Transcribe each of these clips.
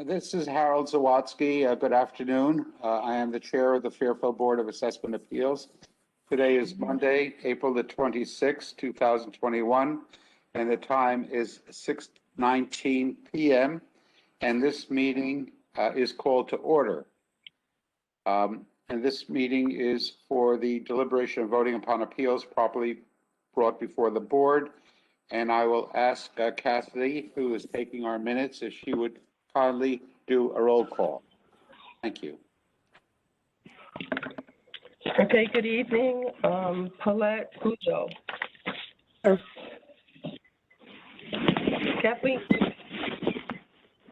This is Harold Zawatsky. Good afternoon. I am the chair of the Fairfield Board of Assessment Appeals. Today is Monday, April the 26th, 2021, and the time is 6:19 p.m. And this meeting is called to order. And this meeting is for the deliberation of voting upon appeals properly brought before the board. And I will ask Kathy, who is taking our minutes, if she would kindly do a roll call. Thank you. Okay, good evening. Paulette Cujo. Kathleen.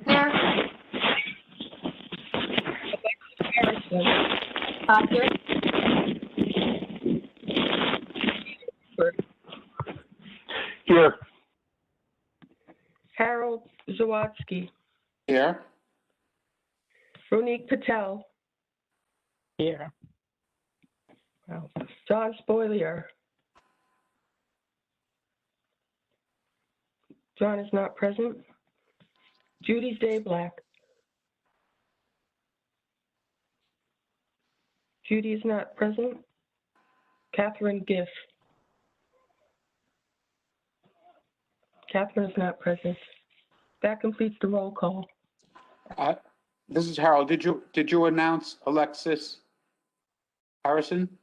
Here. Harrison. Here. Here. Harold Zawatsky. Here. Ronique Patel. Here. Wow. John Spoilier. John is not present. Judy Dayblack. Judy is not present. Catherine Giff. Catherine is not present. That completes the roll call. This is Harold. Did you announce Alexis Harrison?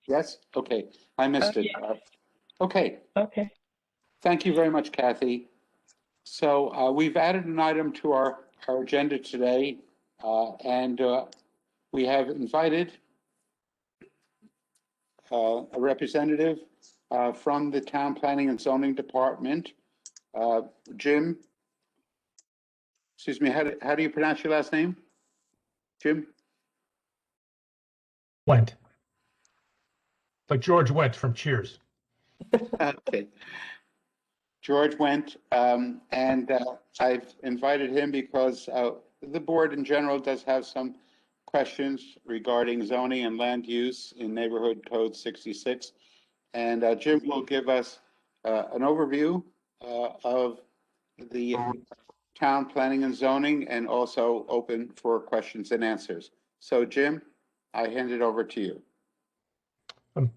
Yes? Okay. I missed it. Yeah. Okay. Okay. Thank you very much, Kathy. So we've added an item to our agenda today, and we have invited a representative from the Town Planning and Zoning Department, Jim. Excuse me, how do you pronounce your last name? Jim? Went. Like George Went from Cheers. Okay. George Went, and I've invited him because the board in general does have some questions regarding zoning and land use in Neighborhood Code 66. And Jim will give us an overview of the town planning and zoning, and also open for questions and answers. So Jim, I hand it over to you.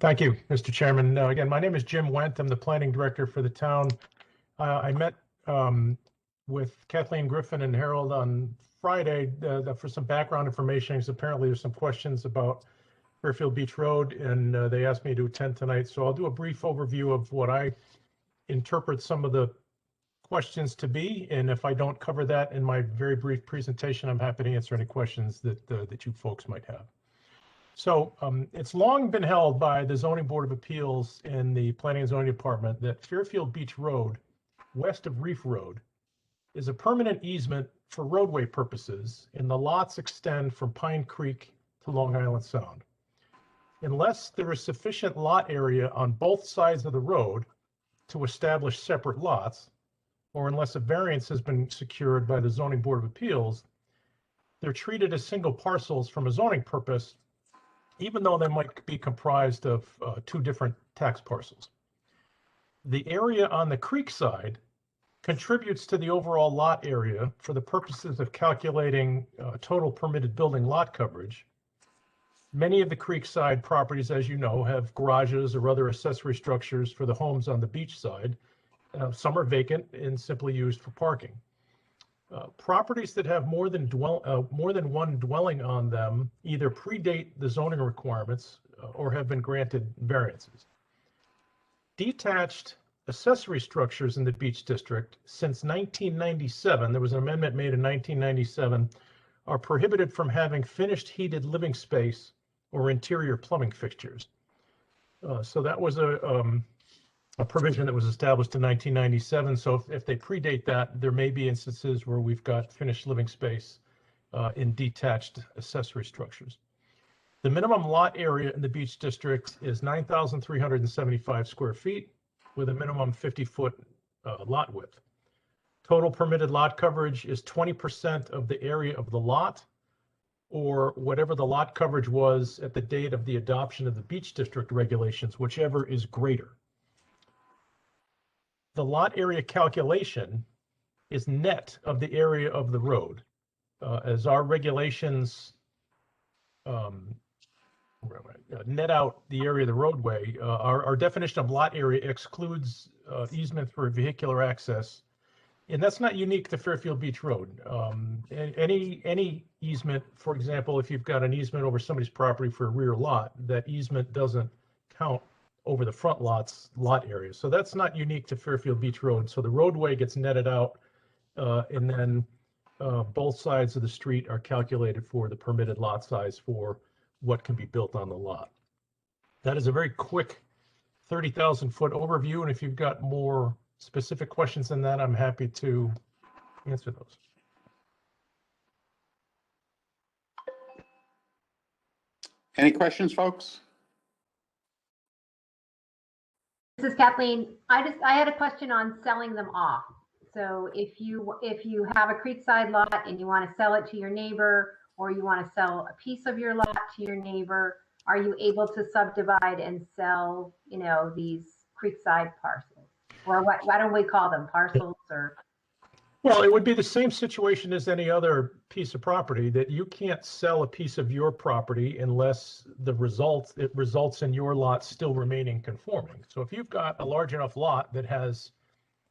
Thank you, Mr. Chairman. Again, my name is Jim Went. I'm the planning director for the town. I met with Kathleen Griffin and Harold on Friday for some background information, because apparently there's some questions about Fairfield Beach Road, and they asked me to attend tonight. So I'll do a brief overview of what I interpret some of the questions to be, and if I don't cover that in my very brief presentation, I'm happy to answer any questions that you folks might have. So it's long been held by the Zoning Board of Appeals and the Planning and Zoning Department that Fairfield Beach Road, west of Reef Road, is a permanent easement for roadway purposes, and the lots extend from Pine Creek to Long Island Sound. Unless there is sufficient lot area on both sides of the road to establish separate lots, or unless a variance has been secured by the Zoning Board of Appeals, they're treated as single parcels from a zoning purpose, even though they might be comprised of two different tax parcels. The area on the creek side contributes to the overall lot area for the purposes of calculating total permitted building lot coverage. Many of the creekside properties, as you know, have garages or other accessory structures for the homes on the beach side. Some are vacant and simply used for parking. Properties that have more than one dwelling on them either predate the zoning requirements or have been granted variances. Detached accessory structures in the beach district since 1997, there was an amendment made in 1997, are prohibited from having finished heated living space or interior plumbing fixtures. So that was a provision that was established in 1997. So if they predate that, there may be instances where we've got finished living space in detached accessory structures. The minimum lot area in the beach district is 9,375 square feet with a minimum 50-foot lot width. Total permitted lot coverage is 20% of the area of the lot, or whatever the lot coverage was at the date of the adoption of the beach district regulations, whichever is greater. The lot area calculation is net of the area of the road. as our regulations net out the area of the roadway, our definition of lot area excludes easement for vehicular access. And that's not unique to Fairfield Beach Road. Any easement, for example, if you've got an easement over somebody's property for a rear lot, that easement doesn't count over the front lot's lot area. So that's not unique to Fairfield Beach Road. So the roadway gets netted out, and then both sides of the street are calculated for the permitted lot size for what can be built on the lot. That is a very quick 30,000 foot overview. And if you've got more specific questions than that, I'm happy to answer those. Any questions, folks? This is Kathleen. I had a question on selling them off. So if you have a creekside lot and you want to sell it to your neighbor, or you want to sell a piece of your lot to your neighbor, are you able to subdivide and sell, these creekside parcels? Or why don't we call them parcels? Or well, it would be the same situation as any other piece of property, that you can't sell a piece of your property unless it results in your lot still remaining conforming. So if you've got a large enough lot that has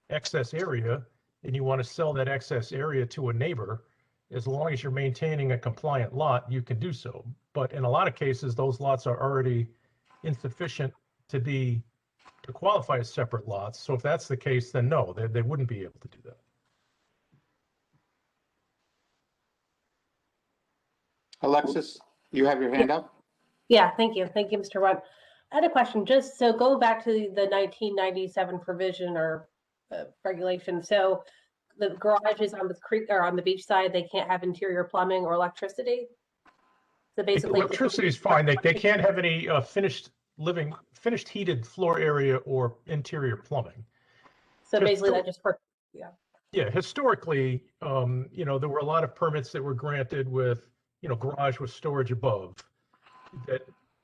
excess area and you want to sell that excess area to a neighbor, as long as you're maintaining a compliant lot, you can do so. But in a lot of cases, those lots are already insufficient to qualify as separate lots. So if that's the case, then no, they wouldn't be able to do that. Alexis, you have your hand up? Yeah, thank you. Thank you, Mr. Webb. I had a question. Just so go back to the 1997 provision or regulation. So the garages on the creek or on the beach side, they can't have interior plumbing or electricity. So basically, Electricity is fine. They can't have any finished heated floor area or interior plumbing. So Just basically, go- that just for Yeah, historically, there were a lot of permits that were granted with, garage with storage above that,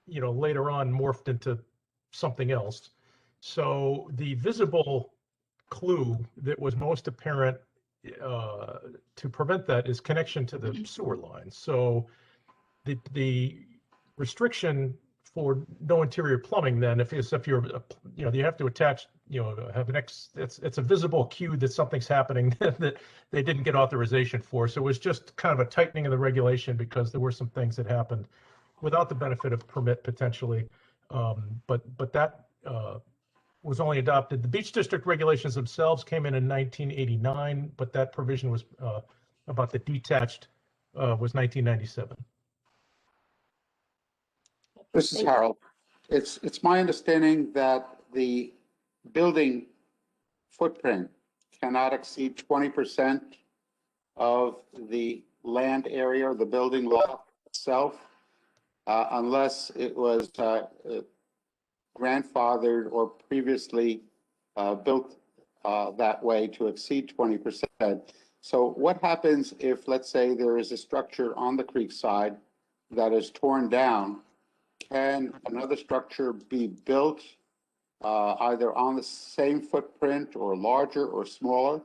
later on morphed into something else. So the visible clue that was most apparent to prevent that is connection to the sewer line. So the restriction for no interior plumbing, then if you're, you have to attach, have it's a visible cue that something's happening that they didn't get authorization for. So it was just kind of a tightening of the regulation because there were some things that happened without the benefit of permit potentially. But that was only adopted. The beach district regulations themselves came in 1989, but that provision was about the detached was 1997. This is Harold. It's my understanding that the building footprint cannot exceed 20% of the land area or the building lot itself, unless it was grandfathered or previously built that way to exceed 20%. So what happens if, let's say, there is a structure on the creek side that is torn down? Can another structure be built either on the same footprint or larger or smaller?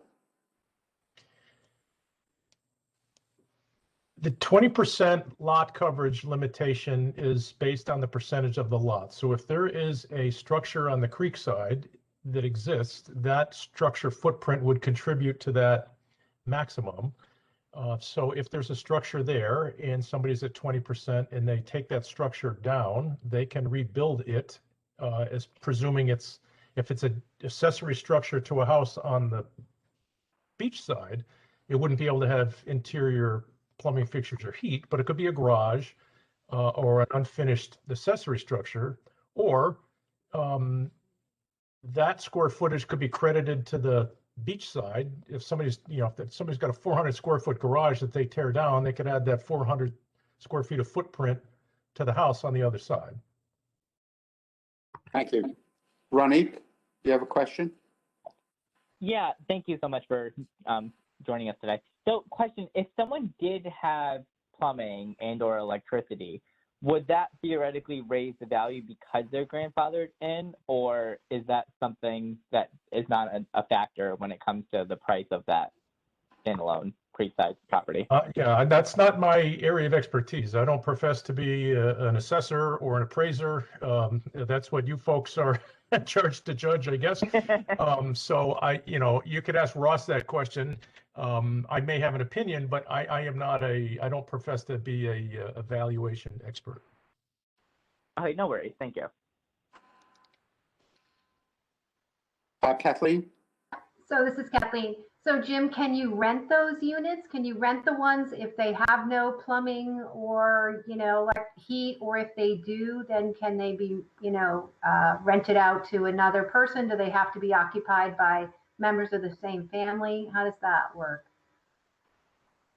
The 20% lot coverage limitation is based on the percentage of the lot. So if there is a structure on the creek side that exists, that structure footprint would contribute to that maximum. So if there's a structure there and somebody's at 20% and they take that structure down, they can rebuild it as presuming if it's an accessory structure to a house on the beach side, it wouldn't be able to have interior plumbing fixtures or heat, but it could be a garage or an unfinished accessory structure, or that square footage could be credited to the beach side. If somebody's got a 400 square foot garage that they tear down, they could add that 400 square feet of footprint to the house on the other side. Thank you. Ronit, you have a question? Yeah, thank you so much for joining us today. So question, if someone did have plumbing and or electricity, would that theoretically raise the value because they're grandfathered in, or is that something that is not a factor when it comes to the price of that standalone creekside property? Yeah, that's not my area of expertise. I don't profess to be an assessor or an appraiser. That's what you folks are charged to judge, I guess. So you could ask Ross that question. I may have an opinion, but I don't profess to be a valuation expert. Okay, no worries. Thank you. Kathleen? So this is Kathleen. So Jim, can you rent those units? Can you rent the ones if they have no plumbing or, like heat, or if they do, then can they be, rented out to another person? Do they have to be occupied by members of the same family? How does that work?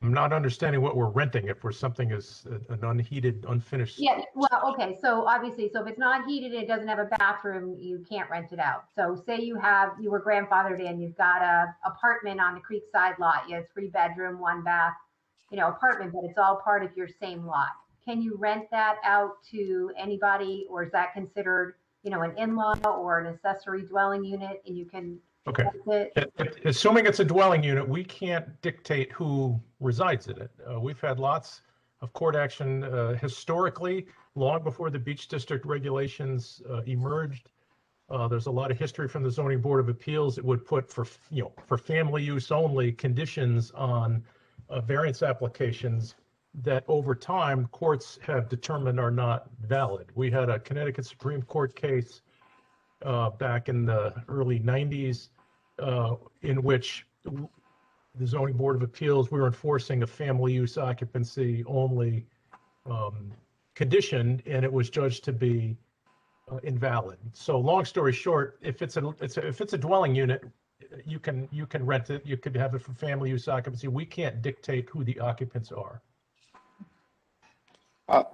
I'm not understanding what we're renting if something is an unheated, unfinished. Yeah, well, okay, so obviously, so if it's not heated, it doesn't have a bathroom, you can't rent it out. So say you were grandfathered in, you've got a apartment on the Creekside lot, you have 3-bedroom, 1-bath, apartment, but it's all part of your same lot. Can you rent that out to anybody, or is that considered, an in-law or an accessory dwelling unit, and you can Okay. rent it? Assuming it's a dwelling unit, we can't dictate who resides in it. We've had lots of court action historically, long before the Beach District regulations emerged. There's a lot of history from the Zoning Board of Appeals. It would put for family use only conditions on variance applications that over time courts have determined are not valid. We had a Connecticut Supreme Court case back in the early 90s in which the Zoning Board of Appeals, we were enforcing a family use occupancy only condition, and it was judged to be invalid. So long story short, if it's a dwelling unit, you can rent it. You could have it for family use occupancy. We can't dictate who the occupants are.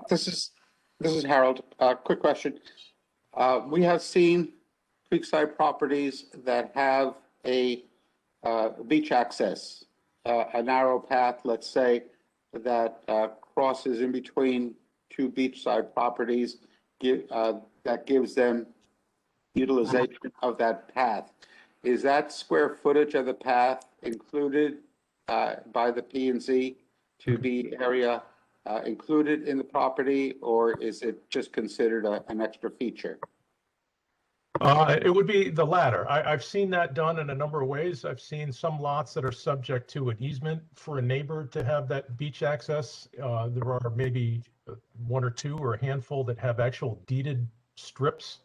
This is Harold. Quick question. We have seen creekside properties that have a beach access, a narrow path, let's say, that crosses in between two beachside properties, that gives them utilization of that path. Is that square footage of the path included by the P&Z to be area included in the property, or is it just considered an extra feature? It would be the latter. I've seen that done in a number of ways. I've seen some lots that are subject to an easement for a neighbor to have that beach access. There are maybe one or two or a handful that have actual deeded strips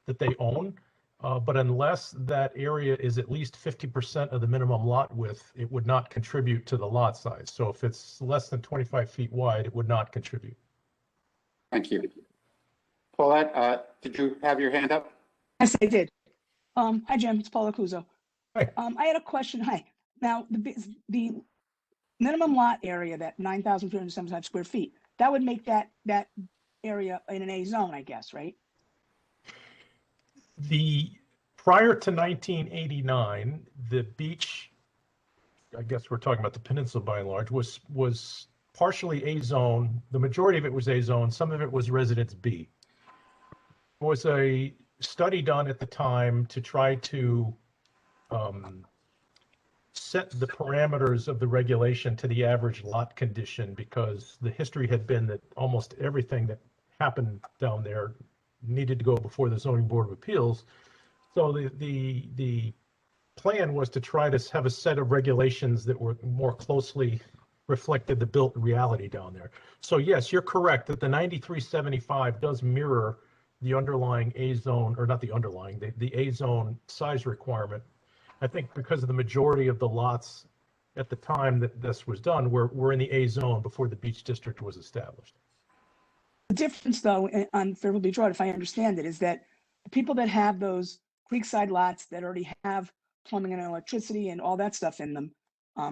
that they own. But unless that area is at least 50% of the minimum lot width, it would not contribute to the lot size. So if it's less than 25 feet wide, it would not contribute. Thank you. Paulette, did you have your hand up? Yes, I did. Hi, Jim. It's Paula Cuso. Hi. I had a question. Hi. Now, the minimum lot area, that 9,375 square feet, that would make that area in an A zone, I guess, right? Prior to 1989, the beach, I guess we're talking about the peninsula by and large, was partially A zone. The majority of it was A zone. Some of it was Residence B. There was a study done at the time to try to set the parameters of the regulation to the average lot condition, because the history had been that almost everything that happened down there needed to go before the Zoning Board of Appeals. So the plan was to try to have a set of regulations that were more closely reflected the built reality down there. So yes, you're correct that the 9375 does mirror the underlying A zone, or not the underlying, the A zone size requirement. I think because of the majority of the lots at the time that this was done were in the A zone before the Beach District was established. The difference, though, on Fairfield Beach Road, if I understand it, is that the people that have those creekside lots that already have plumbing and electricity and all that stuff in them,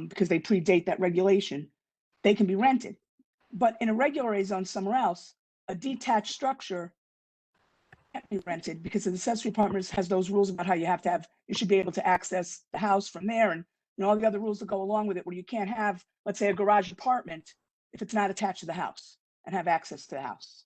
because they predate that regulation, they can be rented. But in a regular A zone somewhere else, a detached structure can't be rented, because the accessory apartment has those rules about how you should be able to access the house from there, and all the other rules that go along with it, where you can't have, let's say, a garage apartment if it's not attached to the house and have access to the house.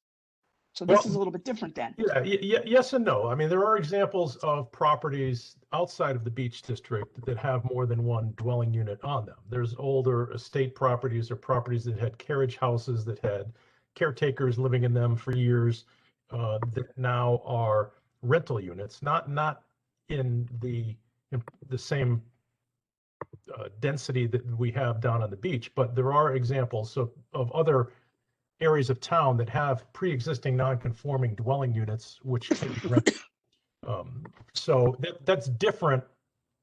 So this Well, is a little bit different then. Yeah, yes and no. I mean, there are examples of properties outside of the beach district that have more than one dwelling unit on them. There's older estate properties or properties that had carriage houses that had caretakers living in them for years that now are rental units, not in the same density that we have down on the beach, but there are examples of other areas of town that have pre-existing non-conforming dwelling units, which can be rented. So that's different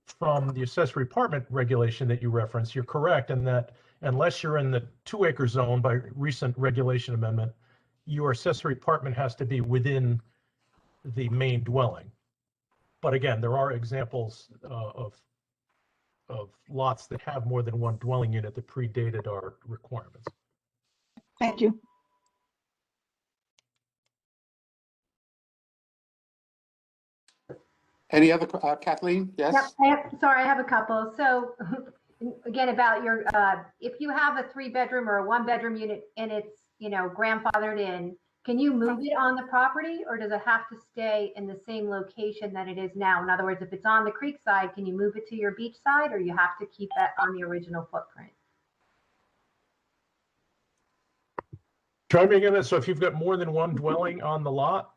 from the accessory apartment regulation that you referenced. You're correct in that unless you're in the 2-acre zone by recent regulation amendment, your accessory apartment has to be within the main dwelling. But again, there are examples of lots that have more than one dwelling unit that predated our requirements. Thank you. Any other, Kathleen? Yes? Yep, sorry, I have a couple. So again, about your, if you have a 3-bedroom or a 1-bedroom unit and it's, grandfathered in, can you move it on the property or does it have to stay in the same location that it is now? In other words, if it's on the creek side, can you move it to your beach side or you have to keep that on the original footprint? Try me again. So if you've got more than one dwelling on the lot,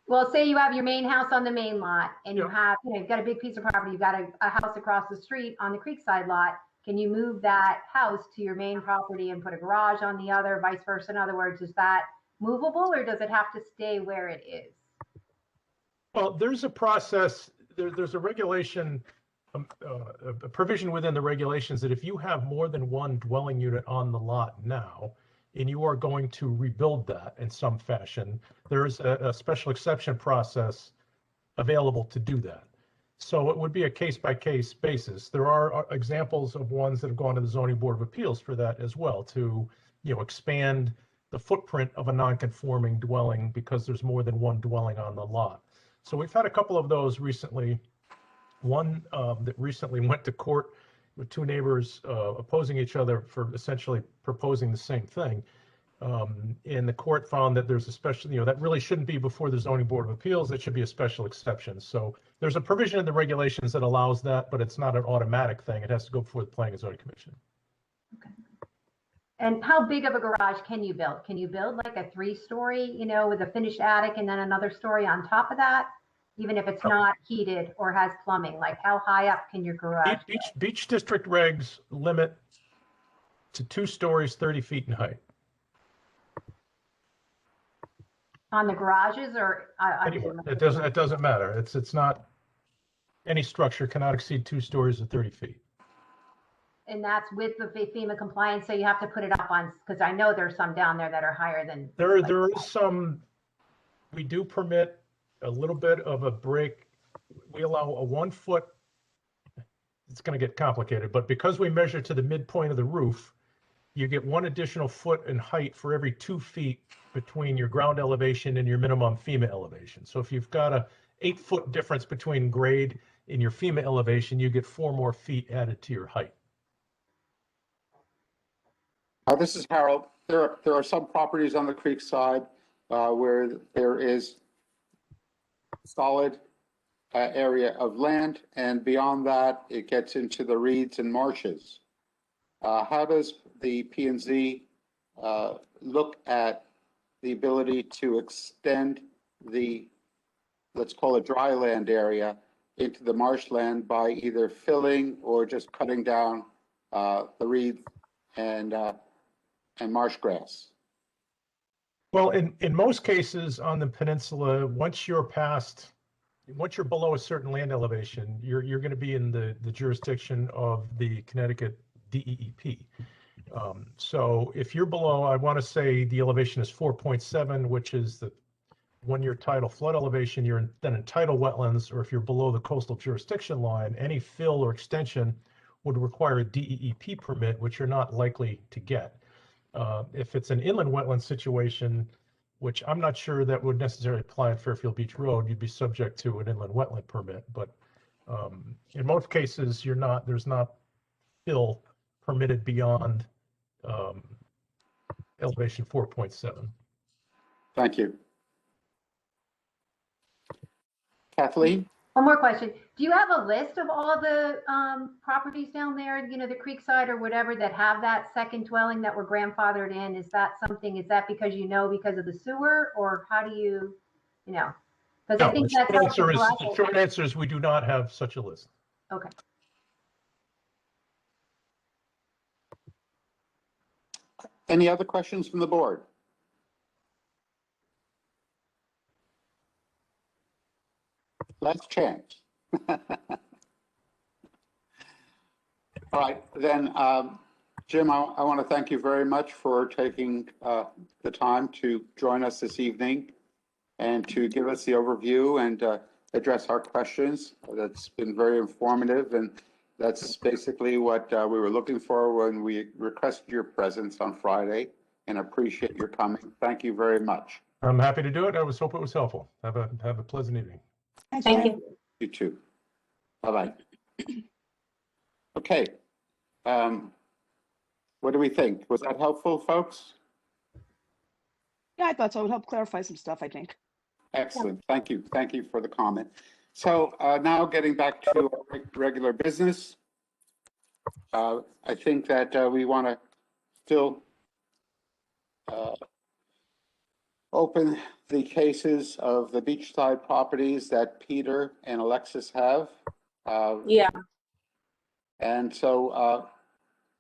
Well, say you have your main house on the main lot and you Yeah. have, you've got a big piece of property, you've got a house across the street on the creekside lot. Can you move that house to your main property and put a garage on the other, vice versa? In other words, is that movable or does it have to stay where it is? well, there's a process, there's a regulation, a provision within the regulations that if you have more than one dwelling unit on the lot now, and you are going to rebuild that in some fashion, there's a special exception process available to do that. So it would be a case-by-case basis. There are examples of ones that have gone to the Zoning Board of Appeals for that as well, to expand the footprint of a non-conforming dwelling because there's more than one dwelling on the lot. So we've had a couple of those recently. One that recently went to court with 2 neighbors opposing each other for essentially proposing the same thing. And the court found that there's a special, that really shouldn't be before the Zoning Board of Appeals. It should be a special exception. So there's a provision in the regulations that allows that, but it's not an automatic thing. It has to go before the Planning and Zoning Commission. Okay. And how big of a garage can you build? Can you build like a 3-story, with a finished attic and then another story on top of that? Even if it's not heated or has plumbing, like how high up can your garage go? Beach district regs limit to 2 stories, 30 feet in height. On the garages or? Anywhere. It doesn't matter. It's not, any structure cannot exceed 2 stories or 30 feet. And that's with the FEMA compliance, so you have to put it up on, because I know there's some down there that are higher than. There is some, we do permit a little bit of a break. We allow a 1 foot, it's going to get complicated, but because we measure to the midpoint of the roof, you get 1 additional foot in height for every 2 feet between your ground elevation and your minimum FEMA elevation. So if you've got a 8-foot difference between grade and your FEMA elevation, you get 4 more feet added to your height. This is Harold. There are some properties on the creek side where there is solid area of land, and beyond that, it gets into the reeds and marshes. How does the P&Z look at the ability to extend the, let's call it dry land area, into the marshland by either filling or just cutting down the reed and marsh grass? Well, in most cases on the peninsula, once you're below a certain land elevation, you're going to be in the jurisdiction of the Connecticut DEEP. So if you're below, I want to say the elevation is 4.7, which is the 1-year tidal flood elevation, you're then in tidal wetlands, or if you're below the coastal jurisdiction line, any fill or extension would require a DEEP permit, which you're not likely to get. If it's an inland wetland situation, which I'm not sure that would necessarily apply at Fairfield Beach Road, you'd be subject to an inland wetland permit. But in most cases, there's not fill permitted beyond elevation 4.7. Thank you. Kathleen? One more question. Do you have a list of all the properties down there, you know, the creekside or whatever that have that second dwelling that were grandfathered in? Is that something, is that because you know because of the sewer, or how do you, you know? Because I No, think the that's the short answer is we do not have such a list. Okay. Any other questions from the board? Last chance. All right, then, Jim, I want to thank you very much for taking the time to join us this evening and to give us the overview and address our questions. That's been very informative, and that's basically what we were looking for when we requested your presence on Friday, and appreciate your coming. Thank you very much. I'm happy to do it. I was hope it was helpful. Have a pleasant evening. Thanks, Thank Jim. you. You too. Bye-bye. Okay. What do we think? Was that helpful, folks? Yeah, I thought so. It would help clarify some stuff, I think. Excellent. Thank you. Thank you for the comment. So now getting back to our regular business, I think that we want to still open the cases of the beachside properties that Peter and Alexis have. Yeah, And so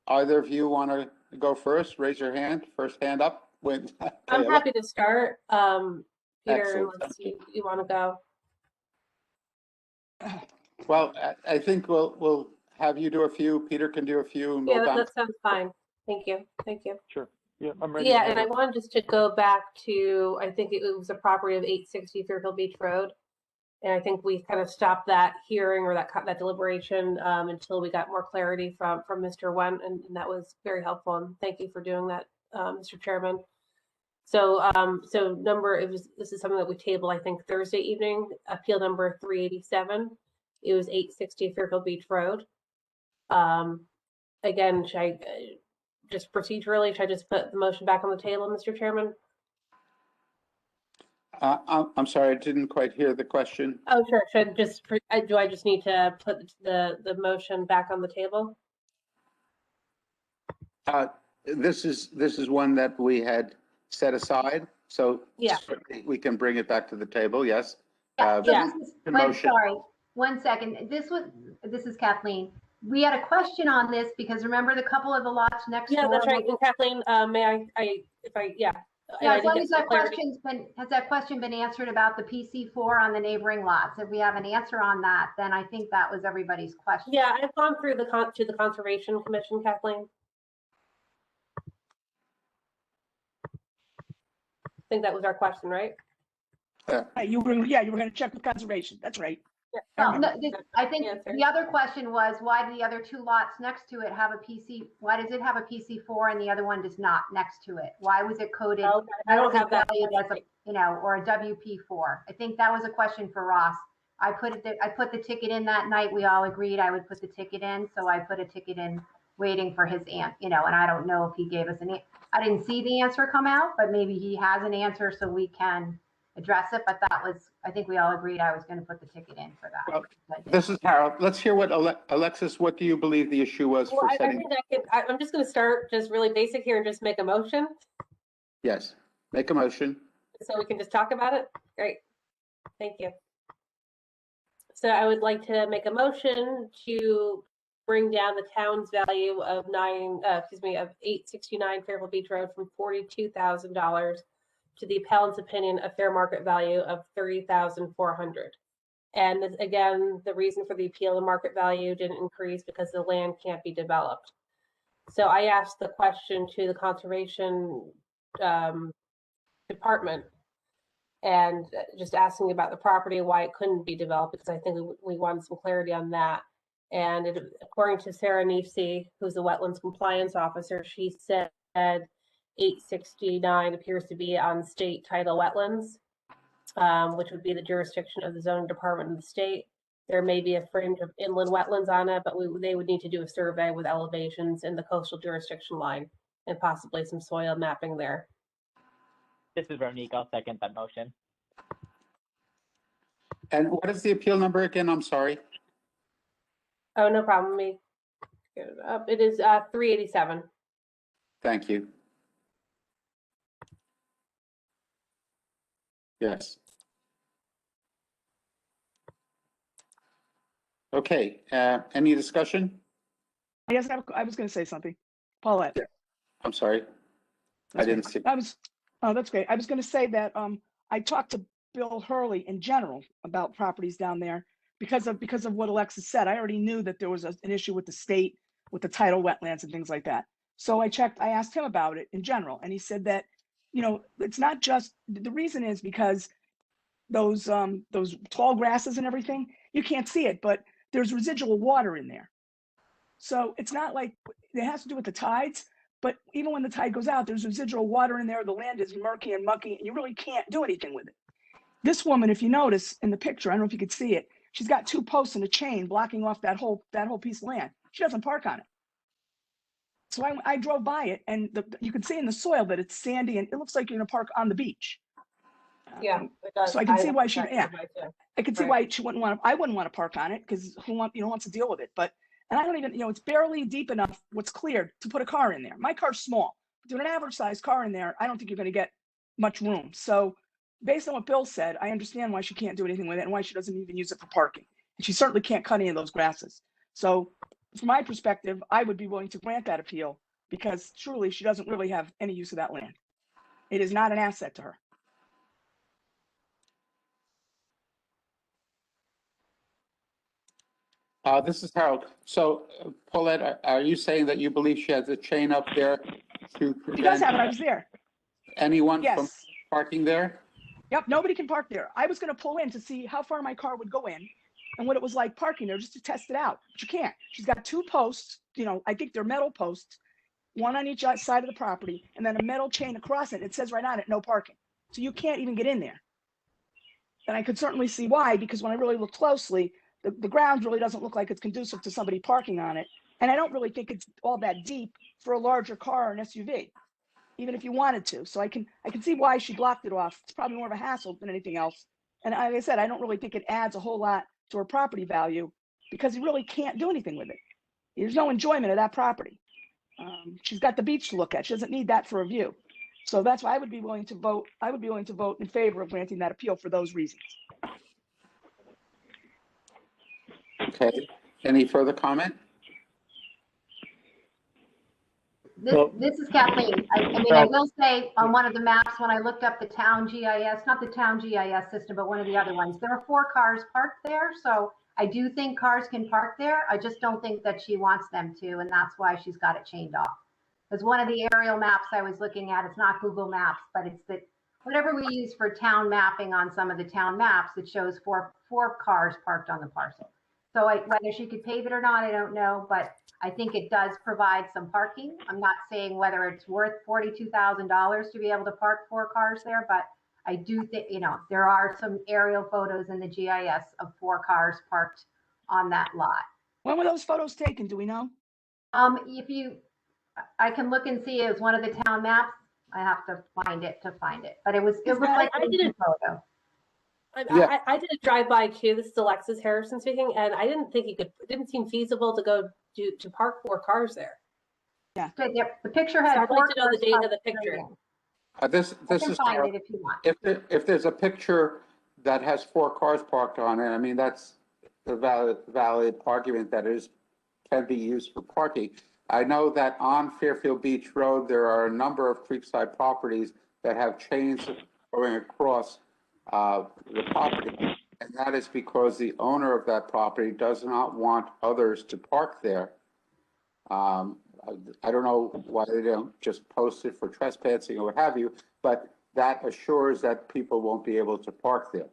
either of you want to go first? Raise your hand. First hand up. When, I'm okay, happy to start. Peter, Excellent. let's see, you want to go? well, I think we'll have you do a few. Peter can do a few. And Yeah, we'll that sounds fine. Thank you. Thank you. Sure. Yeah, I'm ready. Yeah, and I wanted just to go back to, I think it was a property of 860 Fairfield Beach Road. And I think we kind of stopped that hearing or that deliberation until we got more clarity from Mr. Wendt, and that was very helpful. And thank you for doing that, Mr. Chairman. So, this is something that we tabled, I think, Thursday evening, appeal number 387. It was 860 Fairfield Beach Road. Again, should I just procedurally, should I just put the motion back on the table, Mr. Chairman? I'm sorry, I didn't quite hear the question. Oh, sure. Should I just, do I just need to put the motion back on the table? This is one that we had set aside, so Yeah. certainly we can bring it back to the table, yes. Yeah, so Yeah. this is, Motion. sorry, 1 second. This is Kathleen. We had a question on this because remember the couple of the lots next door? Yeah, that's right. And Kathleen, may yeah. Yeah, I as long did as get that clarity. has that question been answered about the PC4 on the neighboring lots? If we have an answer on that, then I think that was everybody's question. Yeah, I've gone through to the Conservation Commission, Kathleen. I think that was our question, right? Right, you were going to check with conservation. That's right. Yeah. Well, no, That's I think the answer. the other question was, why do the other two lots next to it have a PC? Why does it have a PC4 and the other one does not next to it? Why was it coded? Okay, I don't have that. valued as a, you know, or a WP4? I think that was a question for Ross. I put the ticket in that night. We all agreed I would put the ticket in, so I put a ticket in, waiting for his you know, and I don't know if he gave us I didn't see the answer come out, but maybe he has an answer so we can address it. But that was, I think we all agreed I was going to put the ticket in for that. Well, this is Harold. Let's hear what Alexis, what do you believe the issue was Well, for I setting? think I'm just going to start just really basic here and just make a motion Yes, make a motion. so we can just talk about it. Great. Thank you. So I would like to make a motion to bring down the town's value of 869 Fairfield Beach Road from $42,000 to the appellant's opinion a fair market value of $30,400. And again, the reason for the appeal, the market value didn't increase because the land can't be developed. So I asked the question to the conservation department and just asking about the property, why it couldn't be developed, because I think we wanted some clarity on that. And according to Sarah Neefsey, who's the wetlands compliance officer, she said 869 appears to be on state title wetlands, which would be the jurisdiction of the zoning department in the state. There may be a fringe of inland wetlands on it, but they would need to do a survey with elevations in the coastal jurisdiction line and possibly some soil mapping there. This is Veronique. I'll second that motion. And what is the appeal number again? I'm sorry. Oh, no problem. Let me get it up. It is 387. Thank you. Yes. Okay, any discussion? Yes, I was going to say something. Paulette. I'm sorry. I That's didn't okay. see. Oh, that's great. I was going to say that I talked to Bill Hurley in general about properties down there because of what Alexis said. I already knew that there was an issue with the state, with the tidal wetlands and things like that. So I asked him about it in general, and he said that, it's not just, the reason is because those tall grasses and everything, you can't see it, but there's residual water in there. So it's not like it has to do with the tides, but even when the tide goes out, there's residual water in there. The land is murky and mucky, and you really can't do anything with it. This woman, if you notice in the picture, I don't know if you could see it, she's got 2 posts and a chain blocking off that whole piece of land. She doesn't park on it. So I drove by it, and you can see in the soil that it's sandy, and it looks like you're gonna park on the beach. Yeah, it does. So I can see why she, that's yeah, my too. I can see Right. why she wouldn't want to, I wouldn't want to park on it because who wants to deal with it? But, and I don't even, it's barely deep enough what's cleared to put a car in there. My car's small. Put an average sized car in there, I don't think you're going to get much room. So based on what Bill said, I understand why she can't do anything with it and why she doesn't even use it for parking. And she certainly can't cut any of those grasses. So from my perspective, I would be willing to grant that appeal because truly she doesn't really have any use of that land. It is not an asset to her. This is Harold. So Paulette, are you saying that you believe she has a chain up there to She does have it. I prevent was there. anyone from Yes. parking there? Yep, nobody can park there. I was gonna pull in to see how far my car would go in and what it was like parking there, just to test it out, but you can't. She's got 2 posts, I think they're metal posts, one on each side of the property, and then a metal chain across it. It says right on it, no parking. So you can't even get in there. And I could certainly see why, because when I really look closely, the ground really doesn't look like it's conducive to somebody parking on it. And I don't really think it's all that deep for a larger car or an SUV, even if you wanted to. So I can see why she blocked it off. It's probably more of a hassle than anything else. And like I said, I don't really think it adds a whole lot to her property value because you really can't do anything with it. There's no enjoyment of that property. She's got the beach to look at. She doesn't need that for a view. So that's why I would be willing to vote. I would be willing to vote in favor of granting that appeal for those reasons. Okay, any further comment? This is Kathleen. I will say on one of the maps, when I looked up the town GIS, not the town GIS system, but one of the other ones, there are 4 cars parked there. So I do think cars can park there. I just don't think that she wants them to, and that's why she's got it chained off. Because one of the aerial maps I was looking at, it's not Google Maps, but it's whatever we use for town mapping on some of the town maps, it shows four cars parked on the parcel. So whether she could pave it or not, I don't know, but I think it does provide some parking. I'm not saying whether it's worth $42,000 to be able to park 4 cars there, but I do think, there are some aerial photos in the GIS of 4 cars parked on that lot. When were those photos taken? Do we know? I can look and see. It was one of the town maps. I have to find it, but it looked like I did it. photo. Yeah. I did a drive-by too. This is Alexis Harrison speaking, and I didn't think it didn't seem feasible to go to park 4 cars there. Yeah. The picture had I'd 4 like to know the cars date of parked the picture. straight in. This I can is find Harold. it if you want. If there's a picture that has 4 cars parked on it, I mean, that's a valid argument that can be used for parking. I know that on Fairfield Beach Road, there are a number of creekside properties that have chains going across the property. And that is because the owner of that property does not want others to park there. I don't know why they don't just post it for trespassing or what have you, but that assures that people won't be able to park there.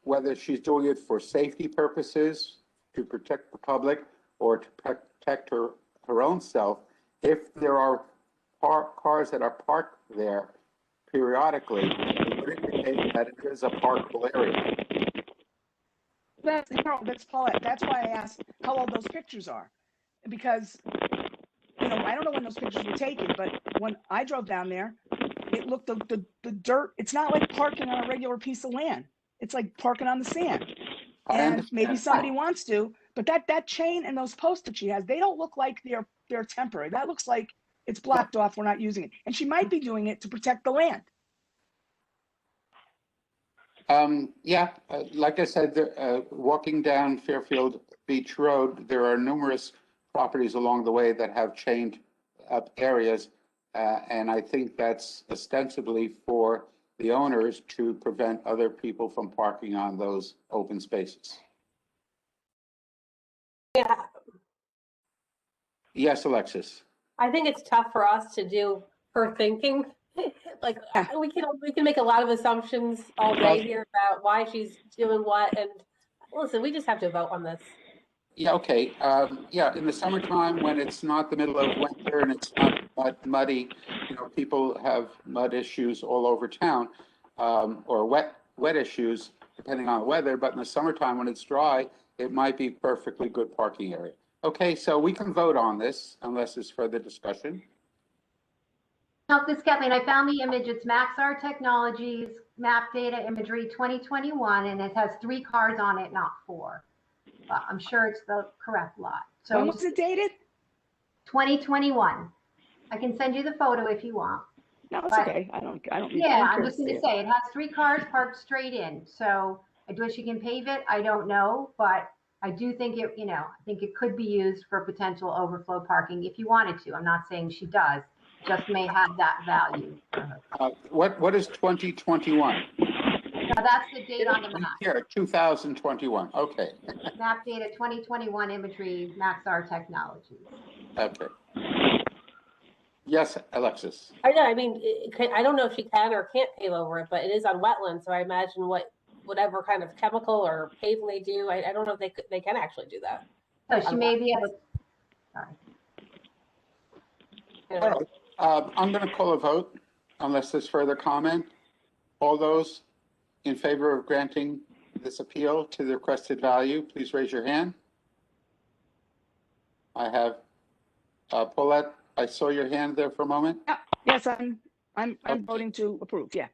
Whether she's doing it for safety purposes, to protect the public, or to protect her own self, if there are cars that are parked there periodically, it would indicate that it is a parkable area. That's Paulette. That's why I asked how old those pictures are, because I don't know when those pictures were taken, but when I drove down there, it looked the dirt. It's not like parking on a regular piece of land. It's like parking on the sand. I And maybe understand. somebody wants to, but that chain and those posts that she has, they don't look like they're temporary. That looks like it's blocked off. We're not using it. And she might be doing it to protect the land. Yeah, like I said, walking down Fairfield Beach Road, there are numerous properties along the way that have chained up areas. And I think that's ostensibly for the owners to prevent other people from parking on those open spaces. Yeah, Yes, Alexis. I think it's tough for us to do her thinking. Like Yeah. we can make a lot of assumptions all day here about why she's doing what. And listen, we just have to vote on this. Yeah, okay. Yeah, in the summertime, when it's not the middle of winter and it's not muddy, people have mud issues all over town, or wet issues, depending on the weather. But in the summertime, when it's dry, it might be perfectly good parking area. Okay, so we can vote on this unless there's further discussion. No, this is Kathleen. I found the image. It's Maxar Technologies map data imagery 2021, and it has 3 cars on it, not 4. I'm sure it's the correct lot. So When was it dated? 2021. I can send you the photo if you want. No, it's But- okay. I don't Yeah, I'm care just to going see to it. say it has 3 cars parked straight in. So I do she can pave it. I don't know, but I do think it, I think it could be used for potential overflow parking if you wanted to. I'm not saying she does, just may have that value for her. What is 2021? Now that's the date on the map. Here, 2021. Okay, Map data 2021 imagery, Maxar Technologies. okay. Yes, Alexis. I know. I mean, I don't know if she can or can't pave over it, but it is on wetland. So I imagine whatever kind of chemical or paving they do, I don't know if they can actually do that. So she may be able, sorry. All right, I'm going to call a vote unless there's further comment. All those in favor of granting this appeal to the requested value, please raise your hand. I have Paulette. I saw your hand there for a moment. Yes, I'm Okay. voting to approve. Yeah.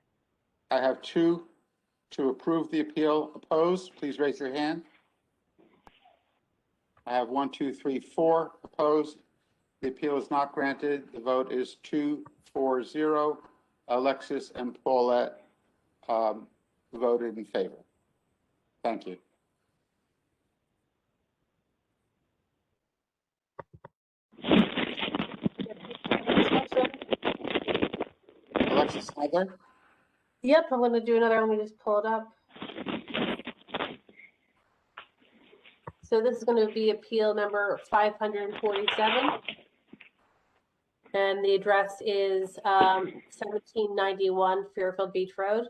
I have 2 to approve the appeal. Opposed, please raise your hand. I have 1, 2, 3, 4 opposed. The appeal is not granted. The vote is 2-4-0. Alexis and Paulette voted in favor. Thank you. Alexis Snyder? Yep, I'm going to do another. Let me just pull it up. So this is going to be appeal number 547. And the address is 1791 Fairfield Beach Road.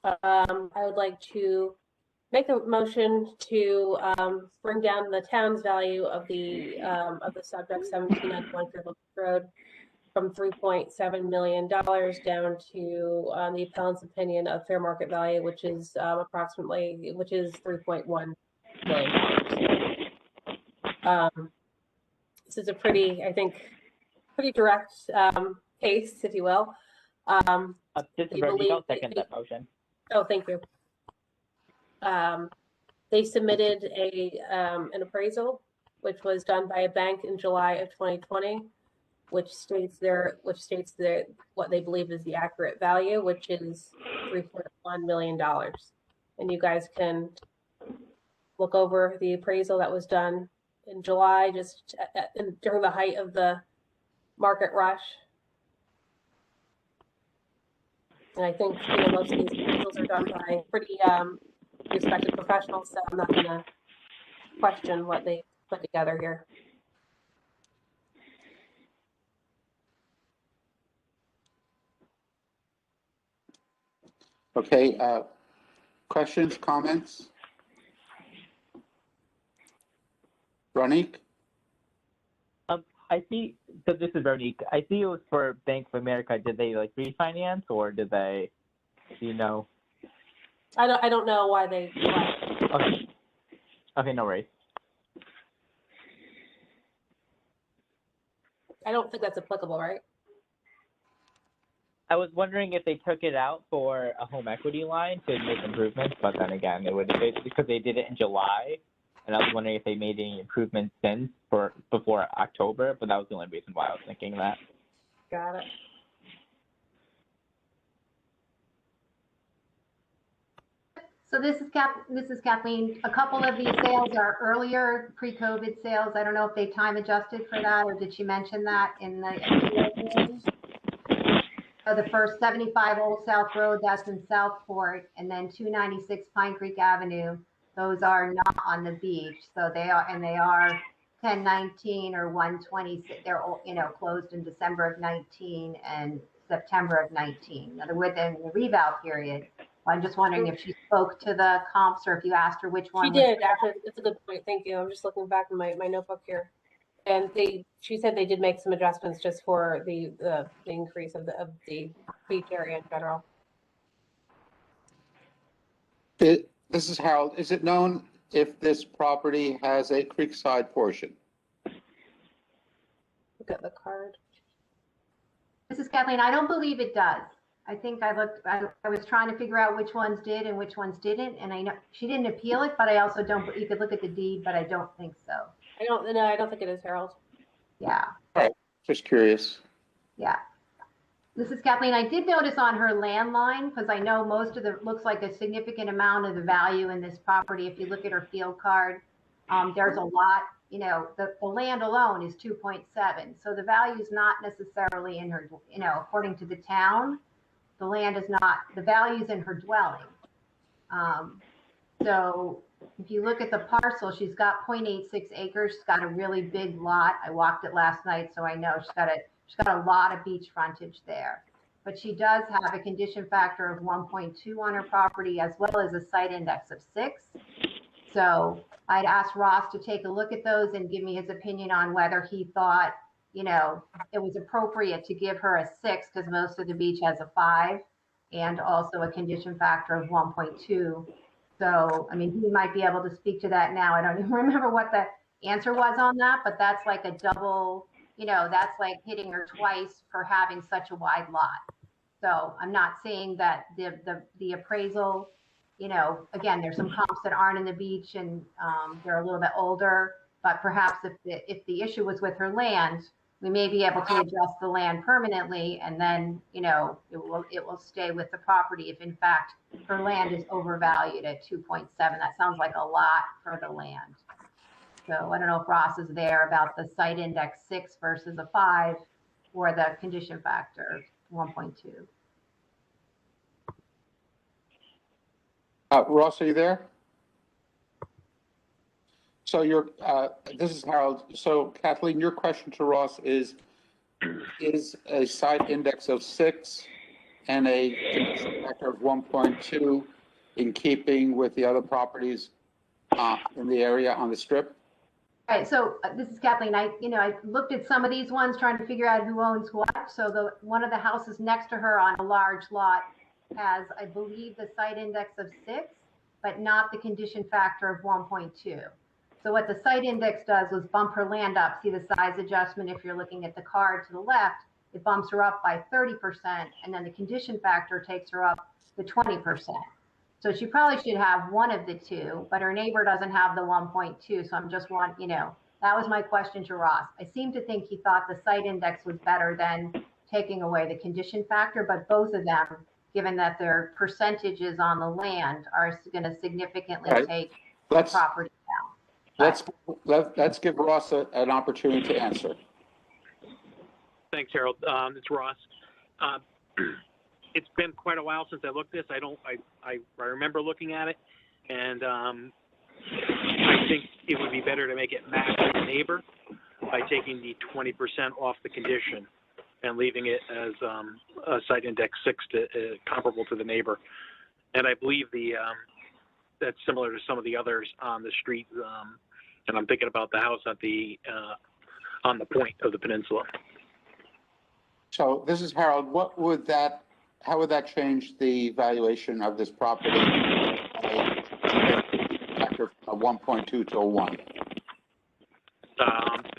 I would like to make a motion to bring down the town's value of the subject 1791 Fairfield Beach Road from $3.7 million down to the appellant's opinion of fair market value, which is $3.1 million. This is a pretty direct case, if you will. Just They Bernie, believe I'll second that motion. Oh, thank you. They submitted an appraisal, which was done by a bank in July of 2020, which states what they believe is the accurate value, which is $3.1 million. And you guys can look over the appraisal that was done in July, just during the height of the market rush. And I think most of these appraisals are done by pretty respected professionals, so I'm not going to question what they put together here. Okay, questions, comments? Ronique? I see, so this is Veronique. I see it was for Bank of America. Did they refinance or did they, do you know? I don't know why they. Okay. Okay, no worries. I don't think that's applicable, right? I was wondering if they took it out for a home equity line to make improvements, but then again, because they did it in July, and I was wondering if they made any improvements since before October, but that was the only reason why I was thinking that. Got it. So this is Kathleen. A couple of these sales are earlier pre-COVID sales. I don't know if they time adjusted for that, or did she mention that in the appeal? So the first 75 Old South Road, that's in Southport, and then 296 Pine Creek Avenue, those are not on the beach. So they are 1019 or 126. They're closed in December of 19 and September of 19. Now they're within the reval period. I'm just wondering if she spoke to the comps or if you asked her which one. She did, actually. It's a good point. Thank you. I'm just looking back in my notebook here. And she said they did make some adjustments just for the increase of the beach area in general. This is Harold. Is it known if this property has a creekside portion? Look at the card. This is Kathleen. I don't believe it does. I think I was trying to figure out which ones did and which ones didn't. And I know she didn't appeal it, but I also don't, you could look at the deed, but I don't think so. I don't think it is, Harold. Yeah. All right, just curious. Yeah. This is Kathleen. I did notice on her landline, because I know most of looks like a significant amount of the value in this property. If you look at her field card, there's a lot, the land alone is 2.7. So the value is not necessarily in her, according to the town, the land is not, the value's in her dwelling. So if you look at the parcel, she's got 0.86 acres. She's got a really big lot. I walked it last night, so I know she's got a lot of beach frontage there. But she does have a condition factor of 1.2 on her property, as well as a site index of 6. So I'd asked Ross to take a look at those and give me his opinion on whether he thought, it was appropriate to give her a 6, because most of the beach has a 5, and also a condition factor of 1.2. So, I mean, he might be able to speak to that now. I don't even remember what the answer was on that, but that's like a double, that's like hitting her twice for having such a wide lot. So I'm not saying that the appraisal, again, there's some comps that aren't in the beach and they're a little bit older, but perhaps if the issue was with her land, we may be able to adjust the land permanently, and then, it will stay with the property if in fact her land is overvalued at 2.7. That sounds like a lot for the land. So I don't know if Ross is there about the site index 6 versus a 5, or the condition factor 1.2. Ross, are you there? So this is Harold. So Kathleen, your question to Ross is a site index of 6 and a condition factor of 1.2 in keeping with the other properties in the area on the strip? All right, so this is Kathleen. I looked at some of these ones trying to figure out who owns what. So one of the houses next to her on a large lot has, I believe, the site index of 6, but not the condition factor of 1.2. So what the site index does was bump her land up. See the size adjustment if you're looking at the card to the left, it bumps her up by 30%, and then the condition factor takes her up to 20%. So she probably should have one of the two, but her neighbor doesn't have the 1.2. So I'm just that was my question to Ross. I seem to think he thought the site index was better than taking away the condition factor, but both of them, given that their percentages on the land, are going to significantly take the property down. Let's give Ross an opportunity to answer. Thanks, Harold. It's Ross. It's been quite a while since I looked at this. I remember looking at it, and I think it would be better to make it match the neighbor by taking the 20% off the condition and leaving it as a site index 6 comparable to the neighbor. And I believe that's similar to some of the others on the street. And I'm thinking about the house at on the point of the peninsula. So this is Harold. How would that change the valuation of this property? Factor a 1.2 to a 1.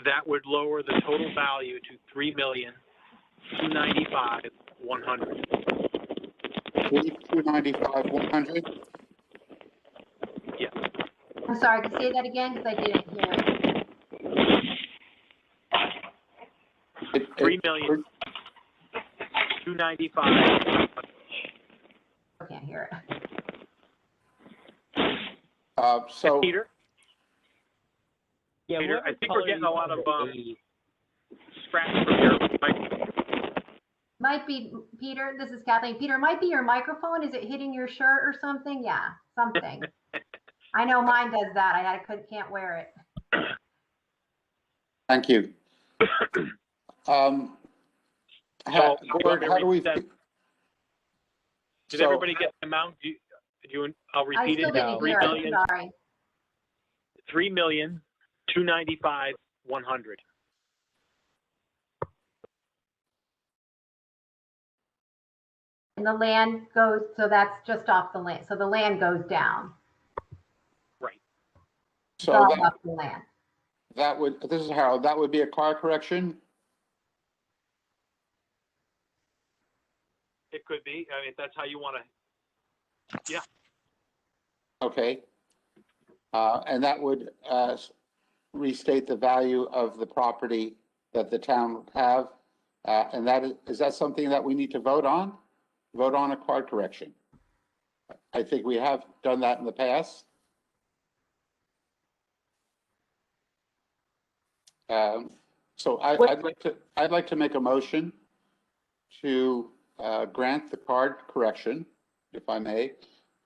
That would lower the total value to $3,295,000 100. 295, 100. Yeah. I'm sorry, can you say that again? Because I didn't hear it. It- 3,295,000. I can't hear it. So, Peter, Yeah, Peter, I whatever think we're color getting you a lot want of the 80s. scratch from your mic. Might be, Peter, this is Kathleen. Peter, might be your microphone. Is it hitting your shirt or something? Yeah, something. I know mine does that. Can't wear it. thank you. So, Board, how do we? did So- everybody get the amount? I'll I repeat still it. didn't hear it, sorry. 3,295,100. And the land goes, so that's just off the land. So the land goes down. Right. It's So all that, off the land. this is Harold, that would be a car correction? It could be. I mean, if that's how you want to. Yeah. Okay. And that would restate the value of the property that the town would have. And is that something that we need to vote on? Vote on a card correction? I think we have done that in the past. So I'd like to make a motion to grant the card correction, if I may,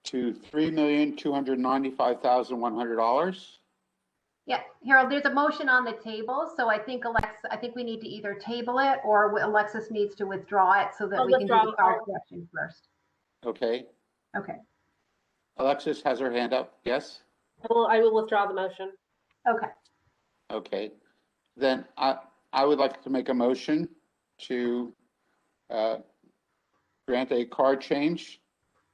to $3,295,100. Yeah, Harold, there's a motion on the table, so I think we need to either table it or Alexis needs to withdraw it so that I'll we can do the withdraw. card correction first. Okay. Okay, Alexis has her hand up. Yes? I will withdraw the motion. okay. Okay. Then I would like to make a motion to grant a card change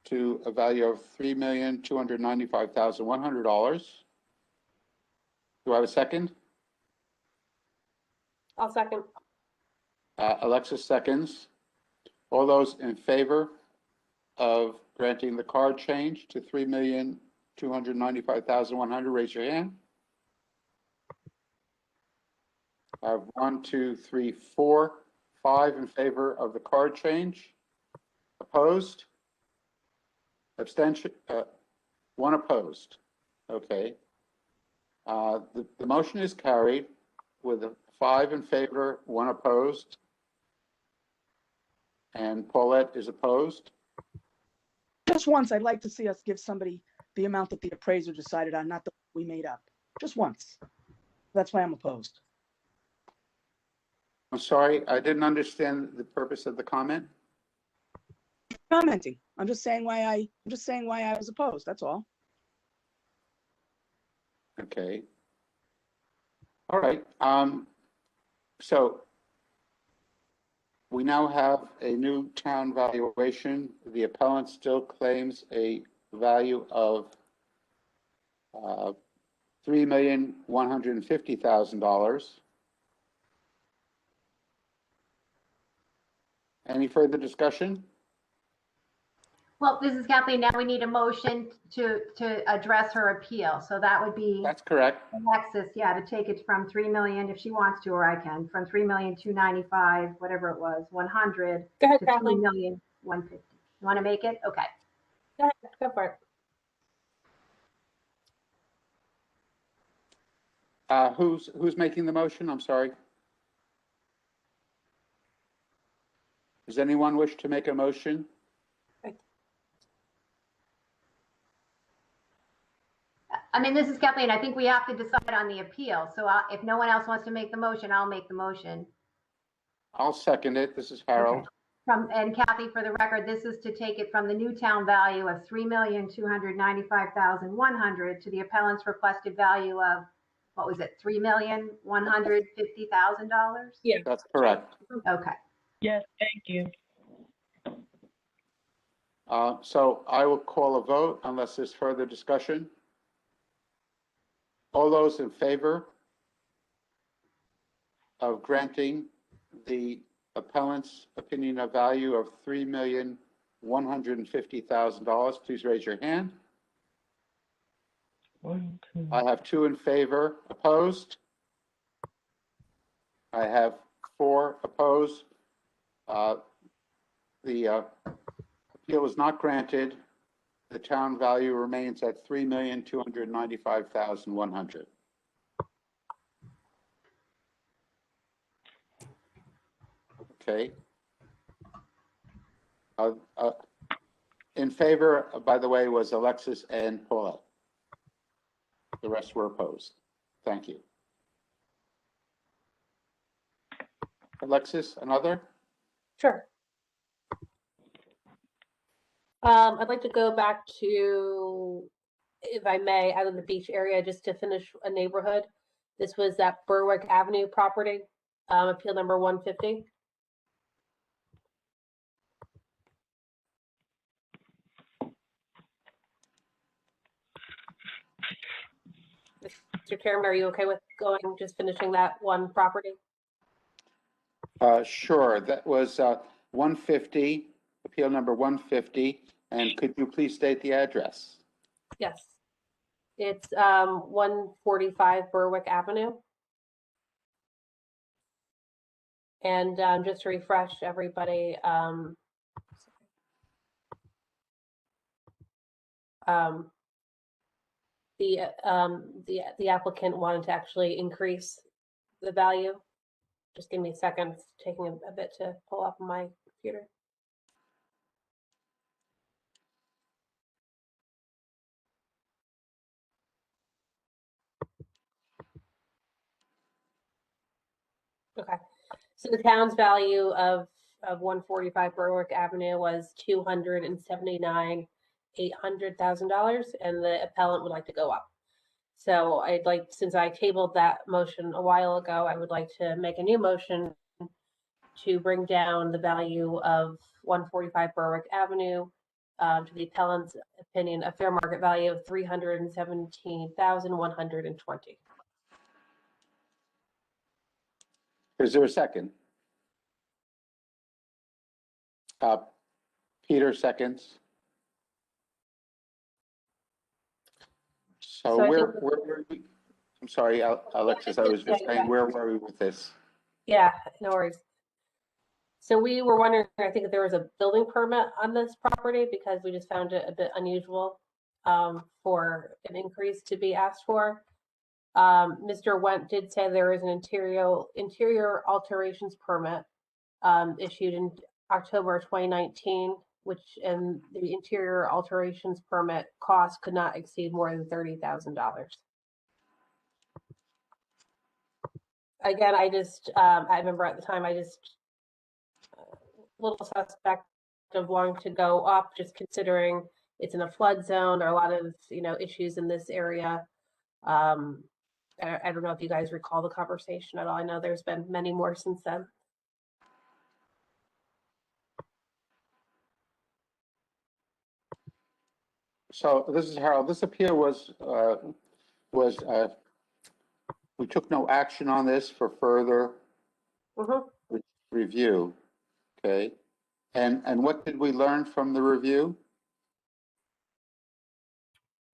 to a value of $3,295,100. Do I have a second? I'll second. Alexis seconds. All those in favor of granting the card change to $3,295,100, raise your hand. I have 1, 2, 3, 4, 5 in favor of the card change. Opposed? Abstention? 1 opposed. Okay. The motion is carried with 5 in favor, 1 opposed. And Paulette is opposed. Just once, I'd like to see us give somebody the amount that the appraiser decided on, not the we made up. Just once. That's why I'm opposed. I'm sorry, I didn't understand the purpose of the comment. Commenting. I'm just saying why I was opposed. That's all. Okay. All right. So we now have a new town valuation. The appellant still claims a value of $3,150,000. Any further discussion? Well, this is Kathleen. Now we need a motion to address her appeal. So that would be That's correct. Alexis, yeah, to take it from 3 million if she wants to, or I can, from 3,295,000, whatever it was, 100 Go ahead, to Kathleen. 3,150,000. You want to make it? Okay. Go ahead, go for it. Who's making the motion? I'm sorry. Does anyone wish to make a motion? I mean, this is Kathleen. I think we have to decide on the appeal. So if no one else wants to make the motion, I'll make the motion. I'll second it. This is Harold. And Kathy, for the record, this is to take it from the new town value of $3,295,100 to the appellant's requested value of, what was it, $3,150,000? Yeah. That's correct. Okay. Yes, thank you. So I will call a vote unless there's further discussion. All those in favor of granting the appellant's opinion of value of $3,150,000. Please raise your hand. 1, 2. I have 2 in favor. Opposed? I have 4 opposed. The appeal is not granted. The town value remains at $3,295,100. Okay. In favor, by the way, was Alexis and Paulette. The rest were opposed. Thank you. Alexis, another? Sure. I'd like to go back to, if I may, out of the beach area, just to finish a neighborhood. This was that Berwick Avenue property, appeal number 150. Mr. Chairman, are you okay with just finishing that one property? Sure. That was 150, appeal number 150. And could you please state the address? Yes. It's 145 Berwick Avenue. And just to refresh everybody, the applicant wanted to actually increase the value. Just give me a second, it's taking a bit to pull up on my computer. Okay, so the town's value of 145 Berwick Avenue was $279,800,000, and the appellant would like to go up. So I'd like, since I tabled that motion a while ago, I would like to make a new motion to bring down the value of 145 Berwick Avenue to the appellant's opinion, a fair market value of $317,120. Is there a second? Peter seconds. So So I where think- were we? I'm sorry, Alexis, I was just saying, where were we with this? Yeah, no worries. So we were wondering, I think, if there was a building permit on this property, because we just found it a bit unusual for an increase to be asked for. Mr. Went did say there is an interior alterations permit issued in October 2019, which, and the interior alterations permit cost could not exceed more than $30,000. Again, I remember at the time, a little suspect of wanting to go up, just considering it's in a flood zone. There are a lot of, issues in this area. I don't know if you guys recall the conversation at all. I know there's been many more since then. So this is Harold. This appeal we took no action on this for further review. Okay. And what did we learn from the review?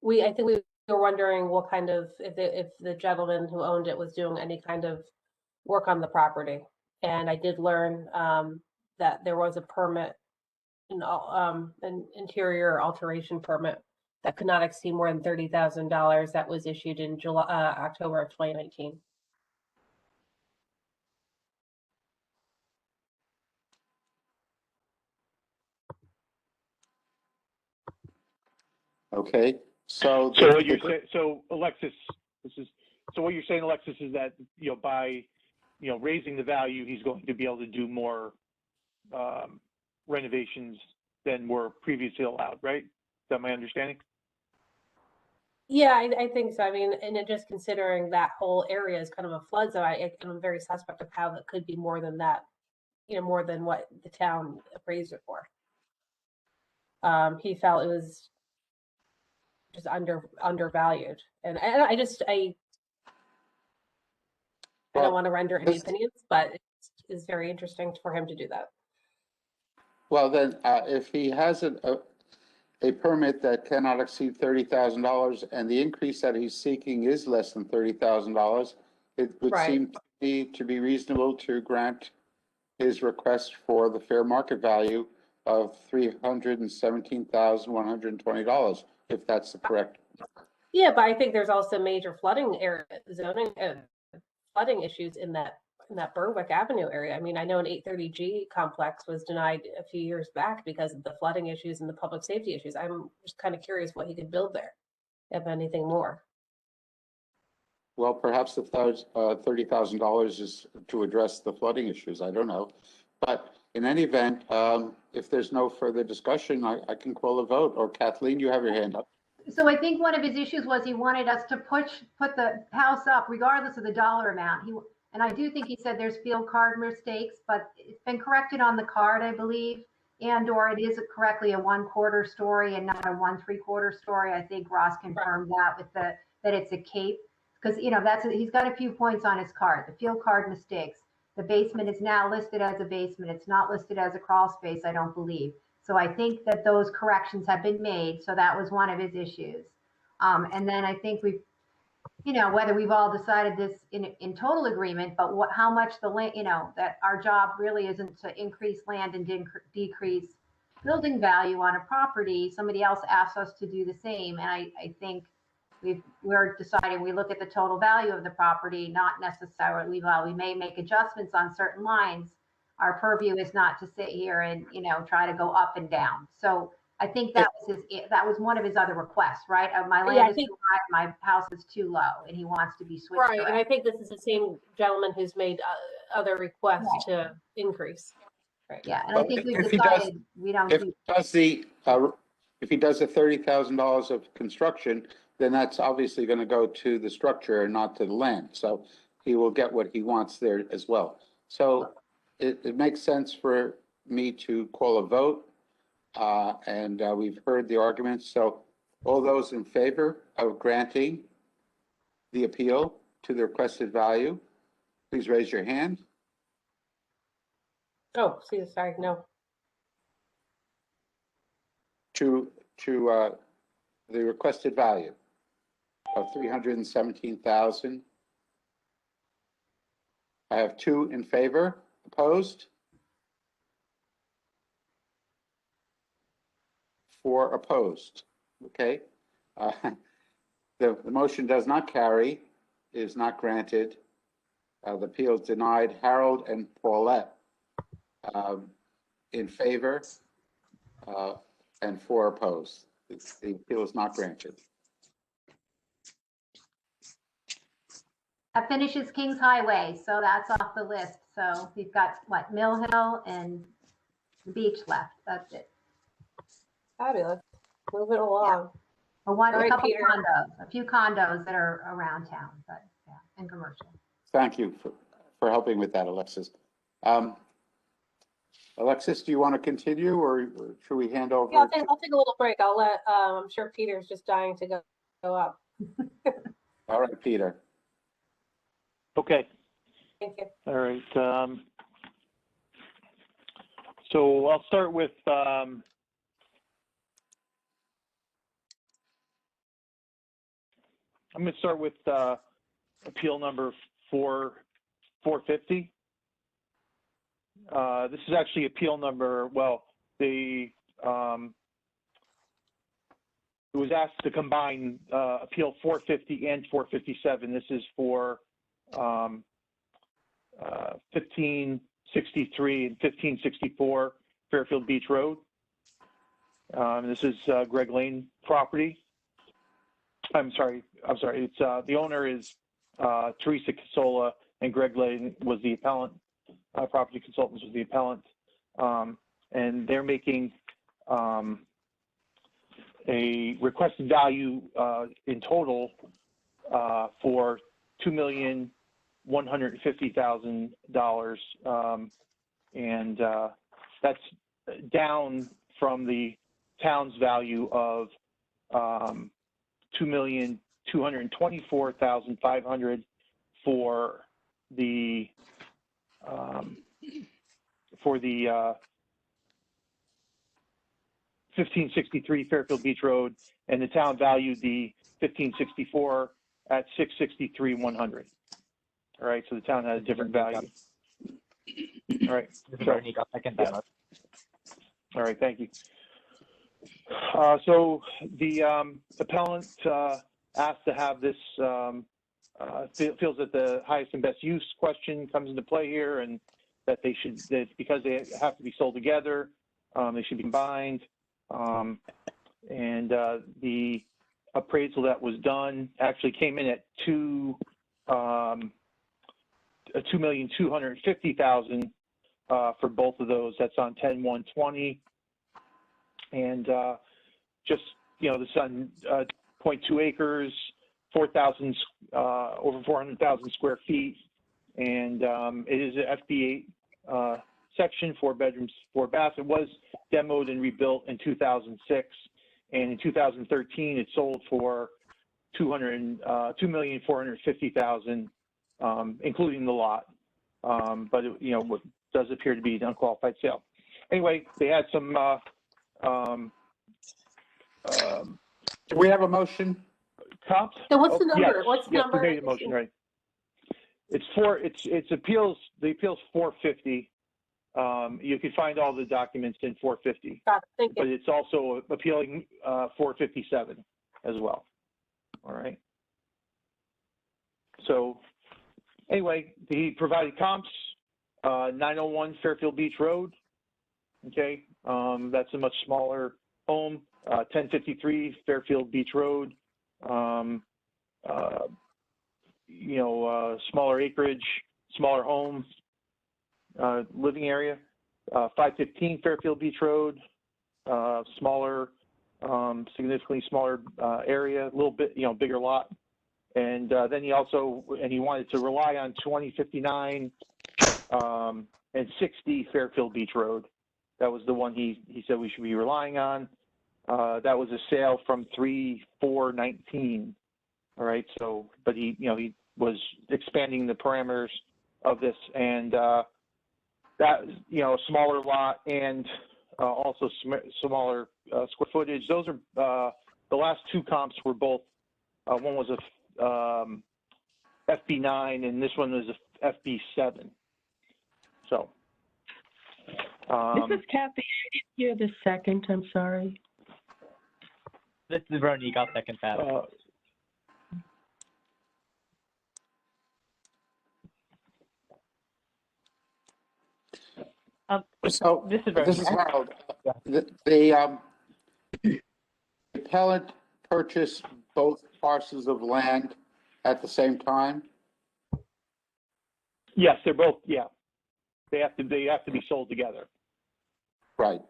I think we were wondering what kind of, if the gentleman who owned it was doing any kind of work on the property. And I did learn that there was a permit, an interior alteration permit that could not exceed more than $30,000 that was issued in October of 2019. Okay. So what you're saying, so Alexis, what you're saying, Alexis, is that, by, raising the value, he's going to be able to do more renovations than were previously allowed, right? Is that my understanding? Yeah, I think so. I mean, and just considering that whole area is kind of a flood zone, I'm very suspect of how that could be more than that, more than what the town appraised it for. He felt it was just undervalued, and I don't want to render any opinions, but is very interesting for him to do that. Well, then, if he has a permit that cannot exceed $30,000 and the increase that he's seeking is less than $30,000, it would Right. seem to me to be reasonable to grant his request for the fair market value of $317,120, if that's the correct. Yeah, but I think there's also major flooding area zoning flooding issues in that Berwick Avenue area. I mean, I know an 830G complex was denied a few years back because of the flooding issues and the public safety issues. I'm just kind of curious what he could build there, if anything more. Well, perhaps the $30,000 is to address the flooding issues. I don't know. But in any event, if there's no further discussion, I can call a vote. Or Kathleen, you have your hand up. So I think one of his issues was he wanted us to put the house up regardless of the dollar amount. And I do think he said there's field card mistakes, but it's been corrected on the card, I believe. And/or it is correctly a 1/4 story and not a 1/3 story. I think Ross confirmed that with that it's a cape. Because, he's got a few points on his card, the field card mistakes. The basement is now listed as a basement. It's not listed as a crawl space, I don't believe. So I think that those corrections have been made. So that was one of his issues. And then I think we've, whether we've all decided this in total agreement, but how much the land, that our job really isn't to increase land and decrease building value on a property. Somebody else asked us to do the same. And I think we're deciding we look at the total value of the property, not necessarily, well, we may make adjustments on certain lines. Our purview is not to sit here and, try to go up and down. So I think that was one of his other requests, right? My land is too high, my house is too low, and he wants to be switched Right, around. and I think this is the same gentleman who's made other requests to increase. Right. Yeah, and I think we've If he does- decided we don't If do. if he does the $30,000 of construction, then that's obviously going to go to the structure and not to the land. So he will get what he wants there as well. So it makes sense for me to call a vote. And we've heard the arguments. So all those in favor of granting the appeal to the requested value, please raise your hand. Oh, sorry, no. To the requested value of $317,000. I have 2 in favor, opposed. 4 opposed. Okay. The motion does not carry, is not granted. The appeal is denied. Harold and Paulette in favor and 4 opposed. The appeal is not granted. That finishes Kings Highway, so that's off the list. So we've got Mill Hill and the beach left. That's it. Fabulous. Moving along. A right, couple Peter. condos, a few condos that are around town, but yeah, and commercial. Thank you for helping with that, Alexis. Alexis, do you want to continue or should we hand over? Yeah, I'll take a little break. I'll let, I'm sure Peter's just dying to go up. All right, Peter. Okay. Thank you. All right. So I'll start with I'm going to start with appeal number 450. This is actually appeal number, well, it was asked to combine appeal 450 and 457. This is for 1563 and 1564 Fairfield Beach Road. This is Greg Lane property. I'm sorry. It's the owner is Teresa Casola, and Greg Lane was the appellant. Property Consultants was the appellant, and they're making a requested value in total for $2,150,000, and that's down from the town's value of $2,224,500 for the the 1563 Fairfield Beach Road, and the town valued the 1564 at 663,100. All right, so the town had a different value. All right. Mr. Bernick, I'll second that. Yeah. All right, thank you. So the appellant asked to have this, feels that the highest and best use question comes into play here, and that they should, that because they have to be sold together, they should be combined. And the appraisal that was done actually came in at $2,250,000 for both of those. That's on 10/1/20, and just, you know, this on 0.2 acres, 4,000 over 400,000 square feet, and it is an FB8 section, 4 bedrooms, 4 baths. It was demoed and rebuilt in 2006, and in 2013 it sold for $2,450,000, including the lot. But it, you know, what does appear to be an unqualified sale. Anyway, they had some. Do we have a motion? Comps? So what's the number? Yes, What's the yes, number? we made a motion, right? It's appeals. The appeals 450. You can find all the documents in 450, Thank but you. it's also appealing 457 as well. All right. So anyway, he provided comps. 901 Fairfield Beach Road. Okay, that's a much smaller home. 1053 Fairfield Beach Road. You know, smaller acreage, smaller home, living area. 515 Fairfield Beach Road. Smaller, significantly smaller area, a little bit, you know, bigger lot. And then he also, and he wanted to rely on 2059 and 60 Fairfield Beach Road. That was the one he said we should be relying on. That was a sale from 3/4/19. All right. So, but he, you know, he was expanding the parameters of this, and that, you know, a smaller lot and also smaller square footage. Those are the last two comps were both. One was a FB9, and this one was a FB7. So. This is Kathy. I didn't hear the second. I'm sorry. This is Bernick. I'll second that. So This is this is Harold. The appellant purchased both parcels of land at the same time? Yes, they're both. Yeah, they have to be sold together. Right.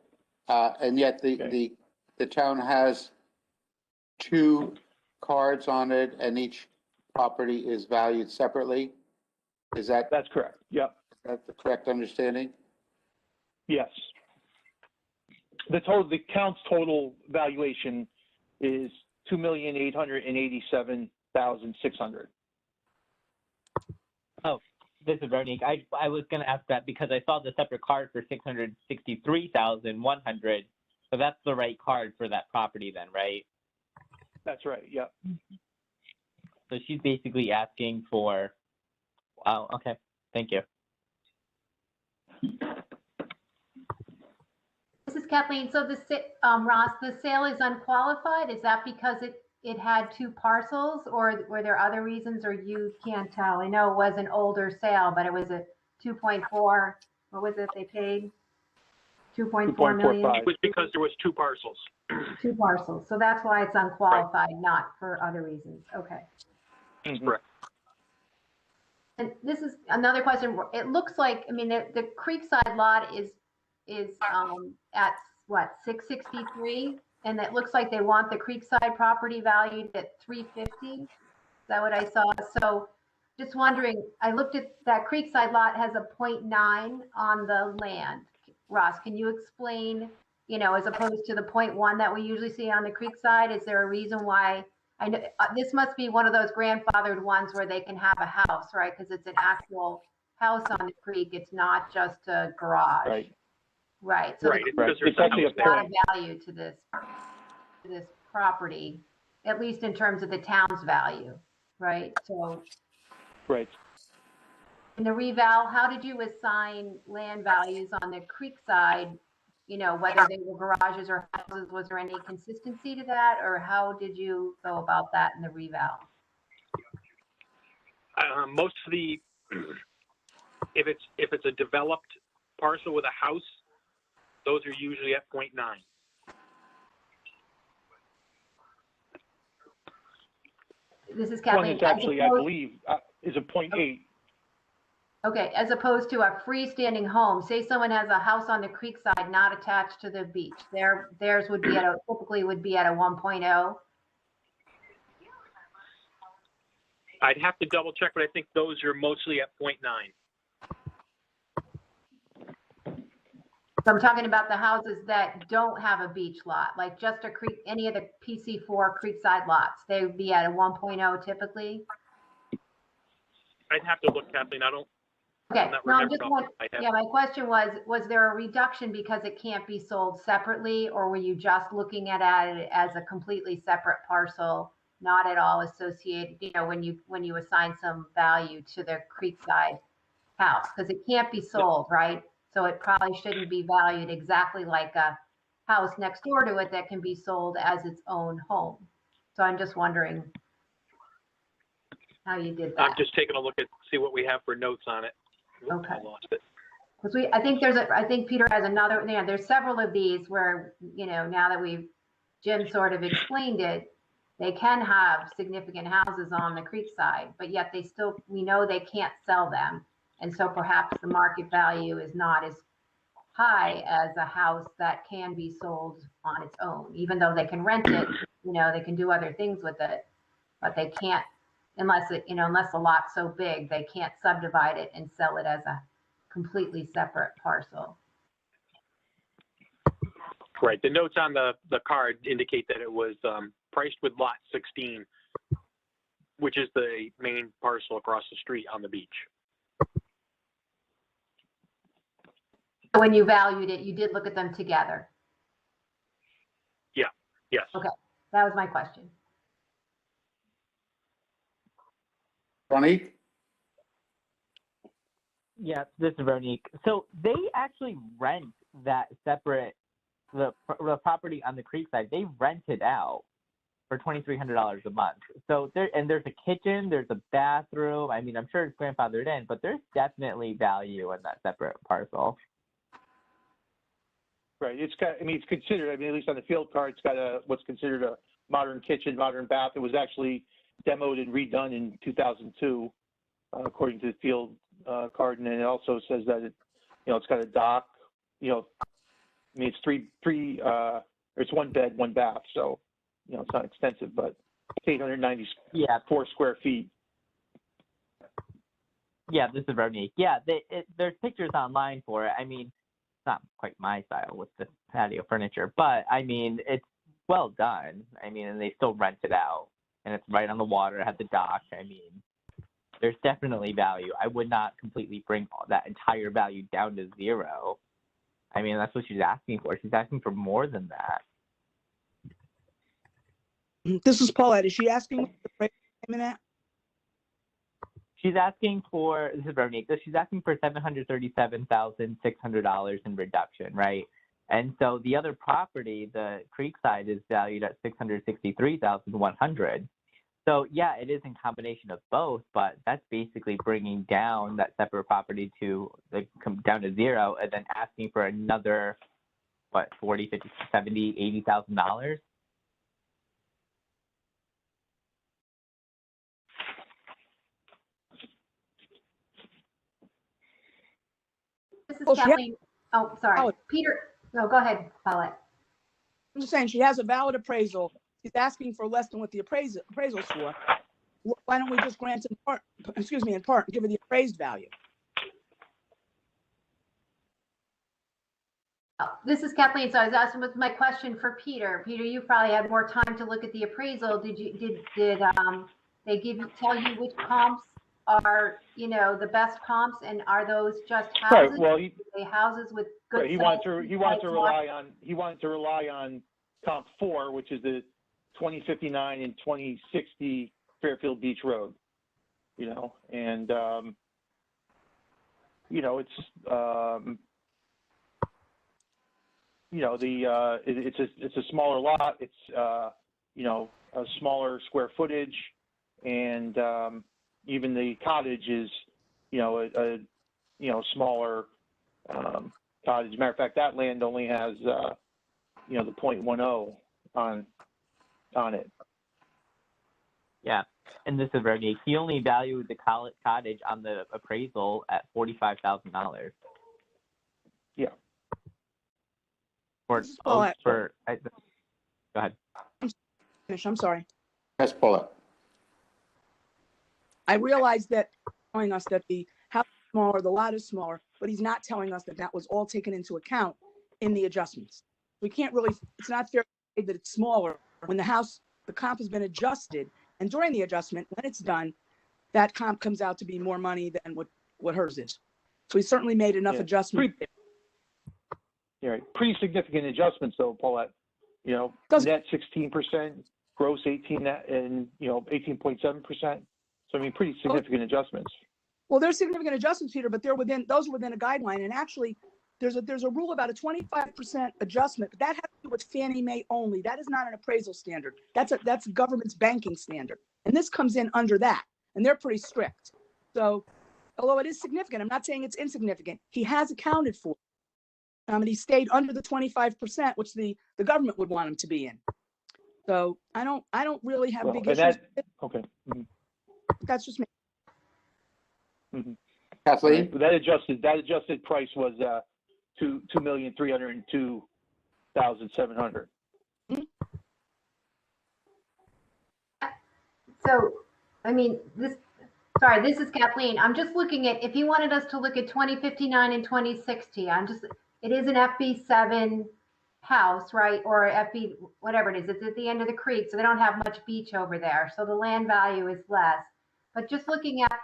And yet the town has 2 cards on it, and each property is valued separately? That's correct. Yep. That the correct understanding? Yes. The count's total valuation is $2,887,600. Oh, this is Bernick. I was going to ask that because I saw the separate card for $663,100. So that's the right card for that property then, right? That's right. Yep. So she's basically asking for, wow, okay, thank you. This is Kathleen. So Ross, the sale is unqualified. Is that because it had 2 parcels, or were there other reasons, or you can't tell? I know it was an older sale, but it was a 2.4. What was it they paid? 2.4 million. It was because there was 2 parcels. 2 parcels. So that's why it's unqualified, not for other reasons. Okay. That's correct. And this is another question. It looks like, I mean, the Creekside lot is at what, 663, and it looks like they want the Creekside property valued at 350. Is that what I saw? So just wondering, I looked at that Creekside lot has a 0.9 on the land. Ross, can you explain, you know, as opposed to the 0.1 that we usually see on the Creekside? Is there a reason why? I know this must be one of those grandfathered ones where they can have a house, right? Because it's an actual house on the creek, it's not just a garage. Right. Right. So Right, the it's creek because there's It's a actually house a there's a lot there. of value to this property, at least in terms of the town's value, right? So Right. in the reval, how did you assign land values on the creek side? You know, whether they were garages or houses, was there any consistency to that, or how did you go about that in the reval? Most of the, if it's a developed parcel with a house, those are usually at 0.9. This is One Kathleen. is actually, I believe, is a 0.8. Okay, as opposed to a freestanding home, say someone has a house on the creek side not attached to the beach, theirs would be at typically would be at a 1.0. I'd have to double check, but I think those are mostly at 0.9. So I'm talking about the houses that don't have a beach lot, like just a creek, any of the PC4 creekside lots, they would be at a 1.0 typically. I'd have to look, Kathleen. Okay, not no, I'm remember just off wondering, the top of my head. yeah, my question was there a reduction because it can't be sold separately, or were you just looking at it as a completely separate parcel, not at all associated, you know, when you assign some value to the creekside house, because it can't be sold, right? So it probably shouldn't be valued exactly like a house next door to it that can be sold as its own home. So I'm just wondering how you did I'm that. just taking a look at, see what we have for notes on it. Oops, Okay. I lost it. Because I think Peter has another, you know, there's several of these where, you know, now that Jim sort of explained it, they can have significant houses on the creek side, but yet we know they can't sell them. And so perhaps the market value is not as high as a house that can be sold on its own, even though they can rent it, you know, they can do other things with it, but they can't, unless the lot's so big, they can't subdivide it and sell it as a completely separate parcel. Right. The notes on the card indicate that it was priced with lot 16, which is the main parcel across the street on the beach. When you valued it, you did look at them together. Yeah. Yes. Okay. That was my question. Ronnie? Yeah, this is Veronique. So they actually rent that separate, the property on the creek side, they rent it out for $2,300 a month. So there's a kitchen, there's a bathroom. I mean, I'm sure it's grandfathered in, but there's definitely value in that separate parcel. Right. It's considered, at least on the field card, it's got what's considered a modern kitchen, modern bath. It was actually demoed and redone in 2002, according to the field card. And then it also says that it's got a dock, it's it's one bed, one bath. So, it's not extensive, but it's 894 square feet. Yeah, this is Veronique. Yeah, there's pictures online for it. I mean, it's not quite my style with the patio furniture, but I mean, it's well done. I mean, and they still rent it out, and it's right on the water, it has the dock. I mean, there's definitely value. I would not completely bring that entire value down to zero. I mean, that's what she's asking for. She's asking for more than that. This is Paulette. Is she asking what the price came in at? She's asking for, this is Veronique, so she's asking for $737,600 in reduction, right? And so the other property, the Creekside, is valued at $663,100. So yeah, it is in combination of both, but that's basically bringing down that separate property to down to zero, and then asking for another, what, $40,000, $50,000, $70,000, $80,000. This is Well, Kathleen. Oh, sorry. Oh. Peter. No, go ahead, Paulette. I'm just saying she has a valid appraisal. She's asking for less than what the appraisal's for. Why don't we just grant in part, and give her the appraised value? This is Kathleen. So I was asking with my question for Peter. Peter, you probably had more time to look at the appraisal. Did they tell you which comps are, you know, the best comps, and are those just Right, houses? well, Are they houses with good? he wanted to rely on comp 4, which is the 2059 and 2060 Fairfield Beach Road, you know, and, you know, it's, you know, it's a smaller lot. It's, you know, a smaller square footage, and even the cottage is, you know, a you know, smaller cottage. Matter of fact, that land only has, you know, the .10 on it. Yeah, and this is Bernie. He only valued the cottage on the appraisal at $45,000. This is Go Paulette. ahead. I'm sorry. Yes, Paula. I realize that telling us that the house is smaller, the lot is smaller, but he's not telling us that that was all taken into account in the adjustments. We can't really, it's not fair to say that it's smaller when the comp has been adjusted, and during the adjustment, when it's done, that comp comes out to be more money than what hers is. So he certainly made enough Yeah. adjustments. Yeah, pretty significant adjustments though, Paulette. You know, net 16%, gross 18, and, you know, 18.7%. So I mean, pretty significant adjustments. Well, there's significant adjustments, Peter, but those are within a guideline. And actually, there's a rule about a 25% adjustment, but that has to do with Fannie Mae only. That is not an appraisal standard. That's government's banking standard. And this comes in under that, and they're pretty strict. So, although it is significant, I'm not saying it's insignificant. He has accounted for it. And he stayed under the 25%, which the government would want him to be in. So I don't really have big issues. Okay. Mm-hmm. That's just me. Mm-hmm. Kathleen? That adjusted price was $2,302,700. So, I mean, this is Kathleen. I'm just looking at, if you wanted us to look at 2059 and 2060, it is an FB7 house, right? Or FB, whatever it is. It's at the end of the creek, so they don't have much beach over there. So the land value is less. But just looking at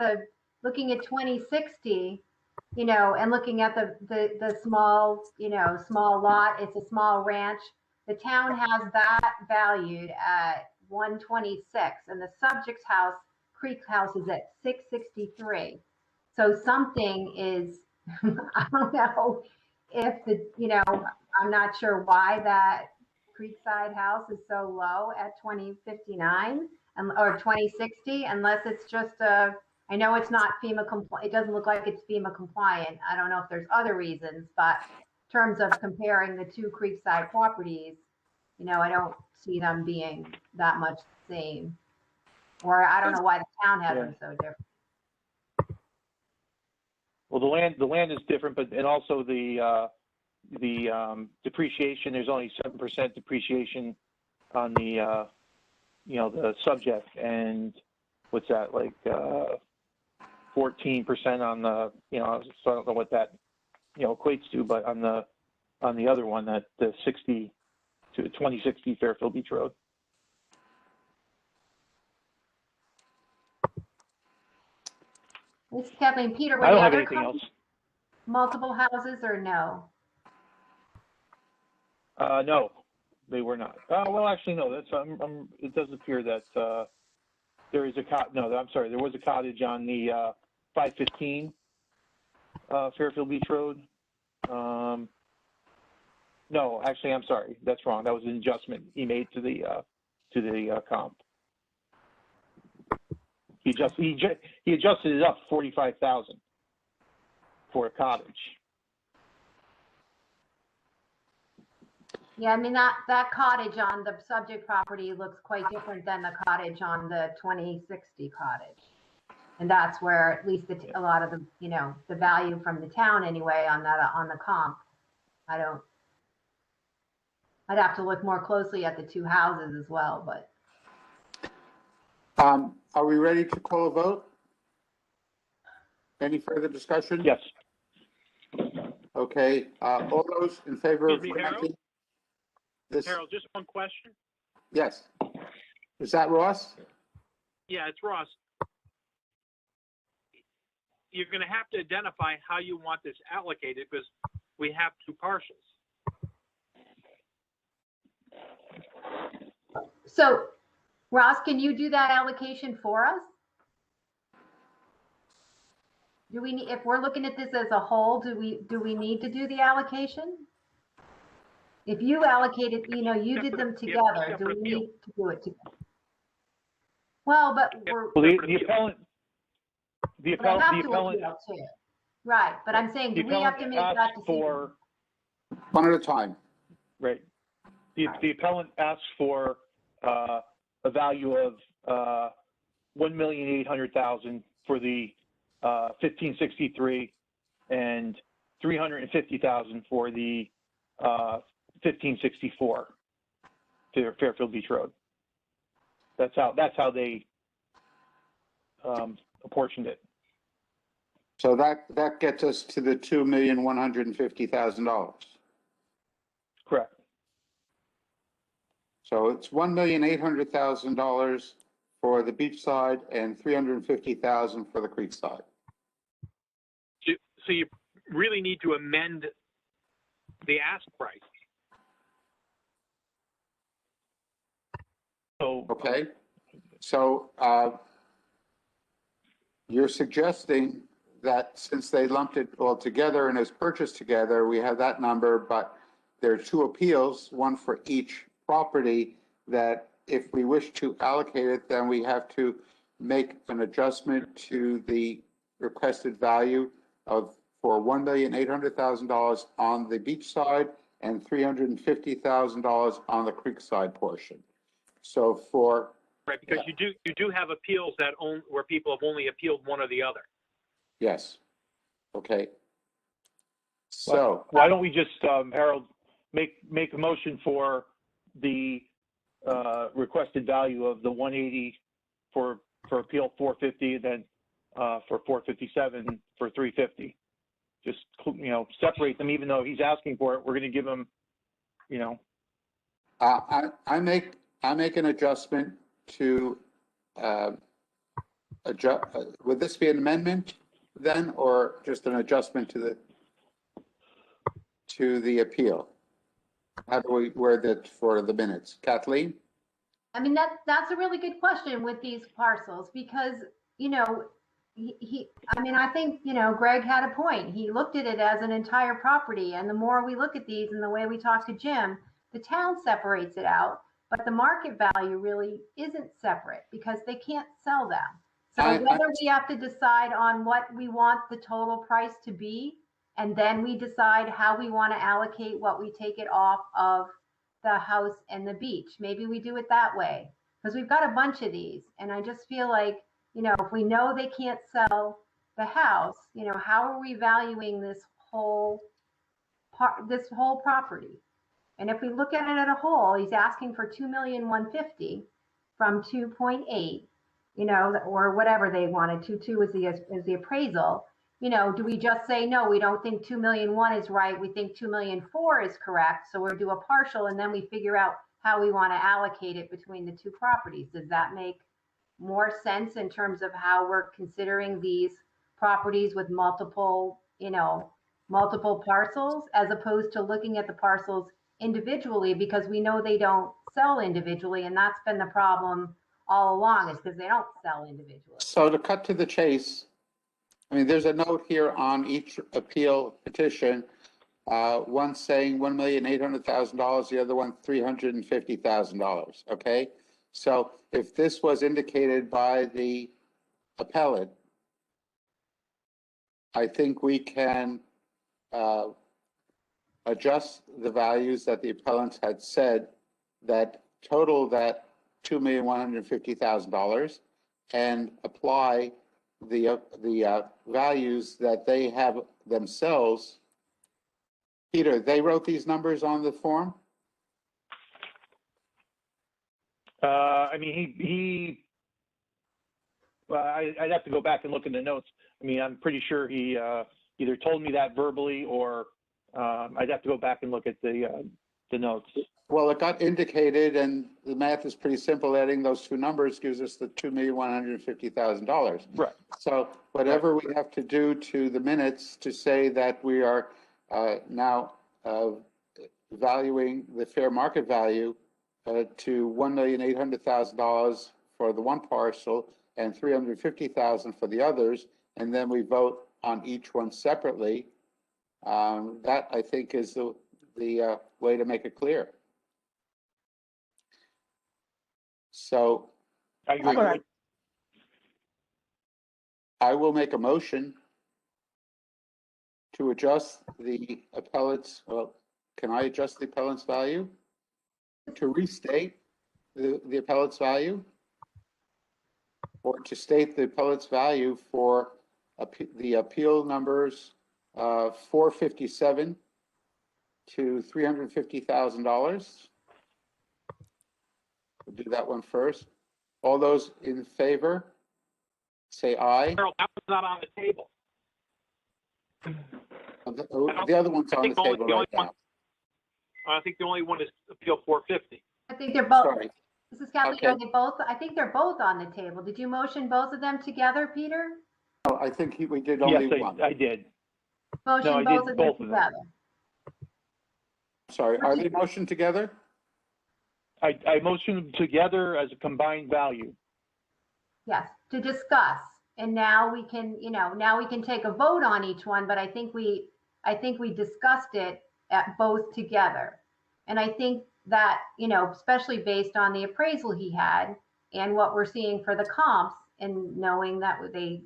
2060, you know, and looking at the small, you know, small lot, it's a small ranch. The town has that valued at 126, and the subject's house, Creek House, is at 663. So something is, I don't know if you know, I'm not sure why that Creekside house is so low at 2059 or 2060, unless it's just I know it's not FEMA compliant. It doesn't look like it's FEMA compliant. I don't know if there's other reasons, but in terms of comparing the two Creekside properties, you know, I don't see them being that much the same. Or I don't know why the town has them so different. Well, the land is different, but and also the depreciation. There's only 7% depreciation on the you know, the subject, and what's that, like 14% on the, you know, so I don't know what that, you know, equates to, but on the other one, that the 2060 Fairfield Beach Road. This is Kathleen. Peter, I were don't the have other anything else. multiple houses or no? No, they were not. Well, actually, no. That's it does appear that there is a no, I'm sorry. There was a cottage on the 515 Fairfield Beach Road. No, actually, I'm sorry. That's wrong. That was an adjustment he made to the comp. He adjusted it up 45,000 for a cottage. Yeah, I mean, that cottage on the subject property looks quite different than the cottage on the 2060 cottage. And that's where at least a lot of the, you know, the value from the town anyway on the comp. I'd have to look more closely at the two houses as well, but. Are we ready to call a vote? Any further discussion? Yes. Okay, all those in favor of Excuse me, Harold? granting this? Harold, just one question. Yes. Is that Ross? Yeah, it's Ross. you're going to have to identify how you want this allocated because we have two parcels. So, Ross, can you do that allocation for us? Do we need, if we're looking at this as a whole, do we need to do the allocation? If you allocated, you know, you did them together, do we need to do it together? Well, but we're. Well, the appellant, They have to appeal too. Right, but I'm saying, do we have to make that decision? for, One at a time. right. The appellant asks for a value of $1,800,000 for the 1563 and $350,000 for the 1564 to Fairfield Beach Road. That's how they apportioned it. So that gets us to the $2,150,000. Correct. So it's $1,800,000 for the beach side and $350,000 for the creek side. So you really need to amend the ask price. So Okay. So you're suggesting that since they lumped it all together and is purchased together, we have that number, but there are two appeals, one for each property, that if we wish to allocate it, then we have to make an adjustment to the requested value for $1,800,000 on the beach side and $350,000 on the creek side portion. So for Right, because you do have appeals where people have only appealed one or the other. yes, okay. So why don't we just, Harold, make a motion for the requested value of the 180 for appeal 450, then for 457 for 350. Just, you know, separate them, even though he's asking for it. We're going to give him, you know. I make an adjustment to adjust. Would this be an amendment then, or just an adjustment to the appeal? How do we word it for the minutes? Kathleen? I mean, that's a really good question with these parcels because, you know, I think, you know, Greg had a point. He looked at it as an entire property, and the more we look at these and the way we talk to Jim, the town separates it out, but the market value really isn't separate because they can't sell them. So whether we have to decide on what we want the total price to be, and then we decide how we want to allocate what we take it off of the house and the beach. Maybe we do it that way because we've got a bunch of these. And I just feel like, you know, if we know they can't sell the house, you know, how are we valuing this whole property? And if we look at it as a whole, he's asking for $2,150,000 from 2.8, you know, or whatever they wanted. 2.2 is the appraisal. You know, do we just say, no, we don't think 2,000,001 is right. We think 2,000,004 is correct. So we'll do a partial and then we figure out how we want to allocate it between the two properties. Does that make more sense in terms of how we're considering these properties with multiple, you know, multiple parcels as opposed to looking at the parcels individually because we know they don't sell individually. And that's been the problem all along is because they don't sell individually. So to cut to the chase, I mean, there's a note here on each appeal petition, one saying $1,800,000, the other one $350,000, okay? So if this was indicated by the appellate, I think we can adjust the values that the appellants had said that total that $2,150,000 and apply the values that they have themselves. Peter, they wrote these numbers on the form? I mean, I'd have to go back and look in the notes. I mean, I'm pretty sure he either told me that verbally or I'd have to go back and look at the denotes. Well, it got indicated, and the math is pretty simple. Adding those two numbers gives us the $2,150,000. Right. So whatever we have to do to the minutes to say that we are now valuing the fair market value to $1,800,000 for the one parcel and $350,000 for the others, and then we vote on each one separately. That I think is the way to make it clear. So I agree. I will make a motion to adjust the appellate's, well, can I adjust the appellate's value? To restate the appellate's value? Or to state the appellate's value for the appeal numbers 457 to $350,000? We'll do that one first. All those in favor, say aye. Harold, that was not on the table. The other one's on the table right now. I think the only one is Appeal 450. I think they're both, Sorry. Mrs. Kathleen, Okay. are they both, I think they're both on the table. Did you motion both of them together, Peter? No, I think we did only Yes, one. I did. Motion I both did of them both of them. together. Sorry, are they motioned together? I motioned together as a combined value. Yes, to discuss. And now we can, now we can take a vote on each one, but I think we discussed it at both together. And I think that, especially based on the appraisal he had and what we're seeing for the comps and knowing that they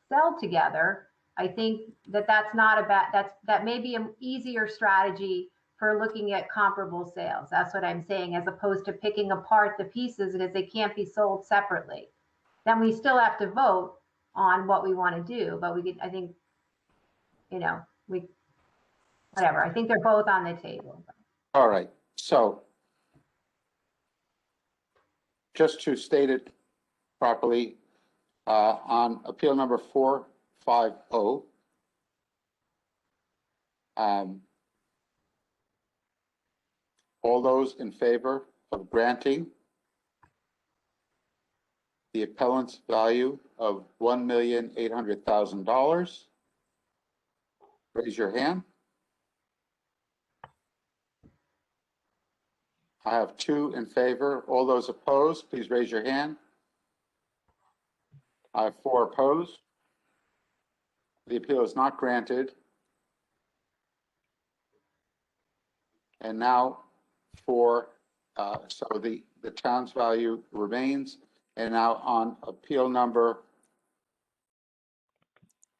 sell together, I think that that's not a bad, that may be an easier strategy for looking at comparable sales. That's what I'm saying, as opposed to picking apart the pieces because they can't be sold separately. Then we still have to vote on what we want to do, but we could, I think, whatever. I think they're both on the table. All right, so just to state it properly, on appeal number 450, all those in favor of granting the appellant's value of $1,800,000, raise your hand. I have 2 in favor. All those opposed, please raise your hand. I have 4 opposed. The appeal is not granted. And now so the town's value remains. And now on appeal number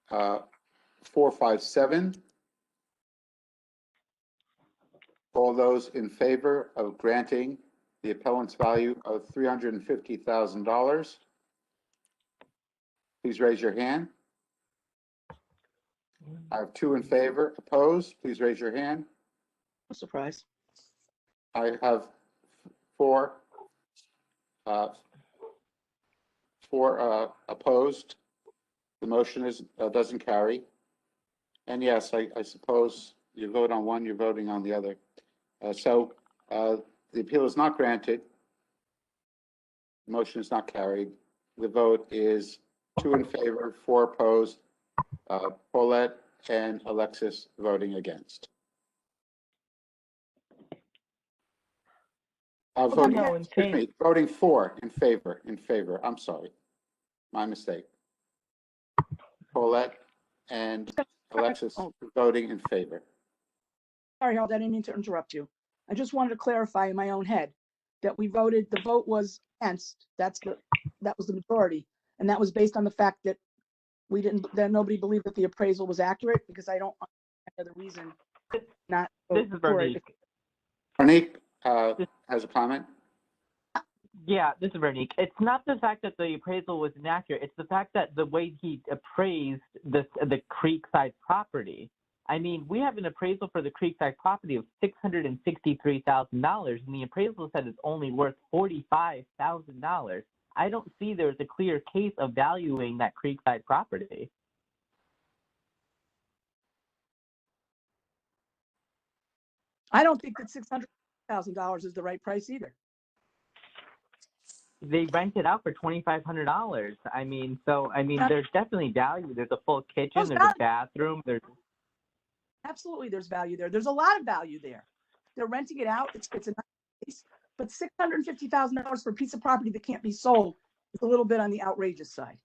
457, all those in favor of granting the appellant's value of $350,000, please raise your hand. I have 2 in favor. Opposed, please raise your hand. No surprise. I have 4 opposed. The motion doesn't carry. And yes, I suppose you vote on one, you're voting on the other. So the appeal is not granted. The motion is not carried. The vote is 2 in favor, 4 opposed. Paulette and Alexis voting against. Voting 4 in favor. I'm sorry. My mistake. Paulette and Alexis voting in favor. Sorry, Harold, I didn't mean to interrupt you. I just wanted to clarify in my own head that the vote was against. That was the majority. And that was based on the fact that nobody believed that the appraisal was accurate, because I don't understand the reason not. This is Veronique. Veronique has a comment. Yeah, this is Veronique. It's not the fact that the appraisal was inaccurate. It's the fact that the way he appraised the Creekside property. I mean, we have an appraisal for the Creekside property of $663,000, and the appraisal said it's only worth $45,000. I don't see there's a clear case of valuing that Creekside property. I don't think that 600 $1,000 is the right price either. They rent it out for $2,500. I mean, there's definitely value. There's a full kitchen, There's there's a bathroom, there's. Absolutely, there's value there. There's a lot of value there. They're renting it out. It's a nice place, but $650,000 for a piece of property that can't be sold is a little bit on the outrageous side.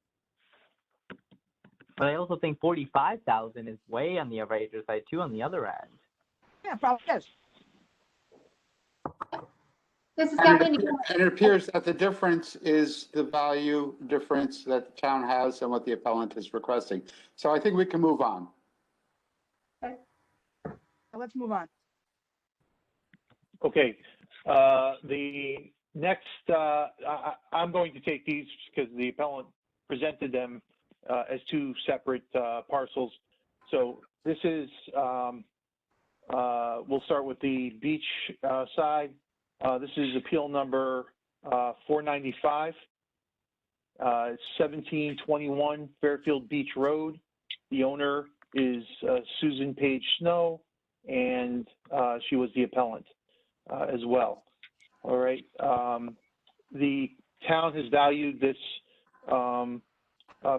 But I also think 45,000 is way on the outrageous side too. On the other end. Yeah, probably is. This is And Kathleen. it appears that the difference is the value difference that the town has and what the appellant is requesting. So I think we can move on. Now let's move on. Okay, the next, I'm going to take these because the appellant presented them as two separate parcels. So this is, we'll start with the beach side. This is appeal number 495. It's 1721 Fairfield Beach Road. The owner is Susan Page Snow, and she was the appellant as well. All right. The town has valued this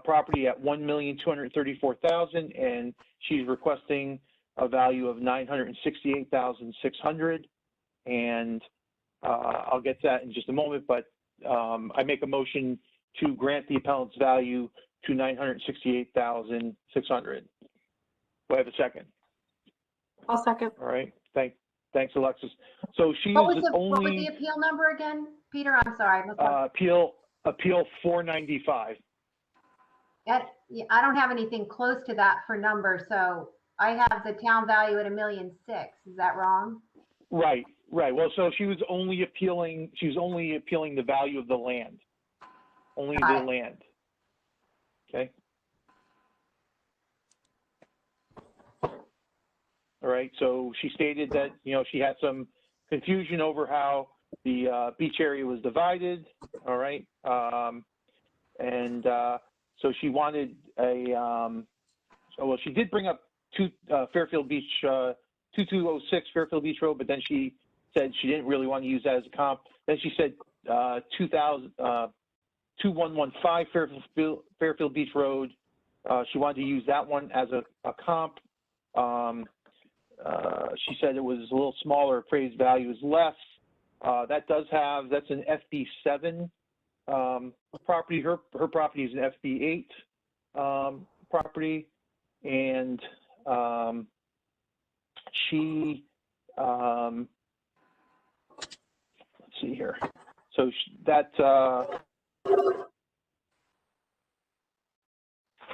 property at $1,234,000, and she's requesting a value of $968,600. And I'll get to that in just a moment, but I make a motion to grant the appellant's value to $968,600. Do I have a second? I'll second. All right. Thanks, Alexis. So she What was was the only appeal number again, Peter? I'm sorry. appeal 495. Yeah, I don't have anything close to that for number, so I have the town value at $1.6 million. Is that wrong? Right. Well, so she was only appealing the value of the land. Only the land. Okay. All right. So she stated that, she had some confusion over how the beach area was divided. All right. So she wanted she did bring up Fairfield Beach, 2206 Fairfield Beach Road, but then she said she didn't really want to use that as a comp. Then she said 2115 Fairfield Beach Road. She wanted to use that one as a comp. She said it was a little smaller, appraised value is less. That's an FB7 property. Her property is an FB8 property, and she let's see here. So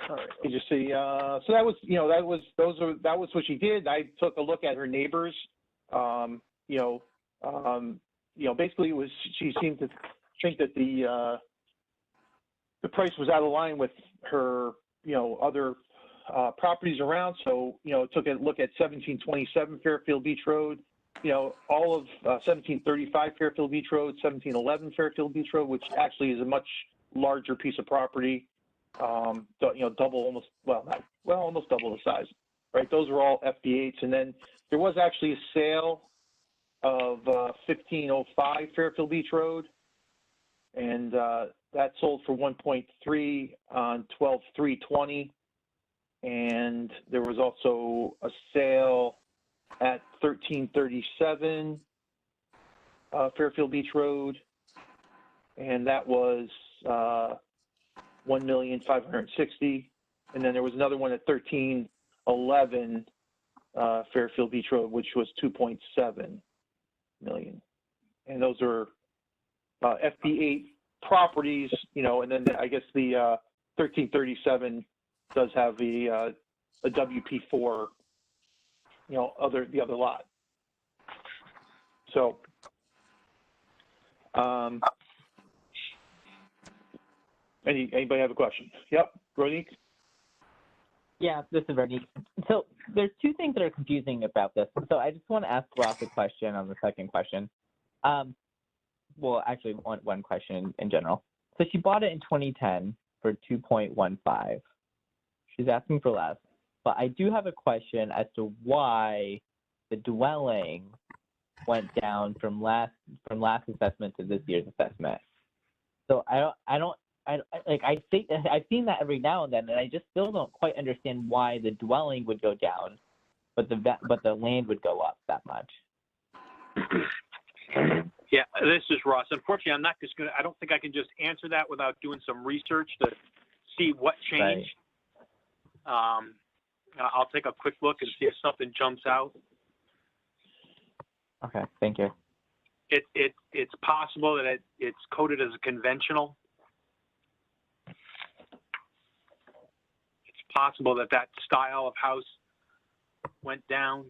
all right, you just see. So that was what she did. I took a look at her neighbors. Basically, it was she seemed to think that the price was out of line with her, other properties around. So, took a look at 1727 Fairfield Beach Road. All of 1735 Fairfield Beach Road, 1711 Fairfield Beach Road, which actually is a much larger piece of property. Almost double the size, right? Those are all FB8s. And then there was actually a sale of 1505 Fairfield Beach Road, and that sold for 1.3 on 12/3/20. And there was also a sale at 1337 Fairfield Beach Road, and that was $1,560,000. And then there was another one at 1311 Fairfield Beach Road, which was $2.7 million. And those are FB8 properties, and then I guess the 1337 does have a WP4, the other lot. So, anybody have a question? Yep, Ronique? Yeah, this is Vernique. So there's two things that are confusing about this. So I just want to ask Ross a question on the second question. Well, actually, one question in general. So she bought it in 2010 for 2.15. She's asking for less. But I do have a question as to why the dwelling went down from last assessment to this year's assessment. So I think I've seen that every now and then, and I just still don't quite understand why the dwelling would go down, but the land would go up that much. Yeah, this is Ross. Unfortunately, I'm not just gonna. I don't think I can just answer that without doing some research to see what changed. Right. I'll take a quick look and see if something jumps out. Okay, thank you. It's possible that it's coded as a conventional. It's possible that style of house went down.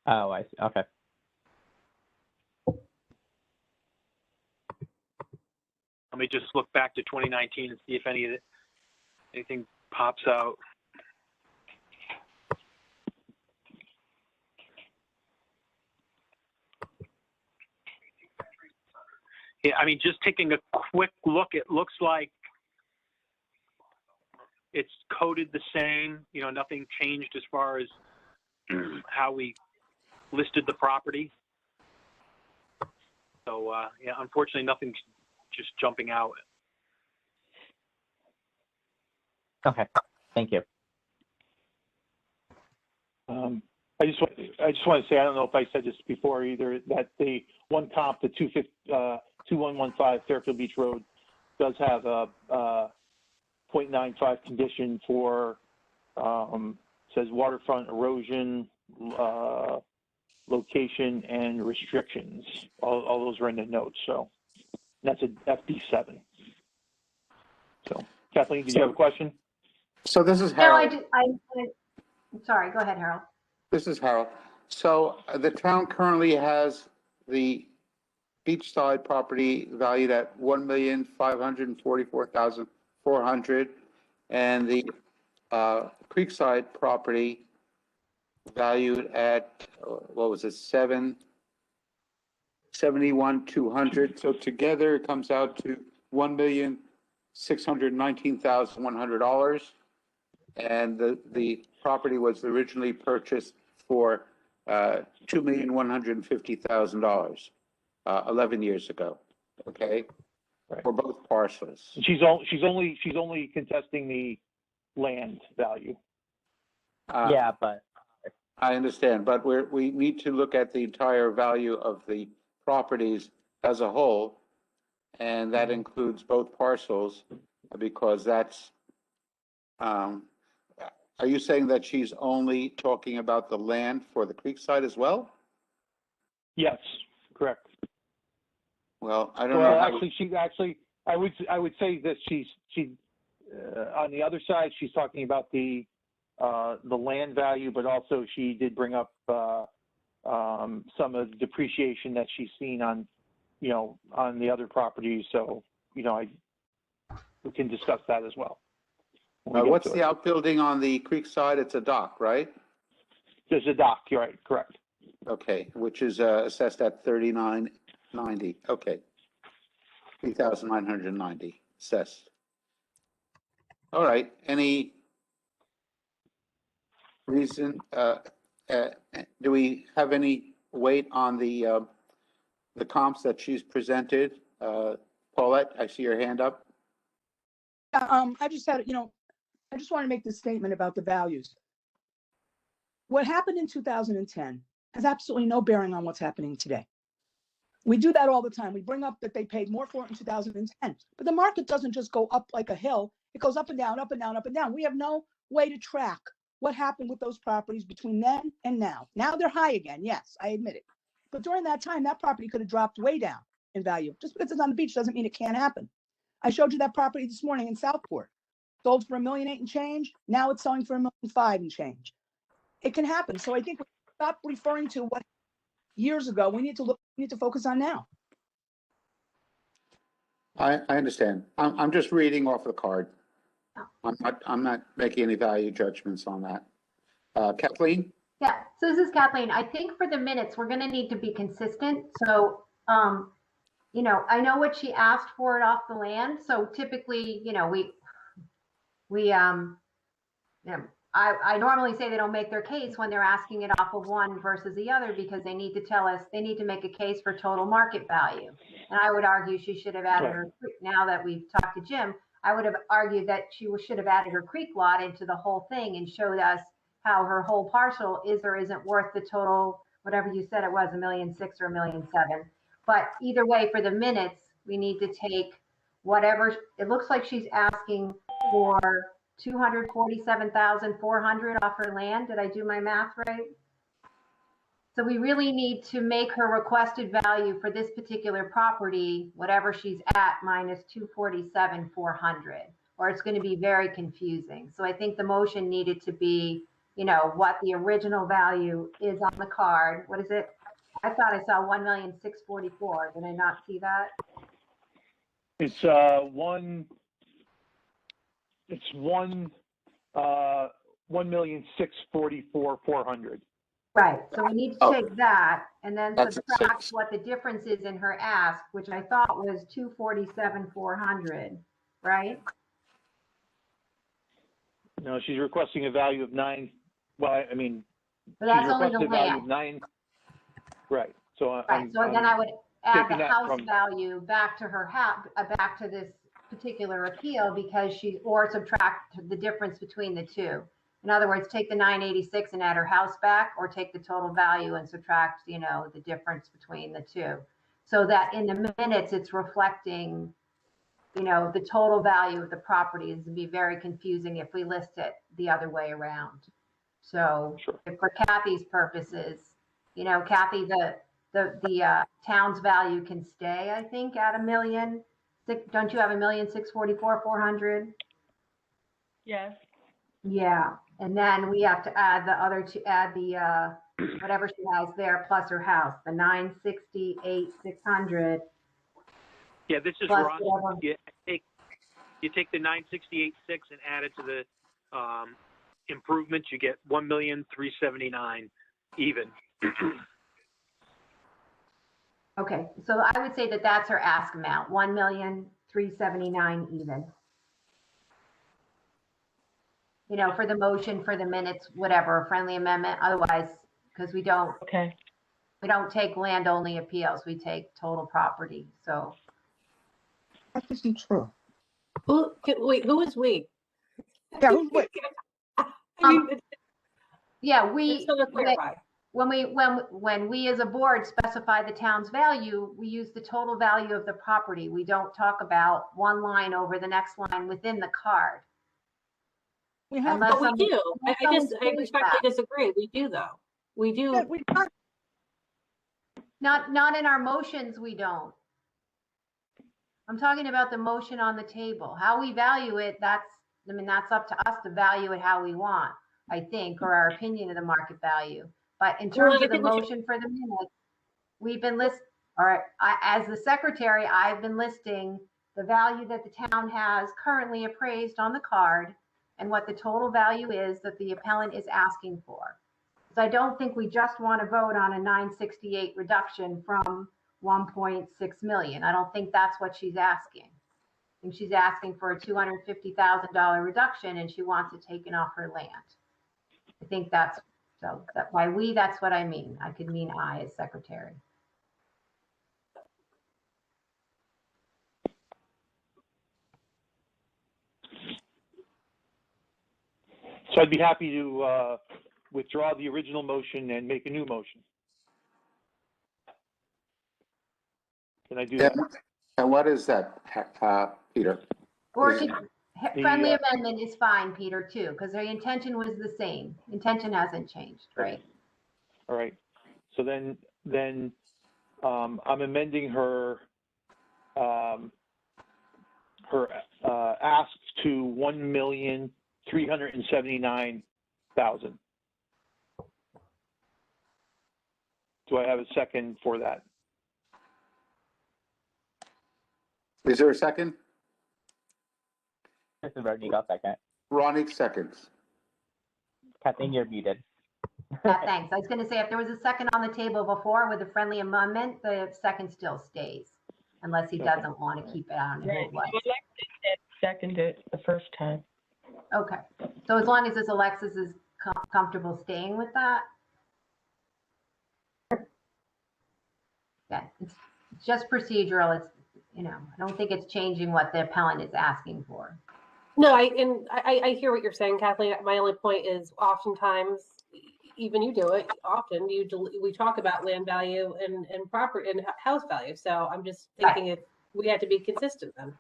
Oh, I see. Okay. Let me just look back to 2019 and see if anything pops out. Yeah, I mean, just taking a quick look, it looks like it's coded the same. You know, nothing changed as far as how we listed the property. So, yeah, unfortunately, nothing's just jumping out. Okay, thank you. I just want to say, I don't know if I said this before either, that the one comp, the 2115 Fairfield Beach Road, does have a 0.95 condition for, says waterfront erosion, location, and restrictions. All those are in the notes, so that's a FD7. So, Kathleen, did you have a question? So this is No, Harold. I'm sorry, go ahead, Harold. This is Harold. So the town currently has the beachside property valued at $1,544,400, and the creekside property valued at what was it, $71,200. So together it comes out to $1,619,100, and the property was originally purchased for $2,150,000 11 years ago. Okay, Right. For both parcels. She's only contesting the land value. Yeah, but I understand, but we need to look at the entire value of the properties as a whole, and that includes both parcels, because that's. Are you saying that she's only talking about the land for the creekside as well? Yes, correct. Well, I don't Well, know. I would say that she on the other side, she's talking about the land value, but also she did bring up some of the depreciation that she's seen on, on the other properties. So, we can discuss that as well. What's the outbuilding on the creekside? It's a dock, right? There's a dock. You're right. Correct. Okay, which is assessed at $39.90. Okay, $3,990 assessed. All right. Any reason? Do we have any weight on the comps that she's presented? Paulette, I see your hand up. I just had, I just want to make this statement about the values. What happened in 2010 has absolutely no bearing on what's happening today. We do that all the time. We bring up that they paid more for it in 2010, but the market doesn't just go up like a hill. It goes up and down, up and down, up and down. We have no way to track what happened with those properties between then and now. Now they're high again. Yes, I admit it. But during that time, that property could have dropped way down in value. Just because it's on the beach doesn't mean it can't happen. I showed you that property this morning in Southport. Sold for $1.8 million and change. Now it's selling for $1.5 million and change. It can happen. So I think we stop referring to what years ago. We need to focus on now. I understand. I'm just reading off the card. I'm not making any value judgments on that. Kathleen? Yeah, so this is Kathleen. I think for the minutes, we're going to need to be consistent. So, I know what she asked for it off the land. So typically, I normally say they don't make their case when they're asking it off of one versus the other, because they need to tell us, they need to make a case for total market value. And I would argue she should have added her, now that we've talked to Jim, I would have argued that she should have added her creek lot into the whole thing and showed us how her whole parcel is or isn't worth the total, whatever you said it was, $1.6 million or $1.7 million. But either way, for the minutes, we need to take whatever, it looks like she's asking for 247,400 off her land. Did I do my math right? So we really need to make her requested value for this particular property, whatever she's at, minus 247,400, or it's going to be very confusing. So I think the motion needed to be, you know, what the original value is on the card. What is it? I thought I saw 1,644,000. Did I not see that? It's 1,644,400. Right, so we need to Oh. take that and then That's subtract six. what the difference is in her ask, which I thought was 247,400, right? No, she's requesting a value of 9. Well, I mean, But she's that's only the requesting a value of land. 9. Right. So Right, so then I would add taking the that house from- value back to her house, back to this particular appeal, because or subtract the difference between the two. In other words, take the 986 and add her house back, or take the total value and subtract, you know, the difference between the two. So that in the minutes, it's reflecting, you know, the total value of the property. Is to be very confusing if we list it the other way around. So Sure. for Kathy's purposes, you know, Kathy, the town's value can stay, I think, at $1 million. Don't you have $1,644,400? Yes. Yeah, and then we have to add the other two, add the whatever she has there plus her house, the 968,600. Yeah, this is Plus Ross. whatever. You take the 968.6 and add it to the improvements, you get 1,379,000 even. Okay, so I would say that that's her ask amount, 1,379,000 even. You know, for the motion, for the minutes, whatever, a friendly amendment, otherwise, because we don't Okay. take land only appeals, we take total property, so. That isn't true. Wait, who is we? Yeah, who's wait? I mean, Yeah, just so to clarify. when we as a board specify the town's value, we use the total value of the property. We don't talk about one line over the next line within the card. We have, Unless But we somebody- do. I someone's respectfully feedback. disagree. We do though. We do. yeah, we got, Not in our motions, we don't. I'm talking about the motion on the table. How we value it, that's up to us to value it how we want, I think, or our opinion of the market value. But in terms Well, I of the think we should- motion for the minutes, we've been as the secretary, I've been listing the value that the town has currently appraised on the card and what the total value is that the appellant is asking for. So I don't think we just want to vote on a 968 reduction from 1.6 million. I don't think that's what she's asking. I think she's asking for a $250,000 reduction and she wants it taken off her land. I think that's what I mean. I could mean I as secretary. So I'd be happy to withdraw the original motion and make a new motion. Can I do that? And what is that, Peter? Or Is- friendly amendment is fine, Peter, too, because the intention was the same. Intention hasn't changed, right? All right. So then I'm amending her ask to 1,379,000. Do I have a second for that? Is there a second? This is Rodney, got second. Ronnie seconds. Kathleen, you're muted. Yeah, thanks. I was going to say, if there was a second on the table before with a friendly amendment, the second still stays, unless he Okay. doesn't want to keep it on. Right. Elected and seconded the first time. Okay, so as long as this Alexis is comfortable staying with that? Yeah, it's just procedural. It's, you know, I don't think it's changing what the appellant is asking for. No, I hear what you're saying, Kathleen. My only point is oftentimes, even you do it, often we talk about land value and property and house value. So I'm just thinking if we had to be consistent then.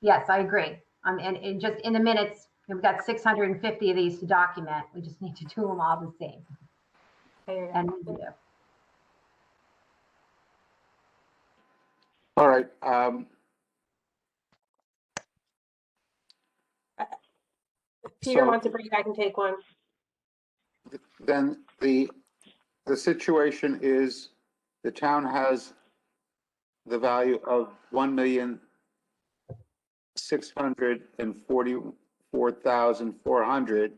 Yes, I agree. And just in the minutes, we've got 650 of these to document. We just need to do them all the same. And we do. All right. Peter So- wants a break. I can take one. Then the situation is the town has the value of $1,644,400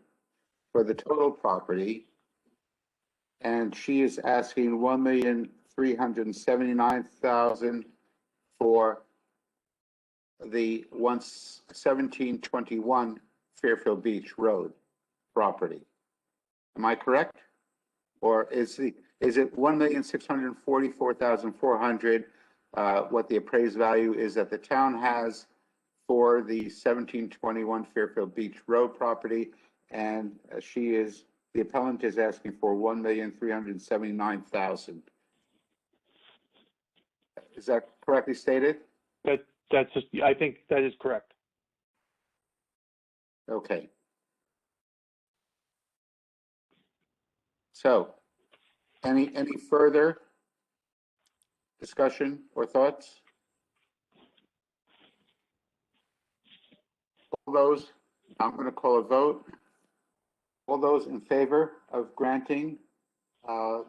for the total property. And she is asking $1,379,000 for the 1721 Fairfield Beach Road property. Am I correct? Or is it $1,644,400 what the appraised value is that the town has for the 1721 Fairfield Beach Road property? And the appellant is asking for $1,379,000. Is that correctly stated? I think that is correct. Okay. So, any further discussion or thoughts? All those, I'm going to call a vote. All those in favor of granting the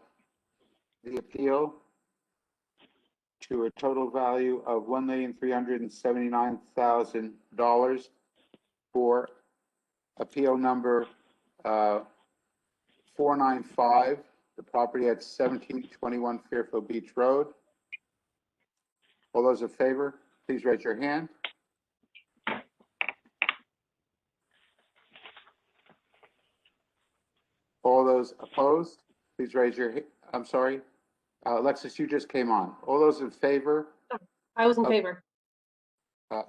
appeal to a total value of $1,379,000 for appeal number 495, the property at 1721 Fairfield Beach Road. All those in favor, please raise your hand. All those opposed, please raise your hand. I'm sorry. Alexis, you just came on. All those in favor? I was in favor.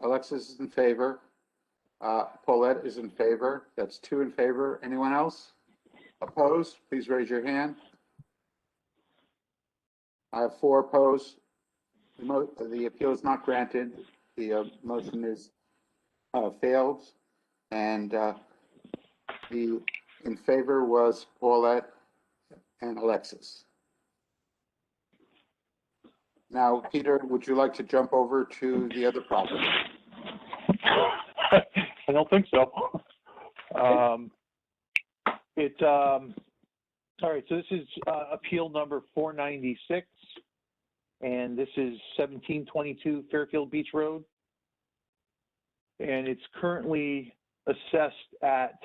Alexis is in favor. Paulette is in favor. That's 2 in favor. Anyone else? Opposed? Please raise your hand. I have 4 opposed. The appeal is not granted. The motion is failed. And the in favor was Paulette and Alexis. Now, Peter, would you like to jump over to the other property? I don't think so. All right, so this is appeal number 496, and this is 1722 Fairfield Beach Road. And it's currently assessed at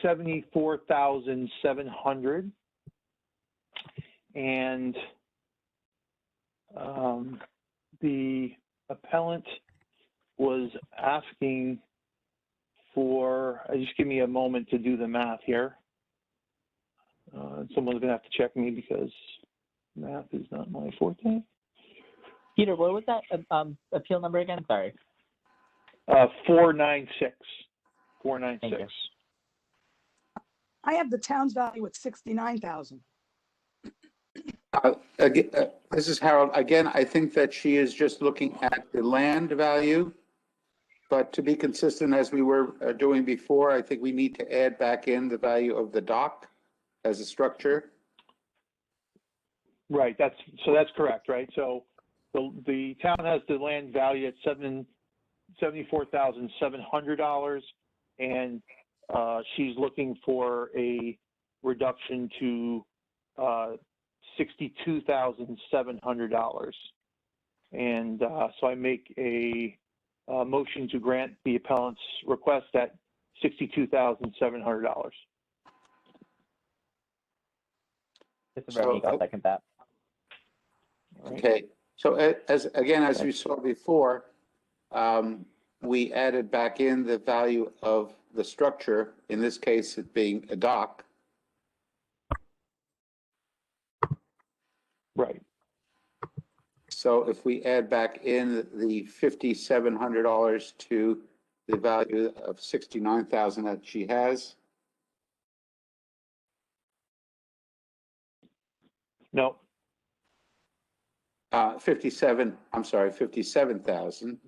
$74,700. And the appellant was asking for, just give me a moment to do the math here. Someone's gonna have to check me because math is not my forte. Peter, what was that appeal number again? Sorry. 496. 496. I have the town's value at 69,000. Again, this is Harold. Again, I think that she is just looking at the land value. But to be consistent, as we were doing before, I think we need to add back in the value of the dock as a structure. Right, that's correct, right? So the town has the land value at $74,700, and she's looking for a reduction to $62,700. And so I make a motion to grant the appellant's request at $62,700. Mr. Berwick, I'll second that. Okay, so as we saw before, we added back in the value of the structure, in this case, it being a dock. Right. So if we add back in the $5,700 to the value of $69,000 that she has, No, 57,000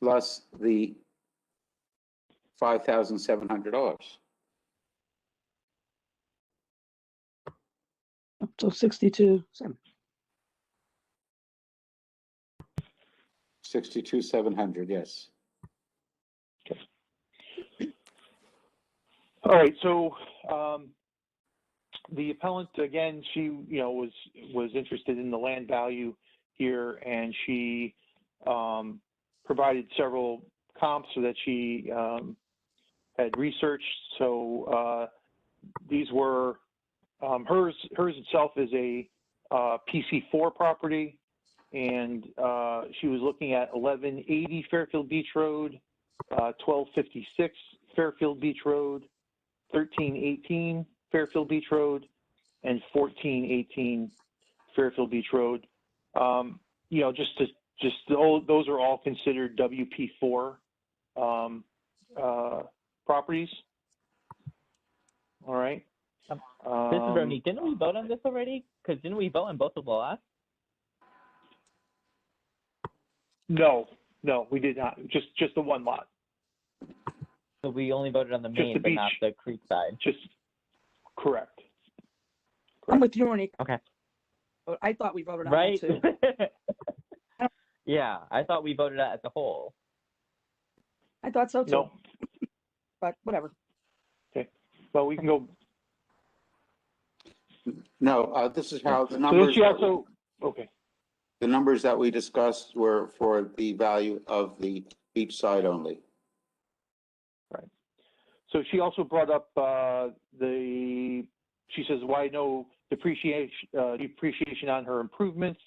plus the $5,700. So 62, 62,700, yes. all right, so, the appellant, again, she, was interested in the land value here, and she, provided several comps so that she, had researched. So, these were, hers itself is a, PC4 property, and, she was looking at 1180 Fairfield Beach Road, 1256 Fairfield Beach Road, 1318 Fairfield Beach Road, and 1418 Fairfield Beach Road. Those are all considered WP4 properties. All right. This is Bernie. Didn't we vote on this already? Because didn't we vote on both of the lots? No, we did not. Just the one lot. So we only voted on the Just main, the but not beach. the creek side. Just correct. I'm with you, Ernie. Okay. But I thought we voted on Right? that too. Yeah, I thought we voted as a whole. I thought so too. No. But whatever. Okay. Well, we can go. No, this is how the So then numbers, she also. Okay. the numbers that we discussed were for the value of the beach side only. Right. So she also brought up she says, why no depreciation on her improvements,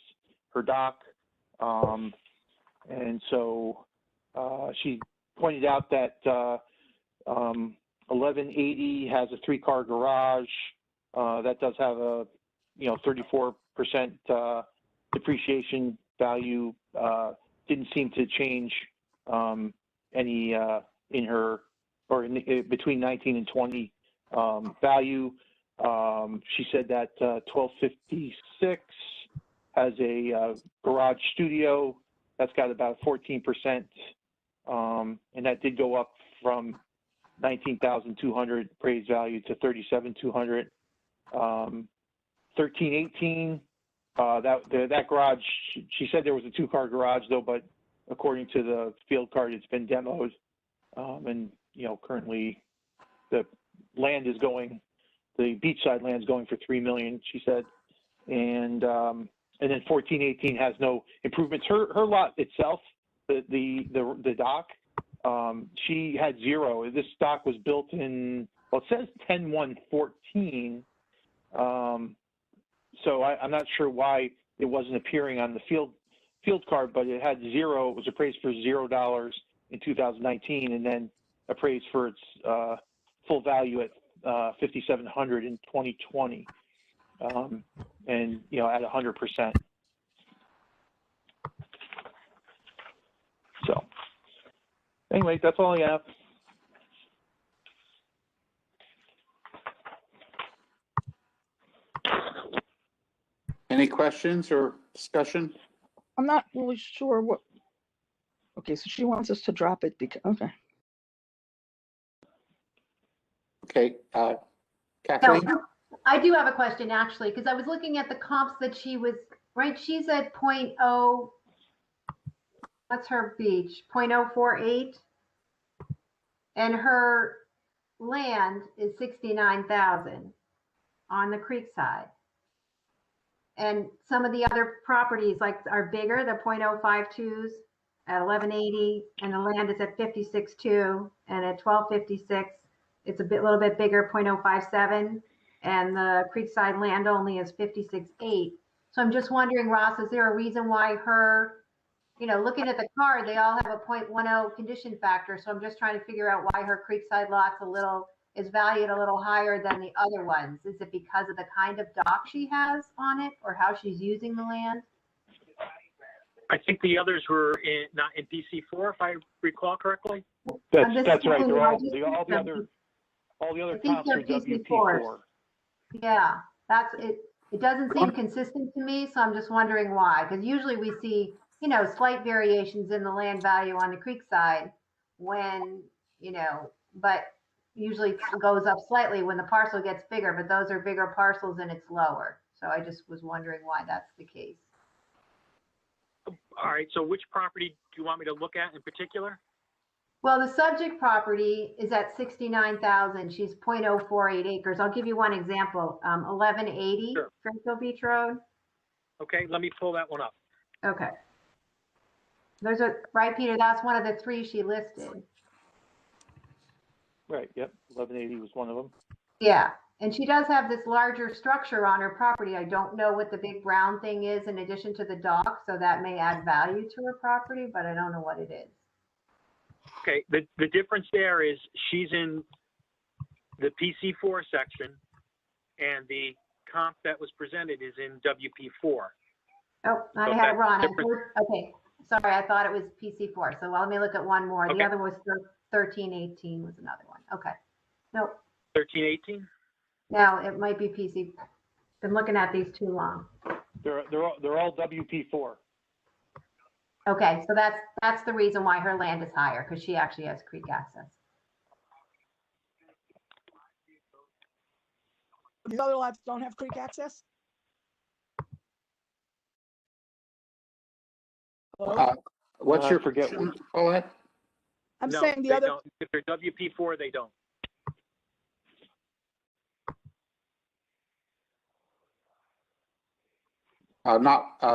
her dock. And so she pointed out that 1180 has a 3-car garage. That does have a, 34% depreciation value. Didn't seem to change any in her, or between 19 and 20 value. She said that 1256 has a garage studio that's got about 14%, and that did go up from 19,200 appraised value to 37,200. 1318, that garage, she said there was a 2-car garage though, but according to the field card, it's been demoed, and currently the land is going, the beachside land is going for $3 million, she said, and then 1418 has no improvements. Her lot itself, the dock, she had 0. This dock was built in, well, it says 10/1/14. So I'm not sure why it wasn't appearing on the field card, but it had 0. It was appraised for $0 in 2019, and then appraised for its full value at $5,700 in 2020, and at 100%. So anyway, that's all I have. Any questions or discussion? I'm not really sure what. Okay, so she wants us to drop it because, okay. Okay, Kathleen? No, I do have a question actually, because I was looking at the comps that she was, right, she's at 0.0, what's her beach, 0.048? And her land is 69,000 on the creek side. And some of the other properties are bigger, the 0.052s at 1180, and the land is at 56.2, and at 1256, it's a little bit bigger, 0.057, and the creekside land only is 56.8. So I'm just wondering, Ross, is there a reason why her you know, looking at the card, they all have a 0.10 condition factor. So I'm just trying to figure out why her Creekside lot's is valued a little higher than the other ones. Is it because of the kind of dock she has on it or how she's using the land? I think the others were not in PC4, if I recall correctly. That's right. saying, They're all the other I think comps are they're WP4. Yeah, that's it. It doesn't seem consistent to me, so I'm just wondering why. Because usually we see, you know, slight variations in the land value on the Creekside when, you know, but usually it goes up slightly when the parcel gets bigger, but those are bigger parcels and it's lower. So I just was wondering why that's the case. All right, so which property do you want me to look at in particular? Well, the subject property is at 69,000. She's 0.048 acres. I'll give you one example. 1180 Sure. Fairfield Beach Road. Okay, let me pull that one up. Okay. There's right, Peter, that's one of the three she listed. Right, yep, 1180 was one of them. Yeah, and she does have this larger structure on her property. I don't know what the big brown thing is in addition to the dock, so that may add value to her property, but I don't know what it is. Okay, the difference there is she's in the PC4 section and the comp that was presented is in WP4. Oh, I So had it wrong. that's different. Okay, sorry, I thought it was PC4. So let me look at one more. The Okay. other was 1318 was another one. Okay. Nope. 1318? No, it might be PC. Been looking at these too long. They're all WP4. Okay, so that's the reason why her land is higher, because she actually has creek access. These other lots don't have creek access? Hello? What's I your forget question, Paulette? I'm No, saying the they other, don't. If they're WP4, they don't.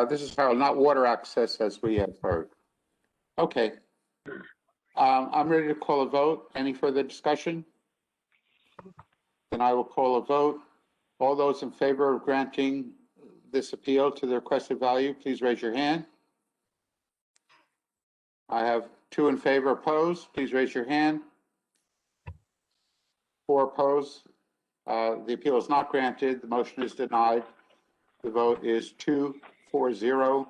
This is Harold, not water access as we have heard. Okay. I'm ready to call a vote. Any further discussion? Then I will call a vote. All those in favor of granting this appeal to the requested value, please raise your hand. I have 2 in favor, opposed. Please raise your hand. 4 opposed. The appeal is not granted. The motion is denied. The vote is 2-4-0.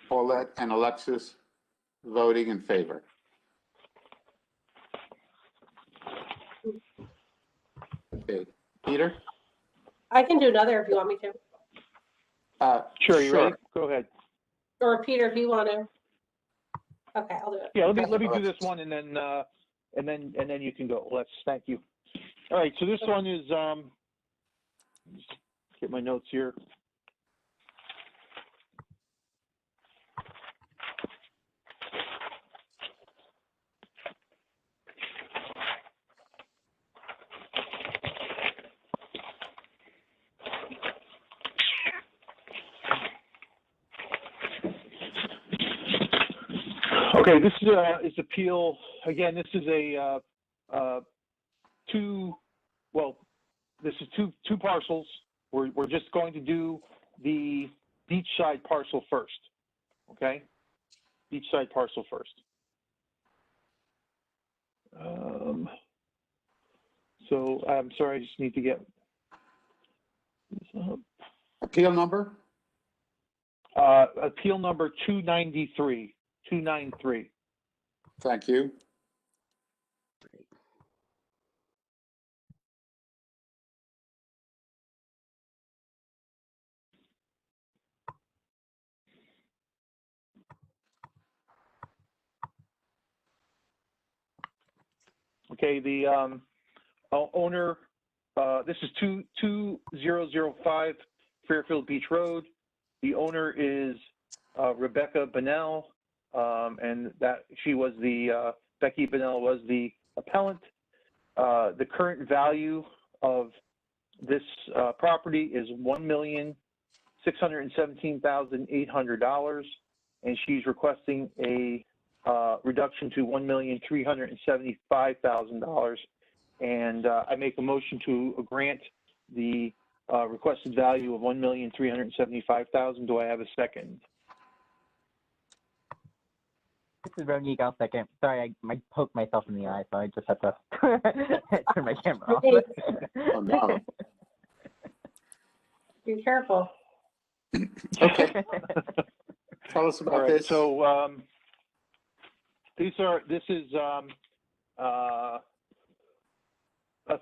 Paulette and Alexis voting in favor. Okay, Peter? I can do another if you want me to. Sure, you ready? Go ahead. Or Peter, if you want to. Okay, I'll do it. Yeah, let me do this one and then you can go. Thank you. All right, so this one is just get my notes here. Okay, this is appeal. Again, this is two parcels. We're just going to do the beachside parcel first. Okay, beachside parcel first. So I'm sorry, I just need to get this up. Appeal number? Appeal number 293. 293. Thank you. Okay, the owner, this is 2005 Fairfield Beach Road. The owner is Rebecca Bunnell, and that she was Becky Bunnell was the appellant. The current value of this property is $1,617,800, and she's requesting a reduction to $1,375,000. And I make a motion to grant the requested value of $1,375,000. Do I have a second? This is Ronique. I'll second. Sorry, I poked myself in the eye, so I just had to turn my camera off. Oh, no. Be careful. Okay. Tell us All about right, this. so this is a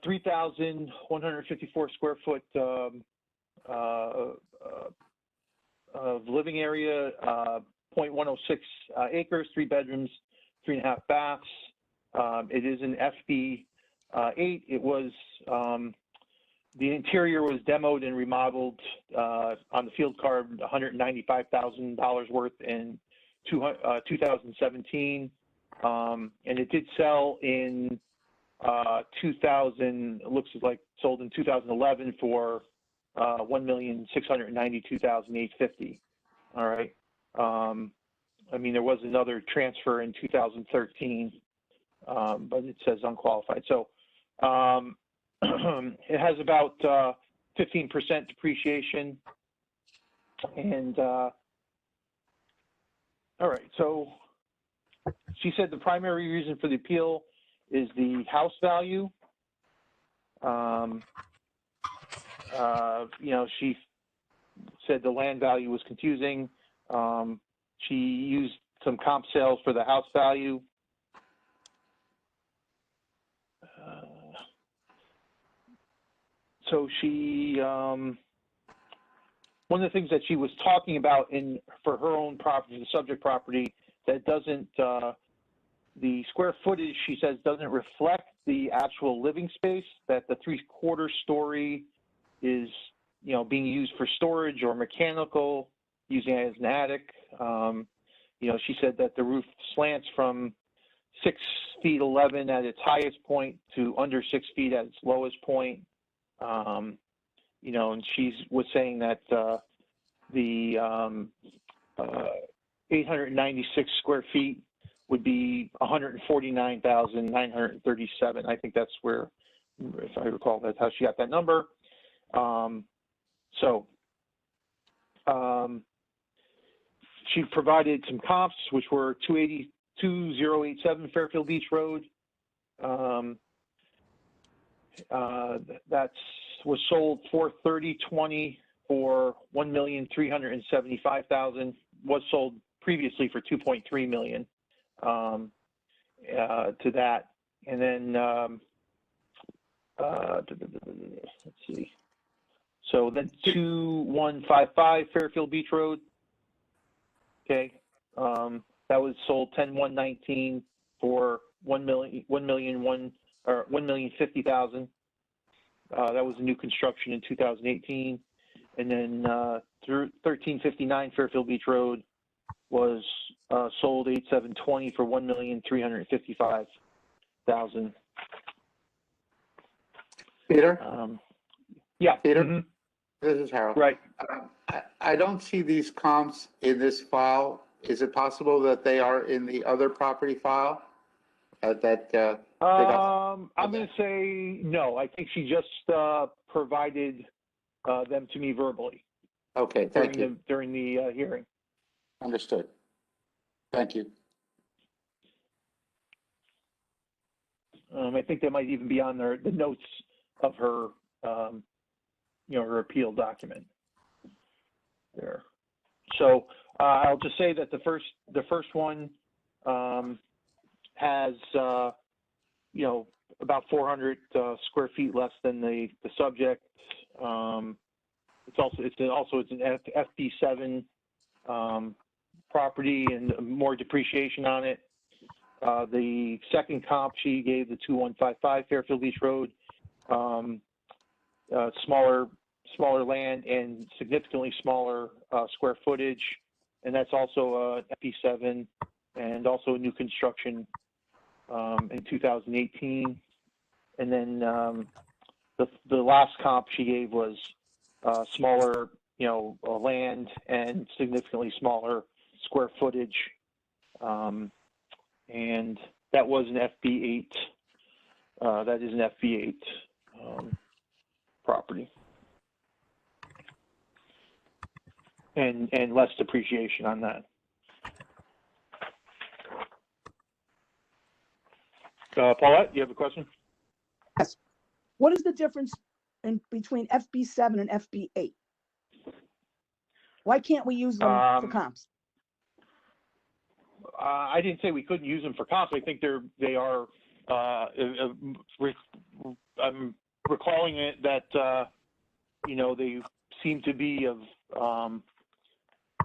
3,154 square foot of living area, 0.106 acres, 3 bedrooms, 3.5 baths. It is an FB 8. It was the interior was demoed and remodeled on the field card, $195,000 worth in 2017, and it did sell in 2000. It looks like sold in 2011 for $1,692,850. All right. I mean, there was another transfer in 2013, but it says unqualified. So it has about 15% depreciation. And all right, so she said the primary reason for the appeal is the house value. You know, she said the land value was confusing. She used some comp sales for the house value. So she, one of the things that she was talking about for her own property, the subject property, that doesn't, the square footage, she says, doesn't reflect the actual living space, that the 3/4 story is, you know, being used for storage or mechanical, using it as an attic. You know, she said that the roof slants from 6 feet 11 at its highest point to under 6 feet at its lowest point. You know, and she was saying that the 896 square feet would be 149,937. I think that's where, if I recall, that's how she got that number. She provided some comps, which were 28087 Fairfield Beach Road. That was sold for $430,20 for $1,375,000. Was sold previously for $2.3 million to that, and then let's see. So then 2155 Fairfield Beach Road. Okay, that was sold 10/1/19 for $1,050,000. That was a new construction in 2018, and then 1359 Fairfield Beach Road was sold 8/7/20 for $1,355,000. Peter? Yeah. Peter? Mm-hmm. This is Harold. Right. I don't see these comps in this file. Is it possible that they are in the other property file? I'm going to say no. I think she just provided them to me verbally. Okay, thank you. During the hearing. Understood. Thank you. I think they might even be on the notes of her, you know, her appeal document there. So I'll just say that the first one has, you know, about 400 square feet less than the subject. It's an FB7 property and more depreciation on it. The second comp she gave, the 2155 Fairfield Beach Road, smaller land and significantly smaller square footage, and that's also FB7 and also a new construction in 2018. And then the last comp she gave was smaller, you know, land and significantly smaller square footage, and that was an FB8. That is an FB8 property, and less depreciation on that. Paulette, you have a question? Yes. What is the difference between FB7 and FB8? Why can't we use them for comps? I didn't say we couldn't use them for comps. I think they are. I'm recalling it that they seem to be of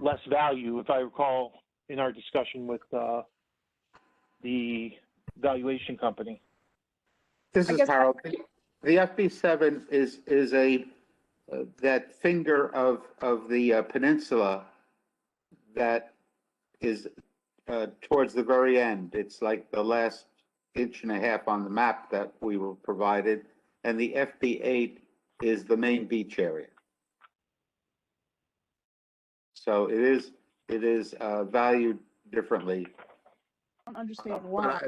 less value, if I recall, in our discussion with the valuation company. This is Harold. The FB7 is that finger of the peninsula that is towards the very end. It's like the last inch and a half on the map that we were provided, and the FB8 is the main beach area. So it is valued differently. I don't understand why.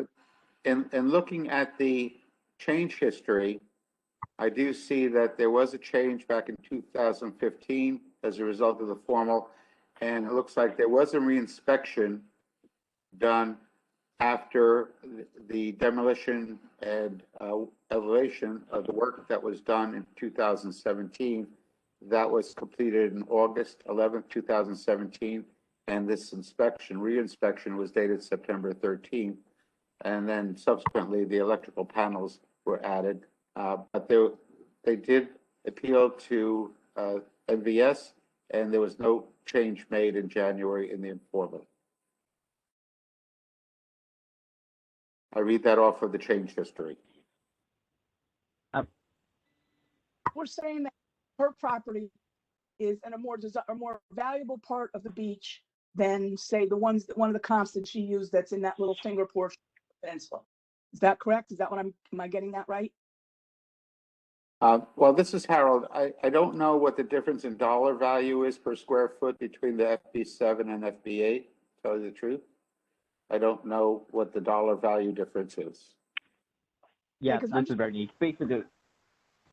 In looking at the change history, I do see that there was a change back in 2015 as a result of the formal, and it looks like there was a reinspection done after the demolition and elevation of the work that was done in 2017. That was completed in August 11th, 2017, and this reinspection was dated September 13th, and then subsequently the electrical panels were added. But they did appeal to MVS, and there was no change made in January in the informal. I read that off of the change history. We're saying that her property is in a more valuable part of the beach than, say, one of the comps that she used that's in that little finger portion of the peninsula. Is that correct? Is that what am I getting that right? Well, this is Harold. I don't know what the difference in dollar value is per square foot between the FB7 and FB8, to tell you the truth. I don't know what the dollar value difference is. Yeah, this is very neat. Basically,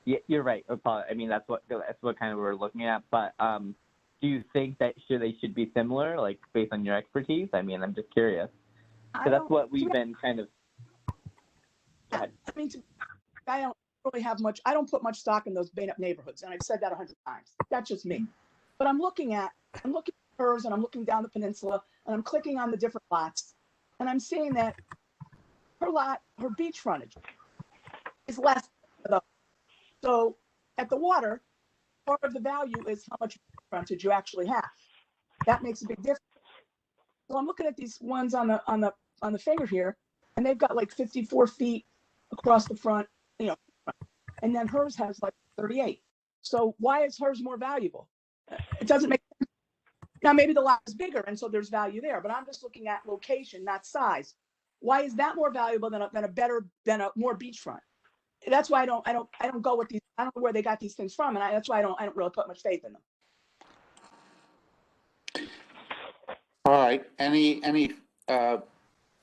yeah, you're right, Paul. I mean, that's what kind of we're looking at. But do you think that they should be similar, like based on your expertise? I mean, I'm just curious. So that's what we've been kind of. Go ahead. I mean, I don't really have much. I don't put much stock in those Bain-up neighborhoods, and I've said that 100 times. That's just me. But I'm looking at hers, and I'm looking down the peninsula, and I'm clicking on the different lots, and I'm seeing that her beach frontage is less. So at the water, part of the value is how much frontage you actually have. That makes a big difference. So I'm looking at these ones on the finger here, and they've got like 54 feet across the front, and then hers has like 38. So why is hers more valuable? It doesn't make sense. Now maybe the lot is bigger, and so there's value there. But I'm just looking at location, not size. Why is that more valuable than a more beachfront? That's why I don't go with these. I don't know where they got these things from, and that's why I don't really put much faith in them. All right. Any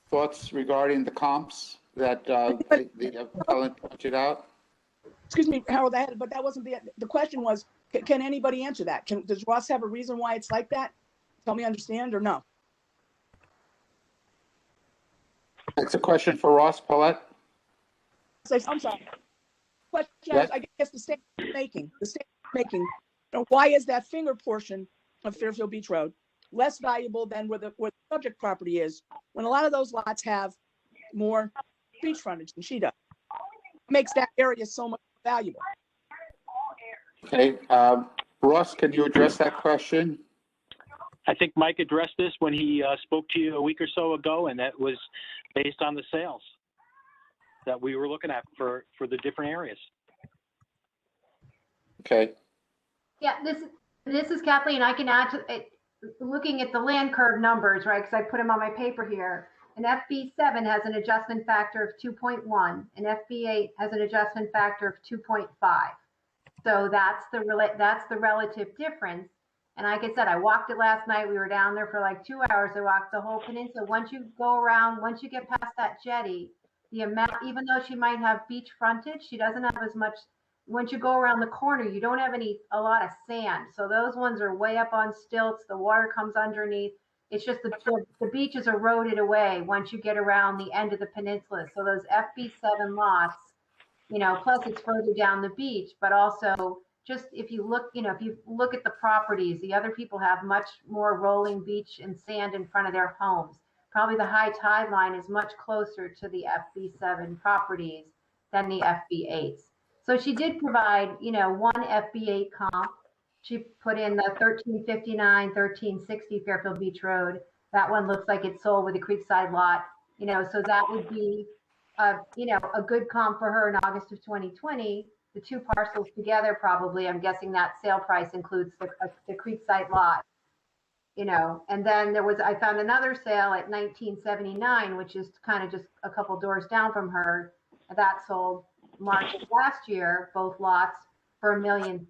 thoughts regarding the comps that the appellant pointed out? Excuse me, Harold, but that wasn't the question. Was can anybody answer that? Does Ross have a reason why it's like that? Help me understand, or no? It's a question for Ross, Paulette. I'm sorry. Question, yes. I guess the state is making. Why is that finger portion of Fairfield Beach Road less valuable than where the subject property is, when a lot of those lots have more beach frontage than she does? It makes that area so much valuable. Okay, Ross, can you address that question? I think Mike addressed this when he spoke to you a week or so ago, and that was based on the sales that we were looking at for the different areas. Okay. Yeah, this is Kathleen. I can add to it, looking at the land curve numbers, right? Because I put them on my paper here. An FB7 has an adjustment factor of 2.1, and FB8 has an adjustment factor of 2.5. So that's the relative difference. And like I said, I walked it last night. We were down there for like 2 hours. I walked the whole peninsula. Once you go around, once you get past that jetty, the amount, even though she might have beach frontage, she doesn't have as much. Once you go around the corner, you don't have a lot of sand. So those ones are way up on stilts. The water comes underneath. It's just the beach is eroded away once you get around the end of the peninsula. So those FB7 lots, you know, plus it's further down the beach, but also just if you look, you know, if you look at the properties, the other people have much more rolling beach and sand in front of their homes. Probably the high tide line is much closer to the FB7 properties than the FB8s. So she did provide, you know, one FB8 comp. She put in the 1359, 1360 Fairfield Beach Road. That one looks like it's sold with a Creekside lot, you know, so that would be, you know, a good comp for her in August of 2020. The two parcels together, probably, I'm guessing that sale price includes the Creekside lot, you know. And then I found another sale at 1979, which is kind of just a couple doors down from her. That sold March of last year, both lots for $1.7 million.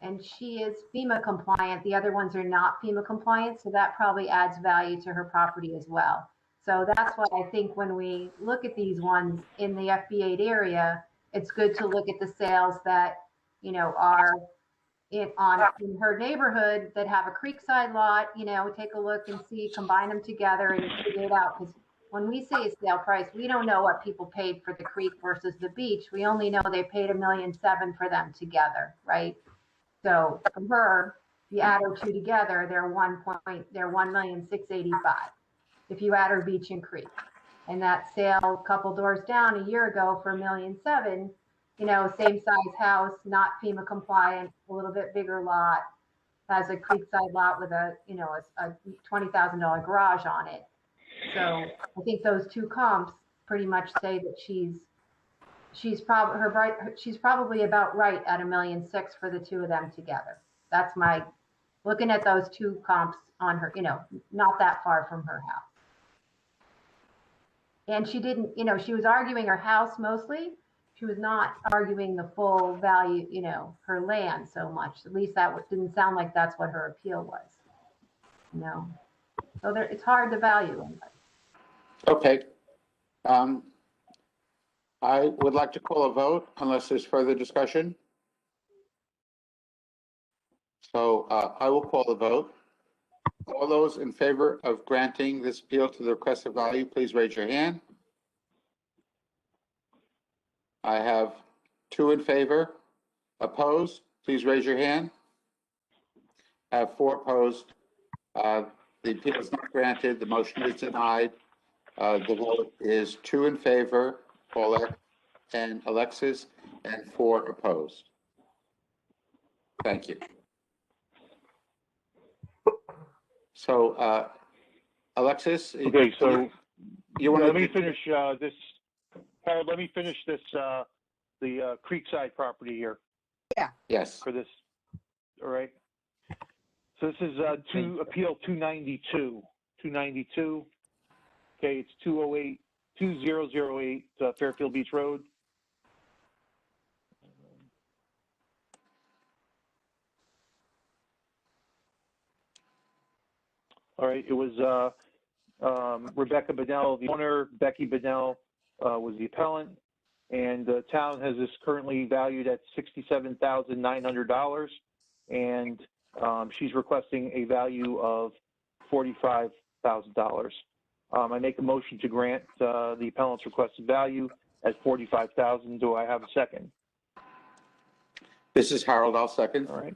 And she is FEMA compliant. The other ones are not FEMA compliant, so that probably adds value to her property as well. So that's why I think when we look at these ones in the FB8 area, it's good to look at the sales that, you know, are in her neighborhood that have a Creekside lot. You know, take a look and see, combine them together and figure it out. Because when we say a sale price, we don't know what people paid for the creek versus the beach. We only know they paid $1.7 million for them together, right? So from her, if you add her two together, they're $1,685,000 if you add her beach and creek. And that sale a couple doors down a year ago for $1.7 million, you know, same size house, not FEMA compliant, a little bit bigger lot, has a Creekside lot with a, you know, a $20,000 garage on it. So I think those two comps pretty much say that she's probably about right at $1.6 million for the two of them together. That's my looking at those two comps on her, you know, not that far from her house. And she didn't, you know, she was arguing her house mostly. She was not arguing the full value, you know, her land so much. At least that didn't sound like that's what her appeal was. You know, so there, it's hard to value anybody. Okay. I would like to call a vote unless there's further discussion. So I will call the vote. All those in favor of granting this appeal to the request of value, please raise your hand. I have 2 in favor. Opposed, please raise your hand. I have 4 opposed. The appeal is not granted. The motion is denied. The vote is 2 in favor, Paulette and Alexis, and 4 opposed. Thank you. So, Alexis. Okay, so you want to let me finish this. Harold, let me finish this. The Creekside property here. Yeah. Yes. For this. All right. So this is appeal 292. 292. Okay, it's 2008 Fairfield Beach Road. All right, it was Rebecca Bunnell, the owner. Becky Bunnell was the appellant, and the town has this currently valued at $67,900, and she's requesting a value of $45,000. I make a motion to grant the appellant's requested value at $45,000. Do I have a second? This is Harold. I'll second. All right.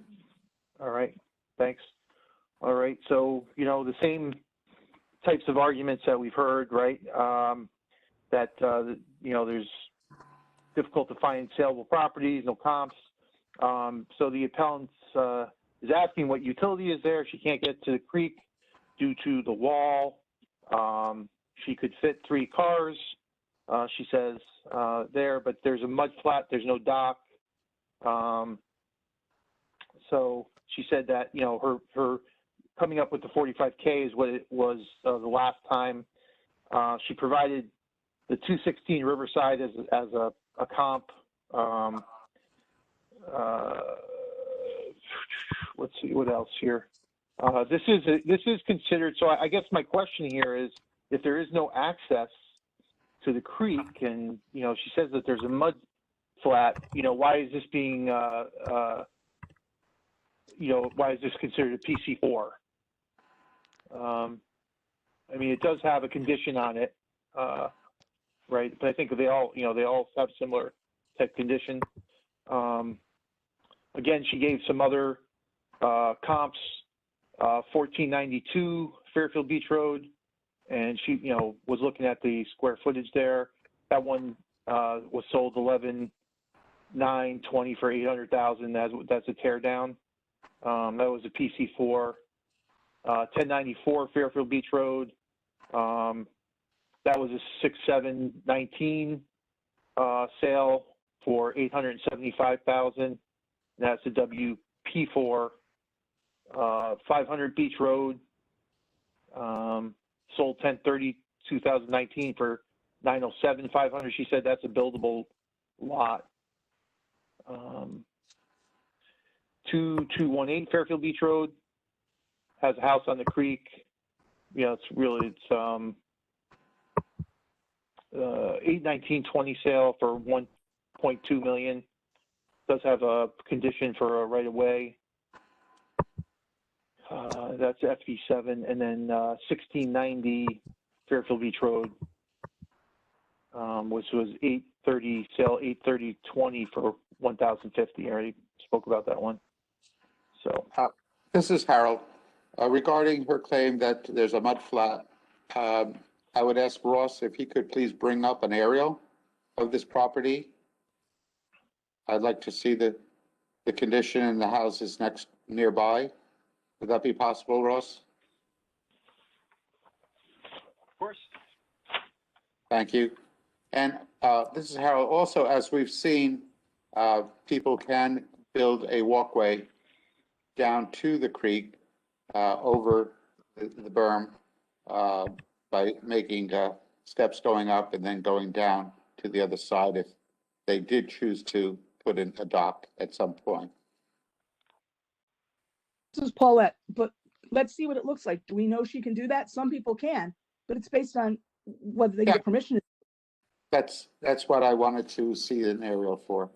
All right. Thanks. All right. So, you know, the same types of arguments that we've heard, right? That, you know, there's difficult to find saleable properties, no comps. So the appellant is asking what utility is there. She can't get to the creek due to the wall. She could fit 3 cars, she says, there, but there's a mud flat, there's no dock. So she said that, you know, her coming up with the 45K is what it was the last time. She provided the 216 Riverside as a comp. Let's see what else here. This is considered. So I guess my question here is, if there is no access to the creek, and you know, she says that there's a mud flat, you know, why is this being, you know, why is this considered a PC4? I mean, it does have a condition on it, right? But I think they all have similar type condition. Again, she gave some other comps, 1492 Fairfield Beach Road, and she, was looking at the square footage there. That one was sold 11,920 for 800,000. That's a tear down. That was a PC4. 1094 Fairfield Beach Road. That was a 6719 sale for 875,000. That's a WP4. 500 Beach Road. Sold 1030 2019 for 907 500. She said that's a buildable lot. 2218 Fairfield Beach Road has a house on the creek. It's 81920 sale for 1.2 million. Does have a condition for a right of way. That's FV7, and then 1690 Fairfield Beach Road, which was 830 sale, 83020 for 1,050. I already spoke about that one. So This is Harold. Regarding her claim that there's a mud flat, I would ask Ross if he could please bring up an aerial of this property. I'd like to see the condition in the houses nearby. Would that be possible, Ross? Of course. Thank you. And this is Harold. Also, as we've seen, people can build a walkway down to the creek over the berm by making steps going up and then going down to the other side if they did choose to put in a dock at some point. This is Paulette, but let's see what it looks like. Do we know she can do that? Some people can, but it's based on whether they get permission. That's what I wanted to see an aerial for.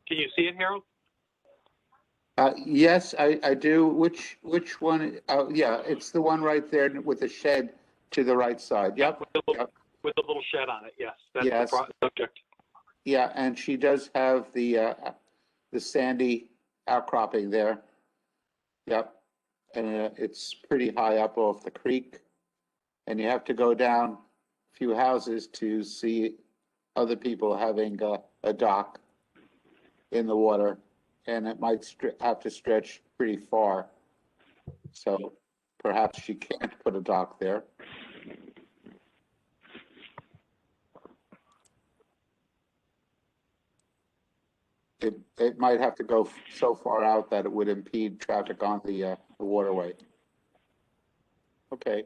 Can you see it, Harold? Yes, I do. Which one? Yeah, it's the one right there with the shed to the right side. Yep. With a little shed on it, yes. That's Yes. the subject. Yeah, and she does have the sandy outcropping there. Yep. And it's pretty high up off the creek. And you have to go down a few houses to see other people having a dock in the water. And it might have to stretch pretty far. So perhaps she can't put a dock there. It might have to go so far out that it would impede traffic on the waterway. Okay,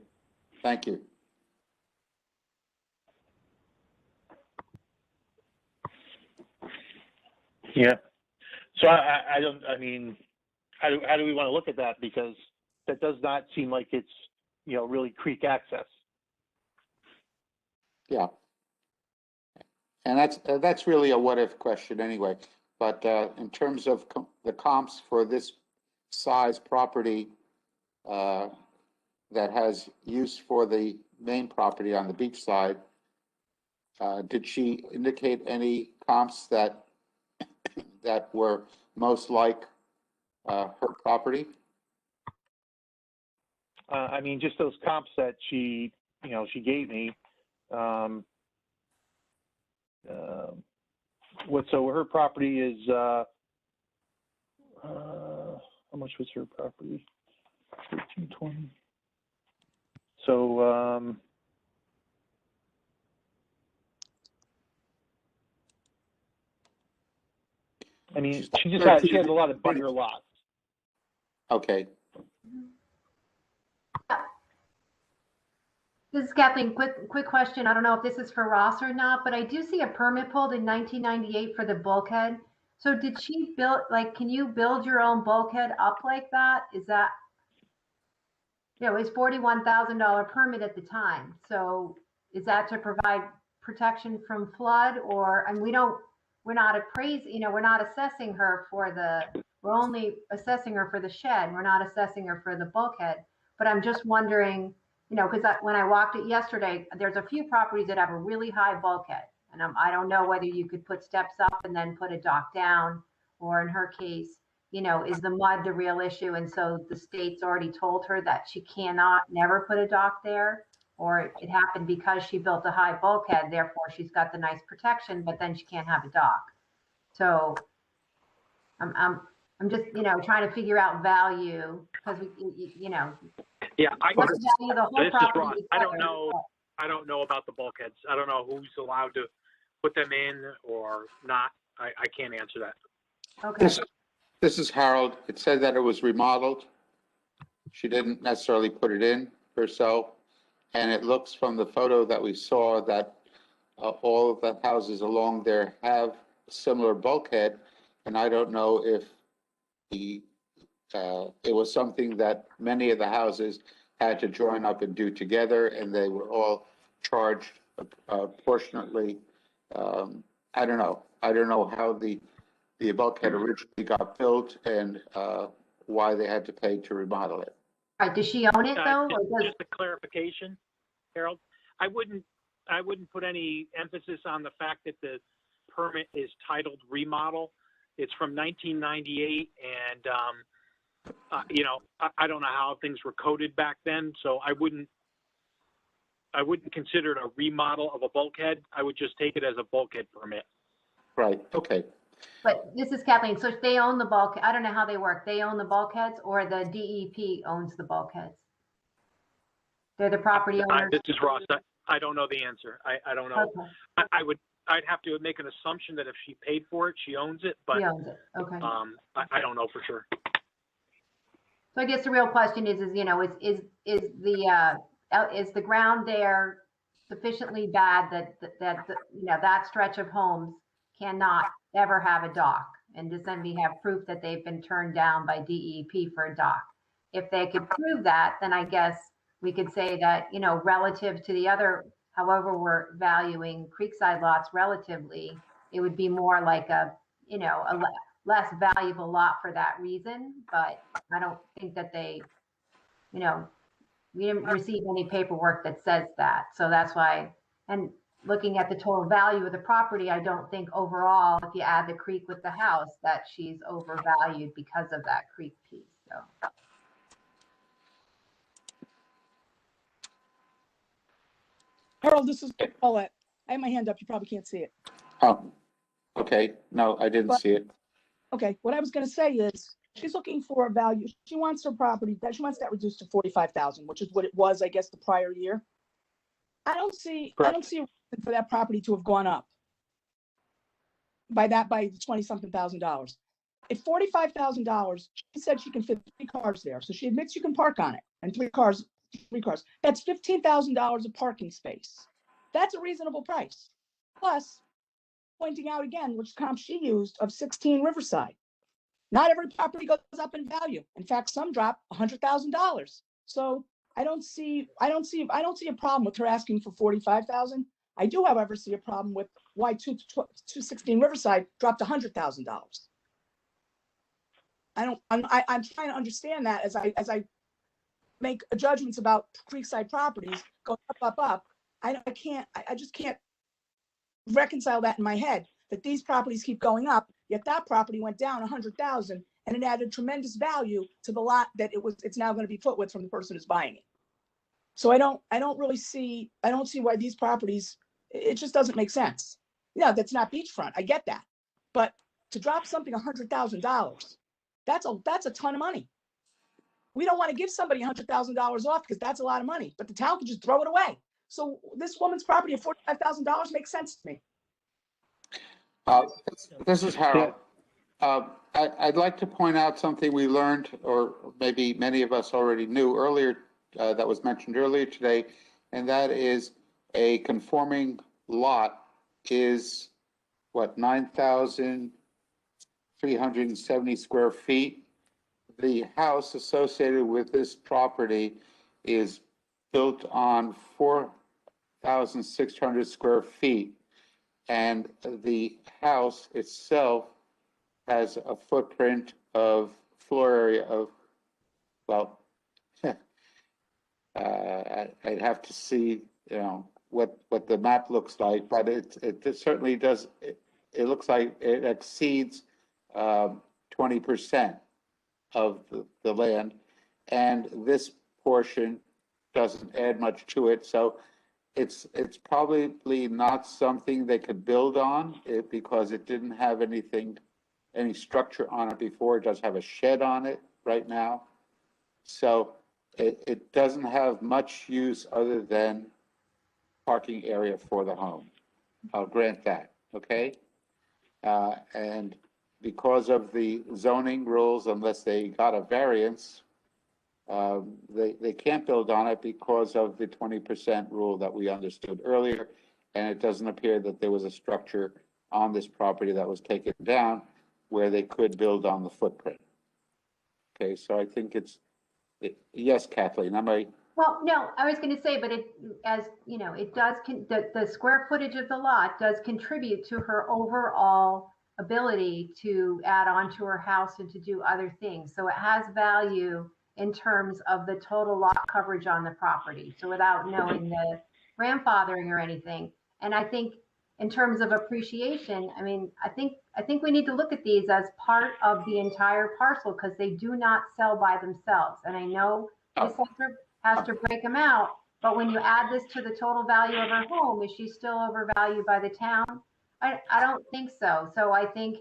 thank you. yeah. So how do we want to look at that? Because that does not seem like it's, really creek access. Yeah. And that's really a what if question anyway. But in terms of the comps for this size property that has use for the main property on the beach side, did she indicate any comps that were most like her property? Just those comps that she gave me. So her property is how much was her property? 1320. So she has a lot of bigger lots. Okay. This This is Kathleen. Quick question. I don't know if this is for Ross or not, but I do see a permit pulled in 1998 for the bulkhead. So did she build, like, can you build your own bulkhead up like that? Is that, it was $41,000 permit at the time. So is that to provide protection from flood, or, and we're not appraising, we're not assessing her for we're only assessing her for the shed. We're not assessing her for the bulkhead. But I'm just wondering, because when I walked it yesterday, there's a few properties that have a really high bulkhead. And I don't know whether you could put steps up and then put a dock down, or in her case, is the mud the real issue? And so the state's already told her that she cannot never put a dock there, or it happened because she built a high bulkhead, therefore she's got the nice protection, but then she can't have a dock. So I'm just, trying to figure out value, because Yeah, what's the value of the whole this is Ross. property? I don't know about the bulkheads. I don't know who's allowed to put them in or not. I can't answer that. Okay. This is Harold. It said that it was remodeled. She didn't necessarily put it in herself. And it looks from the photo that we saw that all of the houses along there have a similar bulkhead. And I don't know if it was something that many of the houses had to join up and do together, and they were all charged proportionately. I don't know. I don't know how the bulkhead originally got built and why they had to pay to remodel it. All right, does she own it though? Just a clarification, Harold. I wouldn't put any emphasis on the fact that the permit is titled remodel. It's from 1998, and I don't know how things were coded back then, so I wouldn't consider it a remodel of a bulkhead. I would just take it as a bulkhead permit. Right. Okay. But this is Kathleen. So they own the bulkhead. I don't know how they work. They own the bulkheads, or the DEP owns the bulkheads? They're the property owners? This is Ross. I don't know the answer. I don't know. Okay. I'd have to make an assumption that if she paid for it, she owns it, but She owns it. Okay. I don't know for sure. So I guess the real question is the ground there sufficiently bad that that stretch of homes cannot ever have a dock? And does then we have proof that they've been turned down by DEP for a dock? If they could prove that, then I guess we could say that, relative to the other, however we're valuing Creekside lots relatively, it would be more like a less valuable lot for that reason. But I don't think that they, we didn't receive any paperwork that says that. So that's why, and looking at the total value of the property, I don't think overall, if you add the creek with the house, that she's overvalued because of that creek piece. So. Harold, this is Paulette. I have my hand up. You probably can't see it. Oh, okay. No, I didn't see it. Okay, what I was going to say is she's looking for a value. She wants her property that she wants that reduced to 45,000, which is what it was, I guess, the prior year. I don't see a reason for that property to have gone up by 20-something thousand dollars. At $45,000, she said she can fit 3 cars there. So she admits you can park on it, and 3 cars. That's $15,000 of parking space. That's a reasonable price. Plus, pointing out again, which comp she used of 16 Riverside. Not every property goes up in value. In fact, some drop $100,000. So I don't see a problem with her asking for 45,000. I do, however, see a problem with why 216 Riverside dropped $100,000. I'm trying to understand that as I make judgments about Creekside properties going up. I just can't reconcile that in my head, that these properties keep going up, yet that property went down 100,000, and it added tremendous value to the lot that it's now going to be put with from the person who's buying it. So I don't see why these properties, it just doesn't make sense. Yeah, that's not beachfront. I get that. But to drop something $100,000, that's a ton of money. We don't want to give somebody $100,000 off because that's a lot of money, but the town can just throw it away. So this woman's property at $45,000 makes sense to me. This is Harold. I'd like to point out something we learned, or maybe many of us already knew earlier, that was mentioned earlier today, and that is a conforming lot is, what, 9,370 square feet? The house associated with this property is built on 4,600 square feet. And the house itself has a footprint of floor area of, well, I'd have to see, what the map looks like, but it certainly does, it looks like it exceeds 20% of the land, and this portion doesn't add much to it. So it's probably not something they could build on because it didn't have any structure on it before. It does have a shed on it right now. So it doesn't have much use other than parking area for the home. I'll grant that, okay? And because of the zoning rules, unless they got a variance, they can't build on it because of the 20% rule that we understood earlier. And it doesn't appear that there was a structure on this property that was taken down where they could build on the footprint. Okay, so I think yes, Kathleen, Well, no, I was going to say, but it does, the square footage of the lot does contribute to her overall ability to add on to her house and to do other things. So it has value in terms of the total lot coverage on the property. So without knowing the grandfathering or anything. And I think in terms of appreciation, I mean, I think we need to look at these as part of the entire parcel because they do not sell by themselves. And I know the assessor has to break them out, but when you add this to the total value of her home, is she still overvalued by the town? I don't think so. So I think,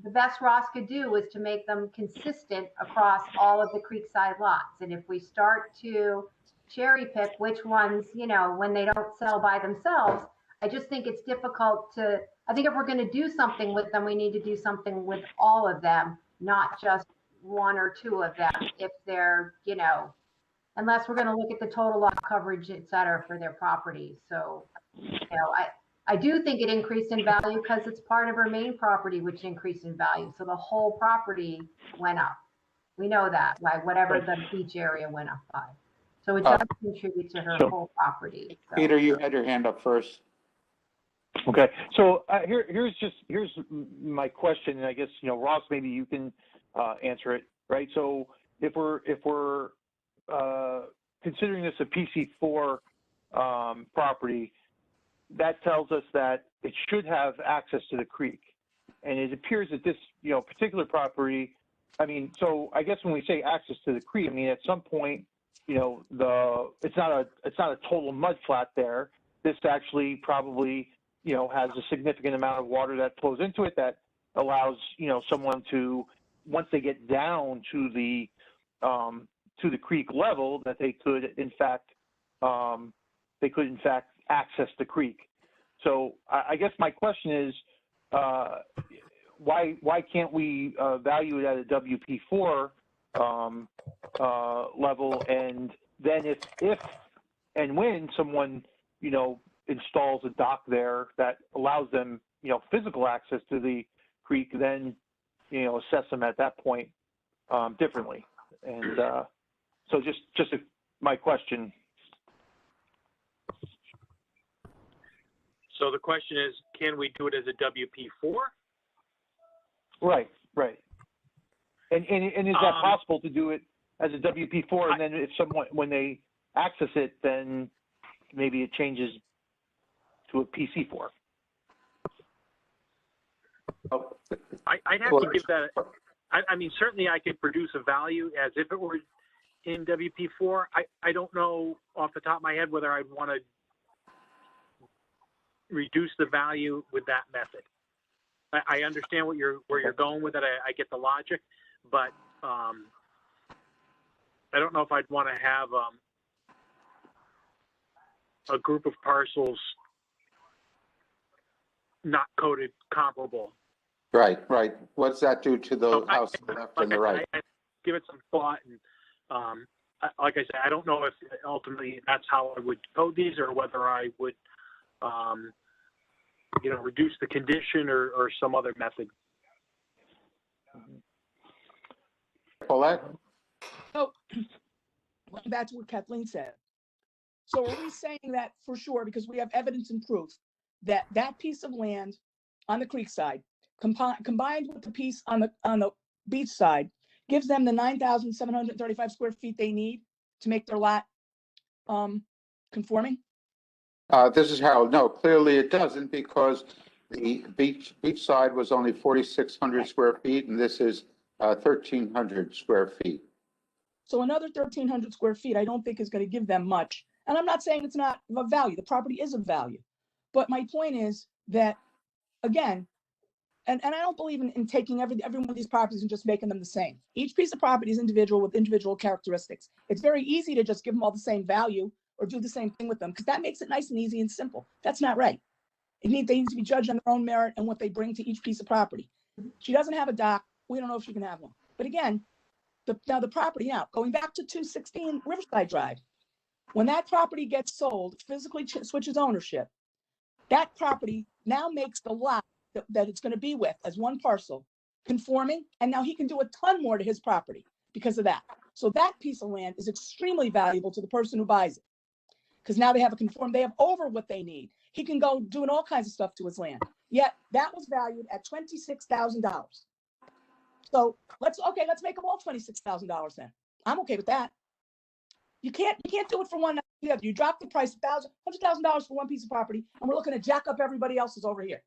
the best Ross could do is to make them consistent across all of the Creekside lots. And if we start to cherry pick which ones, when they don't sell by themselves, I just think it's difficult I think if we're going to do something with them, we need to do something with all of them, not just one or two of them. If they're, unless we're going to look at the total lot coverage, et cetera, for their property. So, I do think it increased in value because it's part of her main property, which increased in value. So the whole property went up. We know that, by whatever the beach area went up by. So it does contribute to her whole property. So. Peter, you had your hand up first. Okay, so here's my question, and I guess Ross, maybe you can answer it, right? So if we're considering this a PC4 property, that tells us that it should have access to the creek, and it appears that this particular property, I mean, so I guess when we say access to the creek, I mean at some point, it's not a total mud flat there. This actually probably has a significant amount of water that flows into it that allows someone to, once they get down to the creek level, that they could in fact access the creek. So I guess my question is, why can't we value it at a WP4 level, and then if and when someone installs a dock there that allows them physical access to the creek, then assess them at that point differently. And so just my question. So the question is, can we do it as a WP4? Right. And is that possible to do it as a WP4, and then if someone, when they access it, then maybe it changes to a PC4? I'd have to give that, I mean, certainly I could produce a value as if it were in WP4. I don't know off the top of my head whether I'd want to reduce the value with that method. I understand where you're going with it. I get the logic, but I don't know if I'd want to have a group of parcels not coded comparable. Right. What's that do to the house to the left and the right? I give it some thought, and like I said, I don't know if ultimately that's how I would code these, or whether I would, reduce the condition or some other method. Paulette? So, going back to what Kathleen said. So are we saying that for sure, because we have evidence and proof that that piece of land on the creek side, combined with the piece on the beach side, gives them the 9,735 square feet they need to make their lot conforming? This is Harold. No, clearly it doesn't, because the beach side was only 4,600 square feet, and this is 1,300 square feet. So another 1,300 square feet, I don't think is going to give them much. And I'm not saying it's not of value. The property is of value. But my point is that, again, and I don't believe in taking every one of these properties and just making them the same. Each piece of property is individual with individual characteristics. It's very easy to just give them all the same value or do the same thing with them, because that makes it nice and easy and simple. That's not right. They need to be judged on their own merit and what they bring to each piece of property. She doesn't have a dock. We don't know if she can have one. But again, the property, now going back to 216 Riverside Drive, when that property gets sold, physically switches ownership, that property now makes the lot that it's going to be with as one parcel conforming, and now he can do a ton more to his property because of that. So that piece of land is extremely valuable to the person who buys it, because now they have they have over what they need. He can go doing all kinds of stuff to his land. Yet that was valued at $26,000. So let's make them all $26,000 then. I'm okay with that. You can't do it for one, not the other. You drop the price $100,000 for one piece of property, and we're looking to jack up everybody else's over here.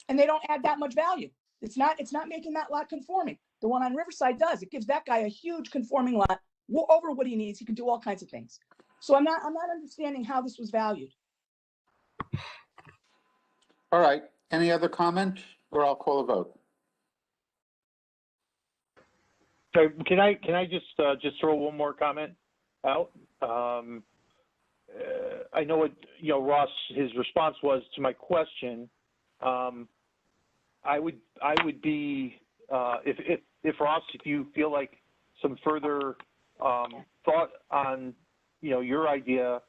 And they don't add that much value. It's not making that lot conforming. The one on Riverside does. It gives that guy a huge conforming lot over what he needs. He can do all kinds of things. So I'm not understanding how this was valued. All right. Any other comment, or I'll call a vote? So can I just throw one more comment out? I know what Ross, his response was to my question. I would be if Ross, if you feel like some further thought on your idea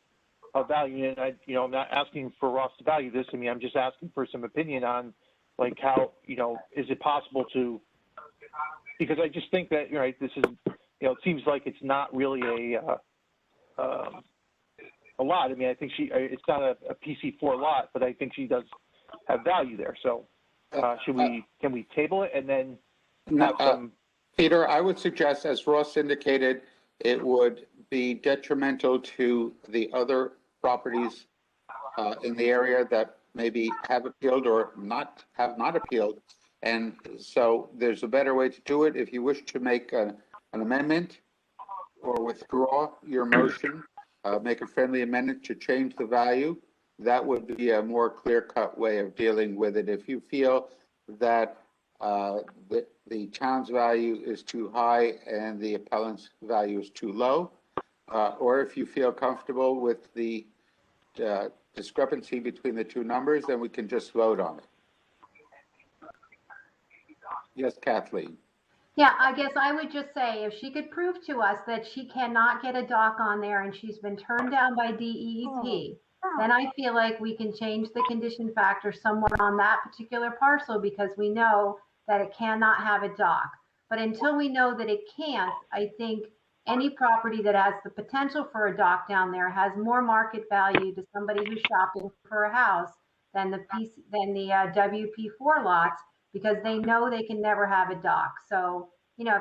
of value, and I'm not asking for Ross to value this. I mean, I'm just asking for some opinion on like how is it possible to, because I just think that this is it seems like it's not really a lot. I mean, I think it's not a PC4 lot, but I think she does have value there. So can we table it and then have some? Peter, I would suggest, as Ross indicated, it would be detrimental to the other properties in the area that maybe have appealed or have not appealed. And so there's a better way to do it. If you wish to make an amendment or withdraw your motion, make a friendly amendment to change the value, that would be a more clear-cut way of dealing with it. If you feel that the town's value is too high and the appellant's value is too low, or if you feel comfortable with the discrepancy between the two numbers, then we can just vote on it. Yes, Kathleen. Yeah, I guess I would just say, if she could prove to us that she cannot get a dock on there and she's been turned down by DEEP, then I feel like we can change the condition factor somewhat on that particular parcel, because we know that it cannot have a dock. But until we know that it can't, I think any property that has the potential for a dock down there has more market value to somebody who's shopping for a house than the WP4 lots, because they know they can never have a dock. So,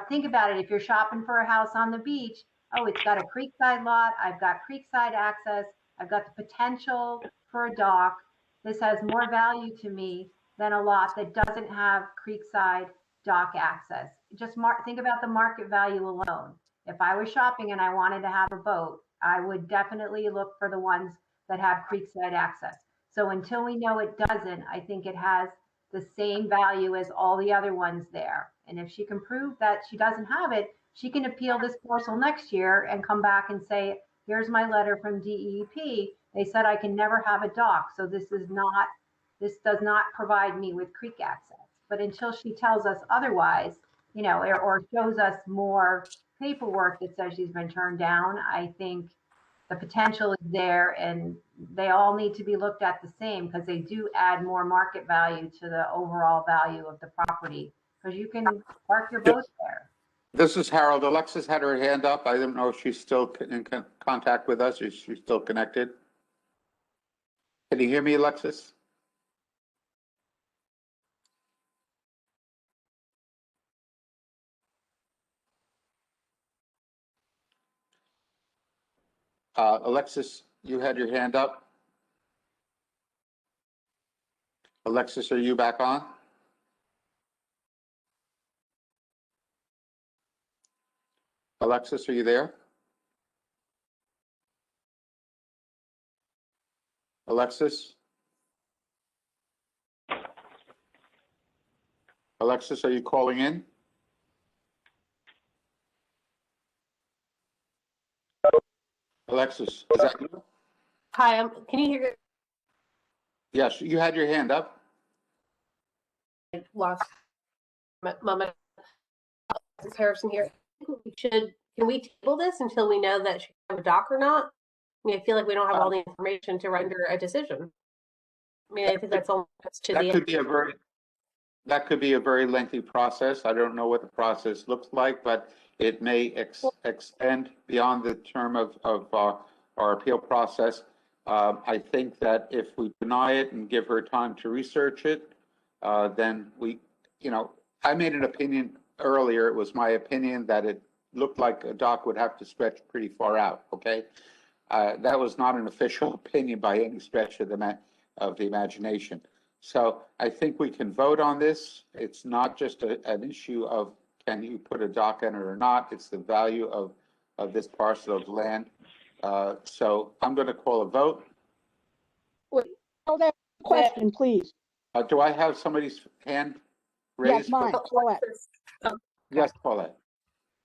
think about it. If you're shopping for a house on the beach, oh, it's got a creekside lot. I've got creekside access. I've got the potential for a dock. This has more value to me than a lot that doesn't have creekside dock access. Just think about the market value alone. If I was shopping and I wanted to have a boat, I would definitely look for the ones that have creekside access. So until we know it doesn't, I think it has the same value as all the other ones there. And if she can prove that she doesn't have it, she can appeal this parcel next year and come back and say, here's my letter from DEP. They said I can never have a dock. So this does not provide me with creek access. But until she tells us otherwise, or shows us more paperwork that says she's been turned down. I think the potential is there, and they all need to be looked at the same because they do add more market value to the overall value of the property, because you can park your boat there. This is Harold. Alexis had her hand up. I don't know if she's still in contact with us. Is she still connected? Can you hear me, Alexis? Alexis, you had your hand up. Alexis, are you back on? Alexis, are you there? Alexis? Alexis, are you calling in? Alexis, is that you? Hi, can you hear? Yes, you had your hand up. I lost my moment. This Harrison here. Can we table this until we know that she have a doc or not? I mean, I feel like we don't have all the information to render a decision. I mean, I think that's all to That the. could be a very lengthy process. I don't know what the process looks like, but it may extend beyond the term of our appeal process. I think that if we deny it and give her time to research it, then I made an opinion earlier. It was my opinion that it looked like a dock would have to stretch pretty far out, okay? That was not an official opinion by any stretch of the imagination. So I think we can vote on this. It's not just an issue of can you put a dock in it or not. It's the value of this parcel of land. So I'm going to call a vote. Oh, that question, please. Do I have somebody's hand raised? Yes, mine, Paulette. Yes, Paulette.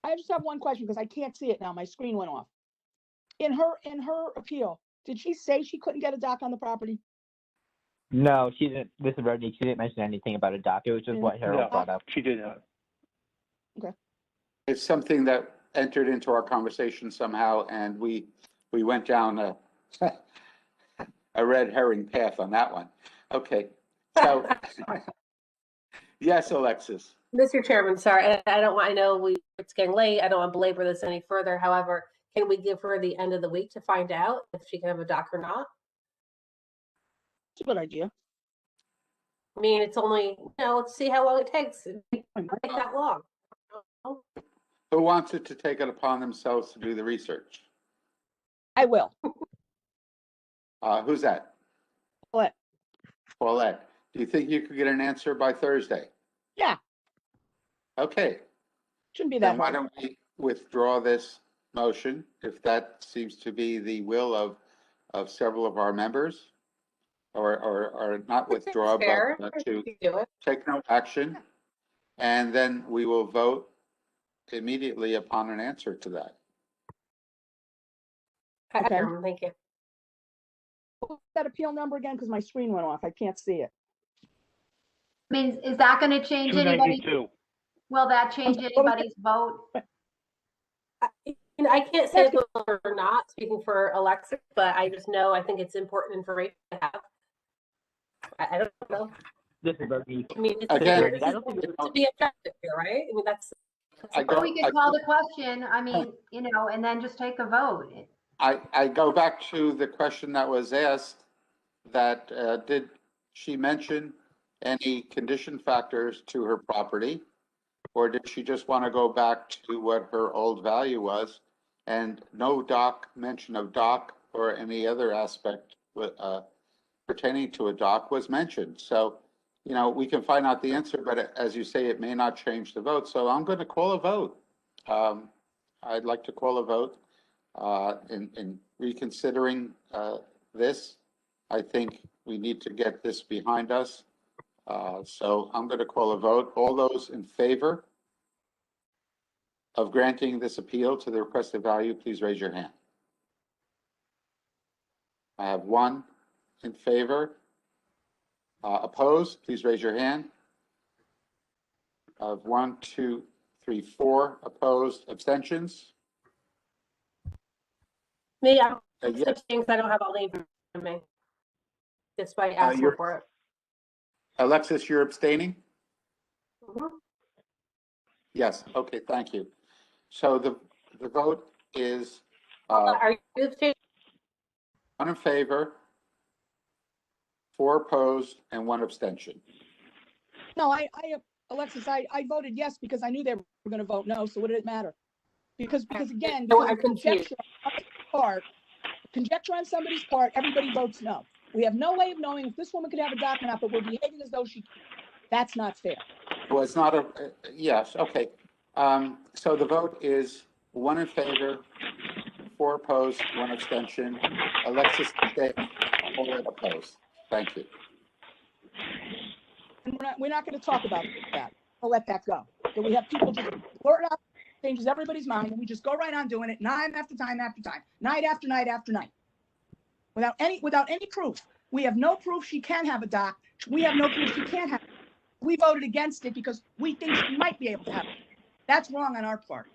I just have one question because I can't see it now. My screen went off. In her appeal, did she say she couldn't get a dock on the property? No, she didn't. This is Rodney. She didn't mention anything about a dock. It was just what Harold brought up. She did not. Okay. It's something that entered into our conversation somehow, and we went down a red herring path on that one. Okay, so yes, Alexis. Mr. Chairman, sorry, I know it's getting late. I don't want to belabor this any further. However, can we give her the end of the week to find out if she can have a dock or not? It's a good idea. I mean, it's only, let's see how long it takes. It doesn't take that long. Who wants it to take it upon themselves to do the research? I will. Who's that? Paulette. Paulette. Do you think you could get an answer by Thursday? Yeah. Okay. Shouldn't be that Then why hard. don't we withdraw this motion, if that seems to be the will of several of our members, or not withdraw, Fair. but to Do it. take no action, and then we will vote immediately upon an answer to that. Okay. Thank you. What's that appeal number again? Because my screen went off. I can't see it. I mean, is that going to change anybody's? 292. Will that change anybody's vote? I can't say if or not speaking for Alexis, but I just know I think it's important information to have. I don't know. This is Rodney. I mean, Again, this is to be objective here, right? I mean, that's. We could call the question, I mean, and then just take a vote. I go back to the question that was asked, that did she mention any condition factors to her property? Or did she just want to go back to what her old value was? And no mention of dock or any other aspect pertaining to a dock was mentioned. So, we can find out the answer, but as you say, it may not change the vote. So I'm going to call a vote. I'd like to call a vote in reconsidering this. I think we need to get this behind us. So I'm going to call a vote. All those in favor of granting this appeal to the requested value, please raise your hand. I have one in favor. Opposed, please raise your hand. I have 1, 2, 3, 4 opposed, abstentions? Me, I'm Yes. abstaining 'cause I don't have all the information in me. Despite asking you're- for it. Alexis, you're abstaining? Mhm. Yes, okay, thank you. So the vote is Are you abstaining? 1 in favor, 4 opposed, and 1 abstention. No, Alexis, I voted yes because I knew they were going to vote no. So what did it matter? Because again, No, because I'm of confused. conjecture on somebody's part, everybody votes no. We have no way of knowing if this woman could have a doc or not, but we're behaving as though she. That's not fair. Well, it's not yes, okay. So the vote is 1 in favor, 4 opposed, 1 abstention. Alexis abstained, all opposed. Thank you. And we're not going to talk about that. We'll let that go. That we have people just blurt out, changes everybody's mind, and we just go right on doing it time after time after time, night after night after night, without any proof. We have no proof she can have a doc. We have no proof she can't have. We voted against it because we think she might be able to have it. That's wrong on our part.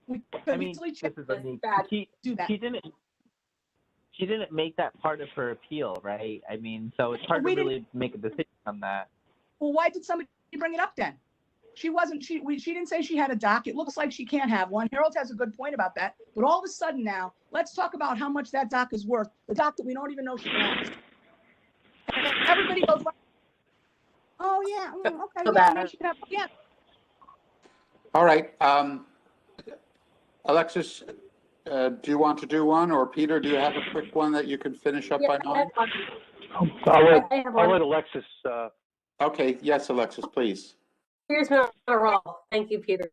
We could I mean, easily this is Bernice. do that. She didn't make that part of her appeal, right? I mean, so it's hard to really make a decision on that. Well, why did somebody bring it up then? She didn't say she had a doc. It looks like she can't have one. Harold has a good point about that. But all of a sudden now, let's talk about how much that doc is worth. The doc that we don't even know she has. And everybody goes, oh yeah, okay, yeah, maybe she can have, yeah. All right. Alexis, do you want to do one, or Peter, do you have a quick one that you can finish up by 9? I'll let Alexis, Okay, yes, Alexis, please. Here's my roll. Thank you, Peter.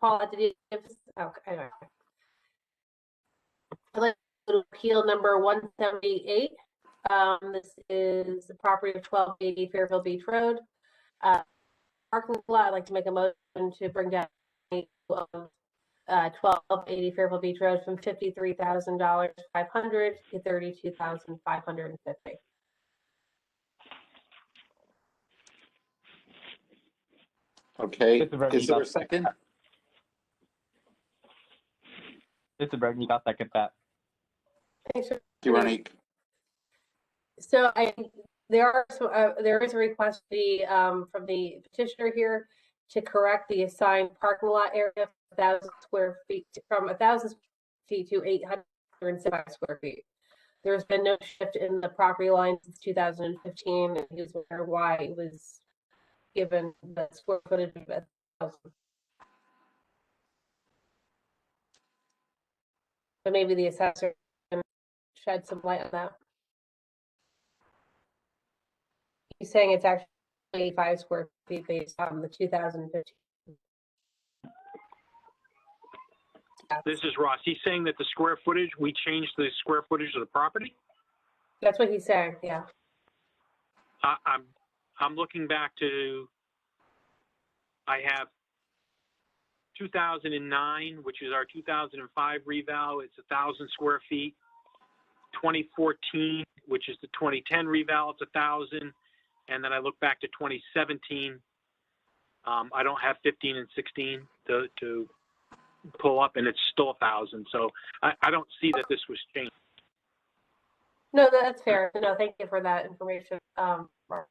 Paul, did you give this? Okay. I'd like to appeal number 178. This is the property of 1280 Fairfield Beach Road. Parking lot, I'd like to make a motion to bring down 1280 Fairfield Beach Road from $53,500 to $32,550. Okay, is there a second? This is Bernice, I'll second that. Thanks. Thank you, Ronique. So there is a request from the petitioner here to correct the assigned parking lot area 1,000 square feet from 1,000 feet to 875 square feet. There's been no shift in the property line since 2015, and he was wondering why it was given the square footage of 1,000. So maybe the assessor can shed some light on that. He's saying it's actually 85 square feet based on the 2015. This is Ross. He's saying that the square footage, we changed the square footage of the property. That's what he's saying, yeah. I'm looking back to, I have 2009, which is our 2005 reval. It's 1,000 square feet. 2014, which is the 2010 reval, it's 1,000. And then I look back to 2017. I don't have 15 and 16 to pull up, and it's still 1,000. So I don't see that this was changed. No, that's fair. No, thank you for that information, Ross.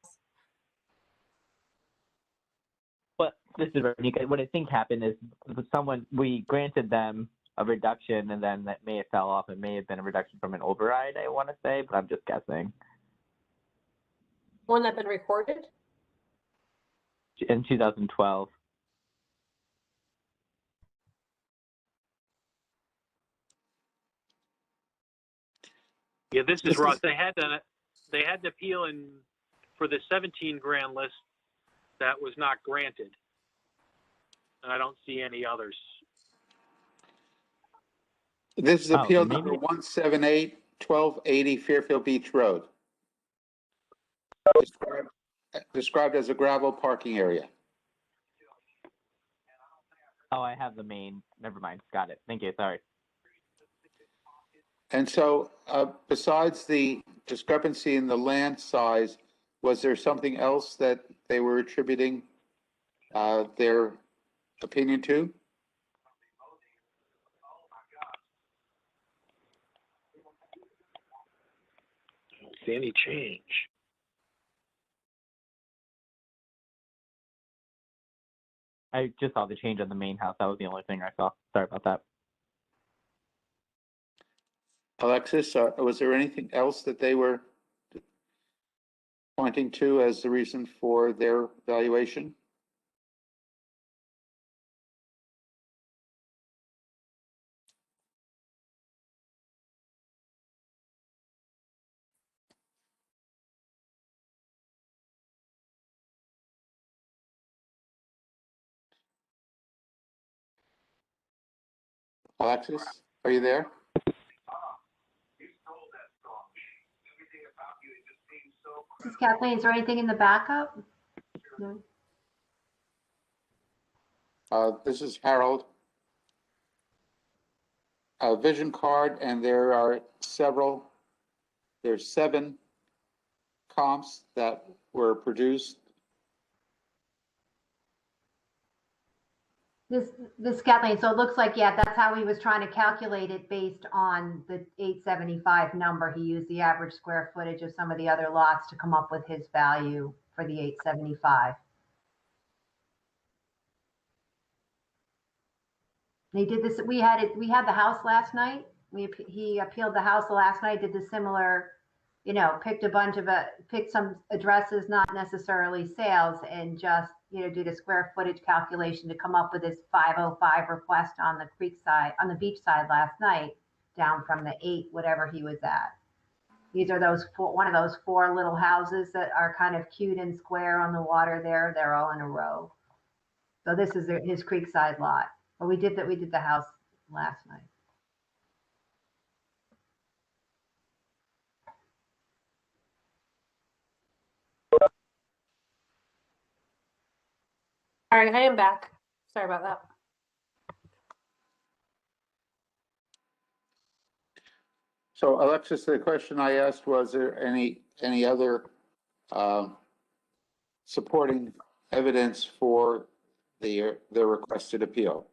But this is Bernice. What I think happened is we granted them a reduction, and then that may have fell off. It may have been a reduction from an override, I want to say, but I'm just guessing. One that's been recorded? In 2012. Yeah, this is Ross. They had to appeal for the 17 grand list that was not granted. And I don't see any others. This is appeal number 178, 1280 Fairfield Beach Road. Described as a gravel parking area. Oh, I have the main. Never mind. Got it. Thank you. Sorry. And so besides the discrepancy in the land size, was there something else that they were attributing their opinion too? I don't see any change. I just saw the change on the main house. That was the only thing I saw. Sorry about that. Alexis, was there anything else that they were pointing to as the reason for their valuation? Alexis, are you there? This is Kathleen. Is there anything in the backup? No. This is Harold. Vision card, and there's 7 comps that were produced. This Kathleen, so it looks like, yeah, that's how he was trying to calculate it based on the 875 number. He used the average square footage of some of the other lots to come up with his value for the 875. He did this, we had the house last night. He appealed the house last night, did the similar, picked some addresses, not necessarily sales, and just, did a square footage calculation to come up with this 505 request on the beach side last night, down from the 8, whatever he was at. These are one of those 4 little houses that are kind of cute and square on the water there. They're all in a row. So this is his creekside lot. But we did the house last night. All right, I am back. Sorry about that. So Alexis, the question I asked, was there any other supporting evidence for the requested appeal?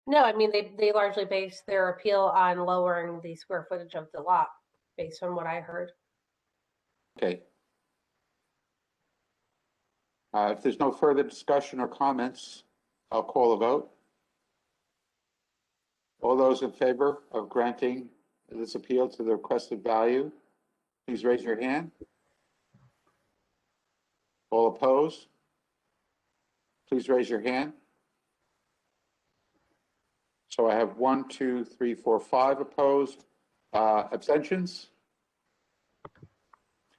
No, I mean, they largely based their appeal on lowering the square footage of the lot, based on what I heard. Okay. If there's no further discussion or comments, I'll call a vote. All those in favor of granting this appeal to the requested value, please raise your hand. All opposed, please raise your hand. So I have 1, 2, 3, 4, 5 opposed. Abstentions?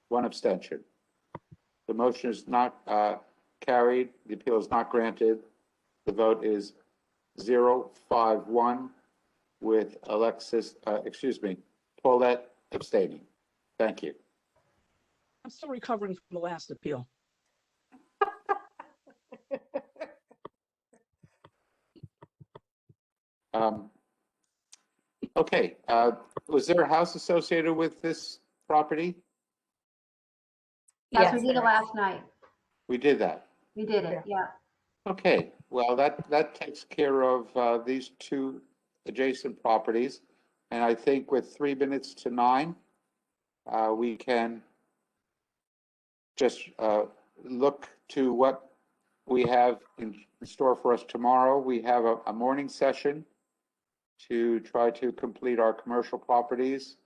1 abstention. The motion is not carried. The appeal is not granted. The vote is 0-5-1 with Paulette abstaining. Thank you. I'm still recovering from the last appeal. Okay, was there a house associated with this property? Yes, we did it last night. We did that. We did it, yeah. Okay, well, that takes care of these 2 adjacent properties. And I think with 3 minutes to 9, we can just look to what we have in store for us tomorrow. We have a morning session to try to complete our commercial properties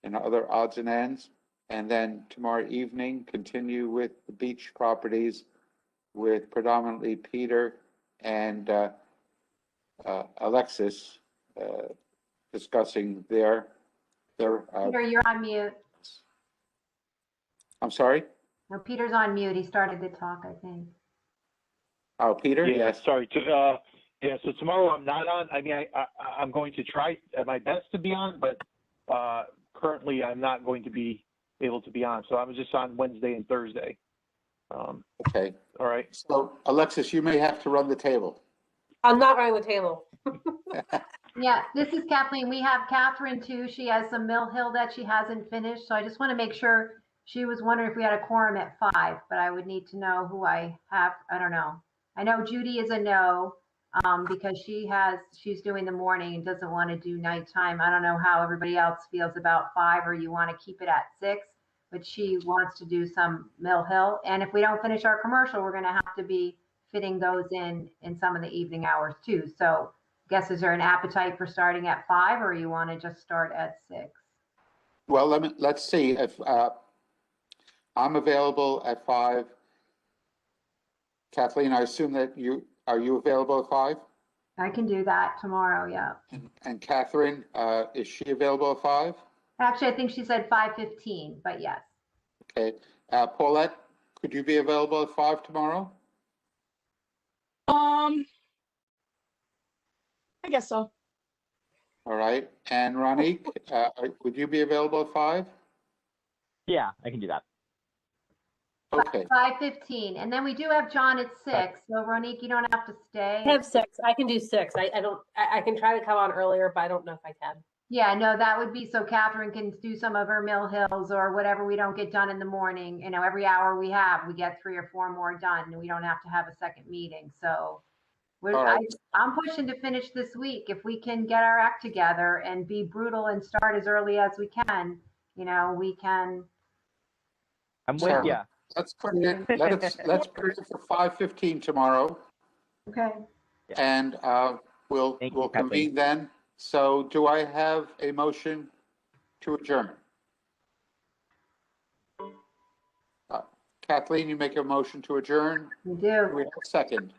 and other odds and ends. And then tomorrow evening, continue with the beach properties with predominantly Peter and Alexis discussing their Peter, you're on mute. I'm sorry? No, Peter's on mute. He started to talk, I think. Oh, Peter? Yeah, Yes. sorry. Yeah, so tomorrow I'm not on. I mean, I'm going to try my best to be on, but currently I'm not going to be able to be on. So I'm just on Wednesday and Thursday. Okay. All right. So, Alexis, you may have to run the table. I'm not running the table. Yeah, this is Kathleen. We have Catherine too. She has some Mill Hill that she hasn't finished. So I just want to make sure. She was wondering if we had a quorum at 5, but I would need to know who I have. I don't know. I know Judy is a no, because she's doing the morning and doesn't want to do nighttime. I don't know how everybody else feels about 5, or you want to keep it at 6, but she wants to do some Mill Hill. And if we don't finish our commercial, we're going to have to be fitting those in some of the evening hours too. So I guess, is there an appetite for starting at 5, or you want to just start at 6? Well, let's see if I'm available at 5. Kathleen, I assume that are you available at 5? I can do that tomorrow, yeah. And Catherine, is she available at 5? Actually, I think she said 5:15, but yes. Okay. Paulette, could you be available at 5 tomorrow? I guess so. All right. And Ronique, would you be available at 5? Yeah, I can do that. Okay. 5:15, and then we do have John at 6. So Ronique, you don't have to stay. I have 6. I can do 6. I can try to come on earlier, but I don't know if I can. Yeah, no, that would be so Catherine can do some of her Mill Hills or whatever we don't get done in the morning. You know, every hour we get 3 or 4 more done, and we don't have to have a second meeting. So All right. I'm pushing to finish this week. If we can get our act together and be brutal and start as early as we can, you know, we can. I'm with Sure. you. Let's put it in. Let's put it for 5:15 tomorrow, Okay. and we'll Thank you, convene then. So, do I have a motion to adjourn? Kathleen, you make a motion to adjourn. We Do do. we have a second?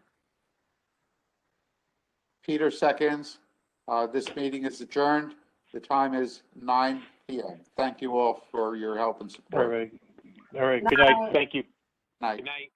Peter seconds. This meeting is adjourned. The time is 9 p.m. Thank you all for your help and All support. right. All right. Good night. Thank you. Night. Good night.